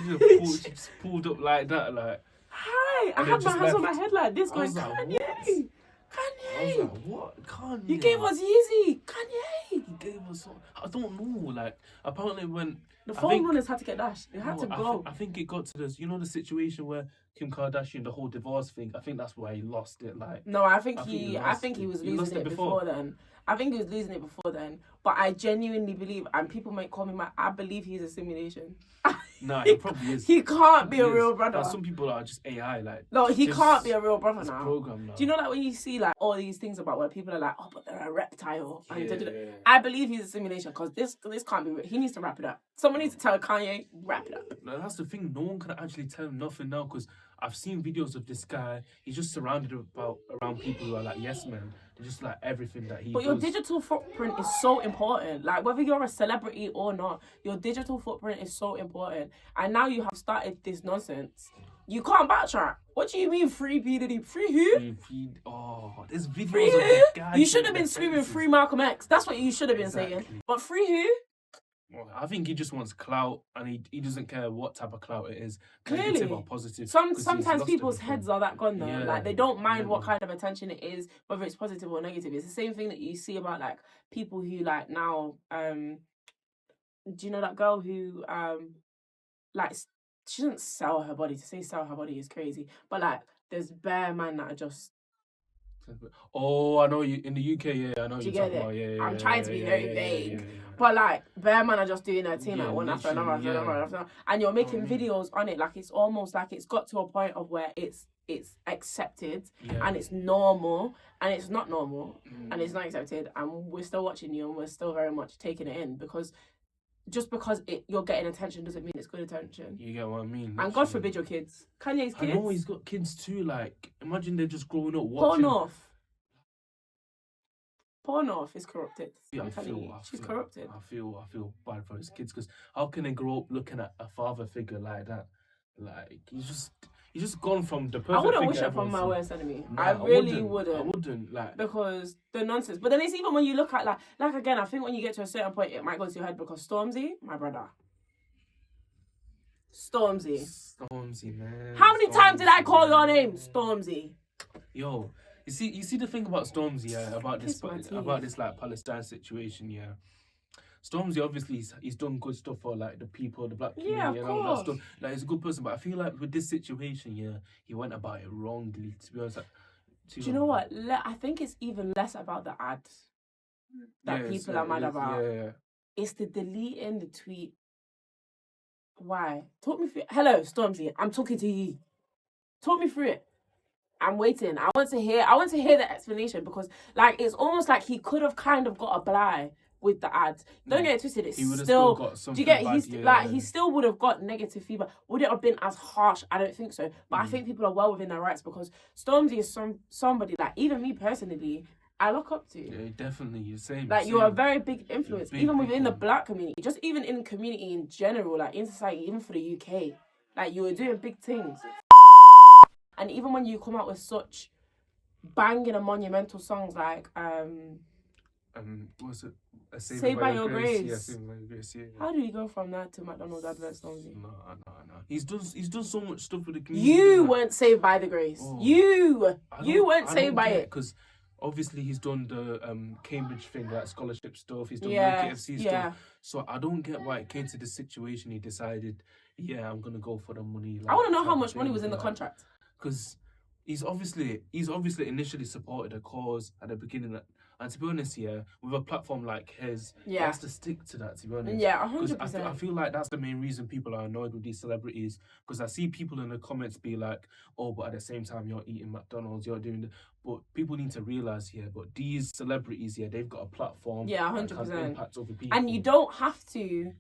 She just pulled up like that, like. Hi, I And had then my just hands on left. my head like this, I going, was like, Kanye, what? I was Kanye. like, what? Kanye. You gave us Yeezy, Kanye. He gave us. I don't know. Like, apparently when The I phone think- runners had to get dashed. They had no, to go. I think it got to this. You know the situation where Kim Kardashian, the whole divorce thing. I think that's why he lost it. Like, No, I think he he was He lost losing it it before. before then. I think he was losing it before then. But I genuinely believe, and people might call me mad, I believe he's a simulation. nah, it probably is. He can't be a Probably real is. brother. Like, some people are just AI. Like, No, he just- can't be a real brother it's now. programmed now. Do you know, like, when you see, like, all these things about where people are like, oh, but they're a reptile. And Yeah. da-da-da. I believe he's a simulation because this can't be real. He needs to wrap it up. Someone needs to tell Kanye, wrap it up. No, that's the thing. No one can actually tell him nothing now because I've seen videos of this guy. He's just surrounded around people who are like yes men. They're just like everything that he But your does. digital footprint is so important. Like, whether you're a celebrity or not, your digital footprint is so important. And now you have started this nonsense. You can't backtrack. What do you mean free P. Diddy? Free who? Oh, there's videos Free of who? this guy. You should have doing been screaming defenses. free Malcolm X. That's what you should have been saying. Exactly. But free who? Well, I think he just wants clout, and he doesn't care what type of clout it is. Negative Clearly. or positive. 'cause he's Sometimes lost people's it before. heads are that gone though. Yeah, Like, they don't mind what yeah. kind of attention it is, whether it's positive or negative. It's the same thing that you see about like people who like now do you know that girl who like she doesn't sell her body? To say sell her body is crazy. But like there's bare man that are just Oh, I know you in the UK. Yeah, I know Do you're you talking get it? about. Yeah, I'm yeah, trying yeah, to be yeah, very yeah, vague. yeah. But like bare man are just doing their thing Yeah, like one after another after literally, another yeah. after, and you're making I mean? videos on it like it's almost like it's got to a point of where it's accepted Yeah. and it's normal and it's not normal and Mm. it's not accepted and we're still watching you and we're still very much taking it in because just because you're getting attention doesn't mean it's good attention. You get what I mean? And God literally. forbid your kids. Kanye's I kids. know he's got kids too. Like, imagine they're just growing up watching. Porn off is corrupted. Yeah, I'm I telling feel, you. I She's feel- corrupted. I feel bad for his kids because how can they grow up looking at a father figure like that? Like he's just gone from the perfect. I wouldn't figure wish it upon everyone's my seen. worst enemy. Nah, I really wouldn't. I wouldn't. wouldn't like. Because the nonsense. But then it's even when you look at like again, I think when you get to a certain point, it might go to your head because Stormzy, my brother. Stormzy. Stormzy, man. How many times did I call your Stormzy, name? man. Stormzy. Yo, you see the thing about Stormzy, yeah, about Kiss my teeth. this like Palestine situation, yeah. Stormzy obviously he's done good stuff for like the people, the black community, Yeah, of and all that course. stuff. Like he's a good person, but I feel like with this situation, yeah, he went about it wrongly. To be honest, like, Do you know what? I think it's even less about the ad that people are mad about. Yeah. It's the deleting the tweet. Why? Talk me through it. Hello, Stormzy. I'm talking to you. Talk me through it. I'm waiting. I want to hear the explanation because like it's almost like he could have kind of got a blind with the ads. Don't get it twisted. It's He would have still got do something. you get? bad, He's yeah. like he still would have got negative feedback. Would it have been as harsh? I don't think so. But I think people are well within their rights because Stormzy is somebody like even me personally, I look up to. Yeah, definitely. You're same. Like you're a same. very big influence, Big, even big within the one. black community, just even in community in general, like in society, even for the UK. Like you were doing big things. And even when you come out with such banging and monumental songs like What's it? Saved by Your Grace. Yeah, Saved by Your Grace. Yeah. how do you go from that to McDonald's advert Stormzy? No. He's done so much stuff with the community. You like- weren't saved by the grace. Oh. You I weren't saved by it. because obviously he's done the Cambridge thing, like scholarship stuff. He's done Yeah, KFC yeah. stuff. So I don't get why it came to this situation. He decided, yeah, I'm gonna go for the money. I want to know type how of much money thing, was in the like, contract. because he's obviously initially supported a cause at the beginning, and to be honest, yeah, with a platform like his, he Yeah. has to stick to that. To be honest, Yeah, because 100%. I feel like that's the main reason people are annoyed with these celebrities. Because I see people in the comments be like, "Oh, but at the same time, you're eating McDonald's, you're doing." But people need to realize here, but these celebrities, yeah, they've got a platform. Yeah, that has 100%. impact over people. And you don't have to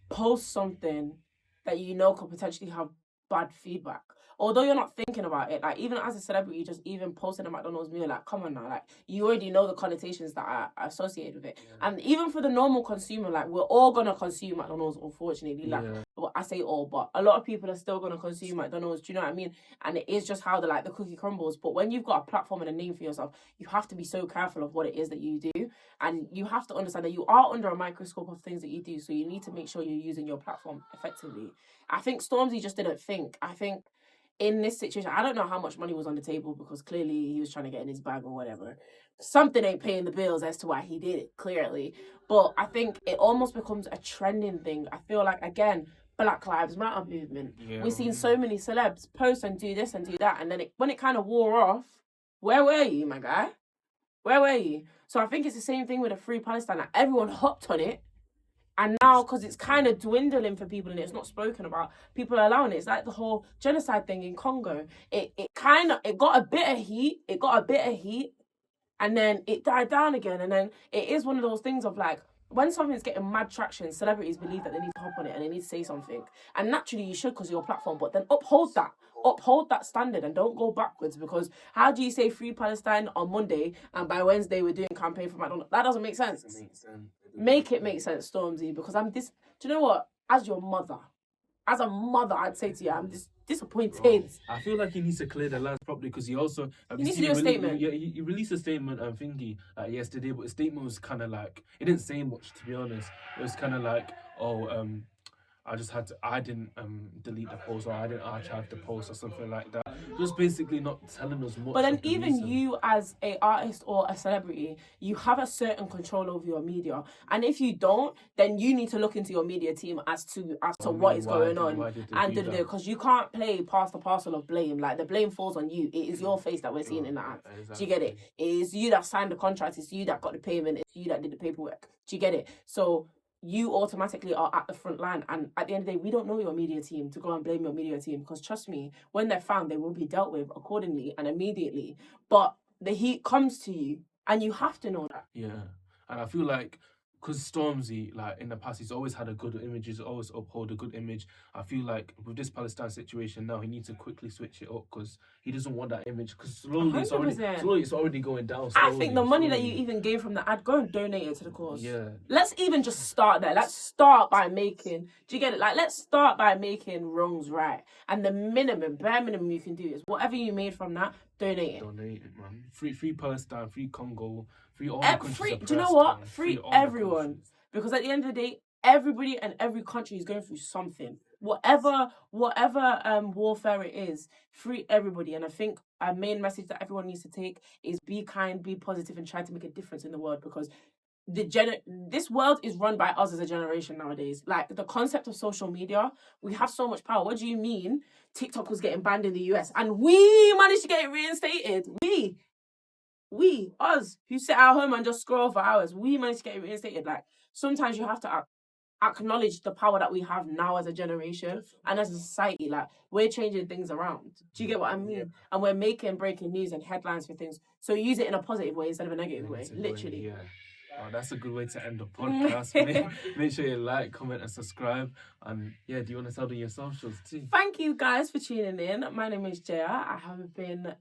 post something that you know could potentially have bad feedback. Although you're not thinking about it, like even as a celebrity, just even posting a McDonald's meal, like come on now, like you already know the connotations that are associated with it. Yeah. And even for the normal consumer, like we're all gonna consume McDonald's, unfortunately. Like Yeah. well, I say all, but a lot of people are still gonna consume McDonald's. Do you know what I mean? And it is just how the cookie crumbles. But when you've got a platform and a name for yourself, you have to be so careful of what it is that you do. And you have to understand that you are under a microscope of things that you do, so you need to make sure you're using your platform effectively. I think Stormzy just didn't think. I think in this situation, I don't know how much money was on the table because clearly he was trying to get in his bag or whatever. Something ain't paying the bills as to why he did it, clearly. But I think it almost becomes a trending thing. I feel like, again, Black Lives Matter movement. Yeah. We've seen so many celebs post and do this and do that. And then when it kind of wore off, where were you, my guy? Where were you? So I think it's the same thing with a Free Palestine. Like, everyone hopped on it. And now, because it's kind of dwindling for people and it's not spoken about, people are allowing it. It's like the whole genocide thing in Congo. It got a bit of heat. And then it died down again. And then it is one of those things of like, when something's getting mad traction, celebrities believe that they need to hop on it and they need to say something. And naturally you should because of your platform, but then uphold that standard and don't go backwards, because how do you say Free Palestine on Monday and by Wednesday we're doing campaign for McDonald's? That doesn't make sense. Make it make sense, Stormzy, because do you know what? As a mother, I'd say to you, I'm disappointed. Bro, I feel like he needs to clear the lines properly because he also... He needs to do a statement. Yeah, he released a statement, thingy, yesterday, but the statement was kind of like... It didn't say much, to be honest. It was kind of like, I didn't delete the post, or I didn't archive the post or something like that. Just basically not telling us much. But then even you as an artist or a celebrity, you have a certain control over your media. And if you don't, then you need to look into your media team as to what is going on. Because you can't play past the parcel of blame. Like, the blame falls on you. It is your face that we're seeing in the ad. Exactly. Do you get it? It is you that signed the contract. It's you that got the payment. It's you that did the paperwork. Do you get it? So you automatically are at the front line. And at the end of the day, we don't know your media team to go and blame your media team, because trust me, when they're found, they will be dealt with accordingly and immediately. But the heat comes to you and you have to know that. Yeah. And I feel like, because Stormzy, like, in the past, he's always had a good image, he's always upheld a good image. I feel like with this Palestine situation now, he needs to quickly switch it up because he doesn't want that image. Because slowly it's already going down. I think the money that you even gave from the ad, go and donate it to the cause. Yeah. Let's even just start there. Let's start by making, do you get it? Like, let's start by making wrongs right. And the bare minimum you can do is whatever you made from that, donate it. Donate it, man. Free Palestine, free Congo. Free all the countries. Do you know what? Free everyone. Because at the end of the day, everybody and every country is going through something. Whatever warfare it is, free everybody. And I think a main message that everyone needs to take is be kind, be positive, and try to make a difference in the world, because this world is run by us as a generation nowadays. Like, the concept of social media, we have so much power. What do you mean TikTok was getting banned in the US and we managed to get it reinstated? Us, who sit at home and just scroll for hours, we managed to get it reinstated. Like, sometimes you have to acknowledge the power that we have now as a generation and as a society. Like, we're changing things around. Do you get what I mean? Yeah. And we're making breaking news and headlines for things. So use it in a positive way instead of a negative way, literally. Yeah. Oh, that's a good way to end the podcast. Make sure you like, comment, and subscribe. And yeah, do you want to tell them your socials too? Thank you guys for tuning in. My name is Jaya. I have been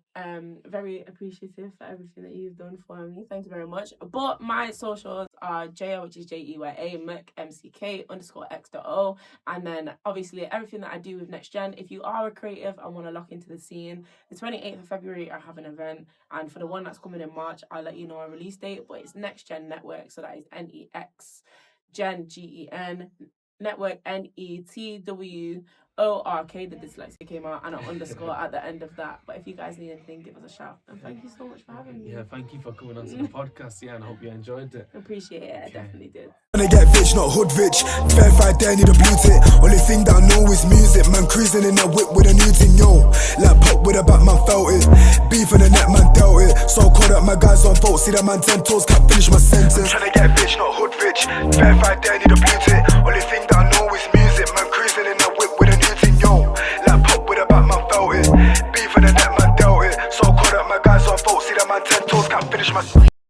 very appreciative for everything that you've done for me. Thank you very much. But my socials are Jaya, which is JEYA, McMCK_X.O. And then obviously everything that I do with Next Gen. If you are a creative and want to lock into the scene, the 28th of February I have an event. And for the one that's coming in March, I'll let you know a release date. But it's Next Gen Network. So that is NEX, Gen, GEN, Network, NETWORK. The dyslexia came out, and an underscore at the end of that. But if you guys need anything, give us a shout. And thank you so much for having me. Yeah, thank you for coming on to the podcast. Yeah, and I hope you enjoyed it. Appreciate it. I definitely did. When I get rich, not hood rich. Verified there, need a blue tick. Only thing that I know is music. Man cruising in that whip with a new thing, yo. Like pop with a back, man felt it. Beef in the net, man dealt it. So cold that my guys on fault. See that man 10 toes, can't finish my sentence. I'm tryna get rich, not hood rich. Verified there, need a blue tick. Only thing that I know is music. Man cruising in that whip with a new thing, yo. Like pop with a back, man felt it. Beef in the net, man dealt it. So cold that my guys on fault. See that man 10 toes, can't finish my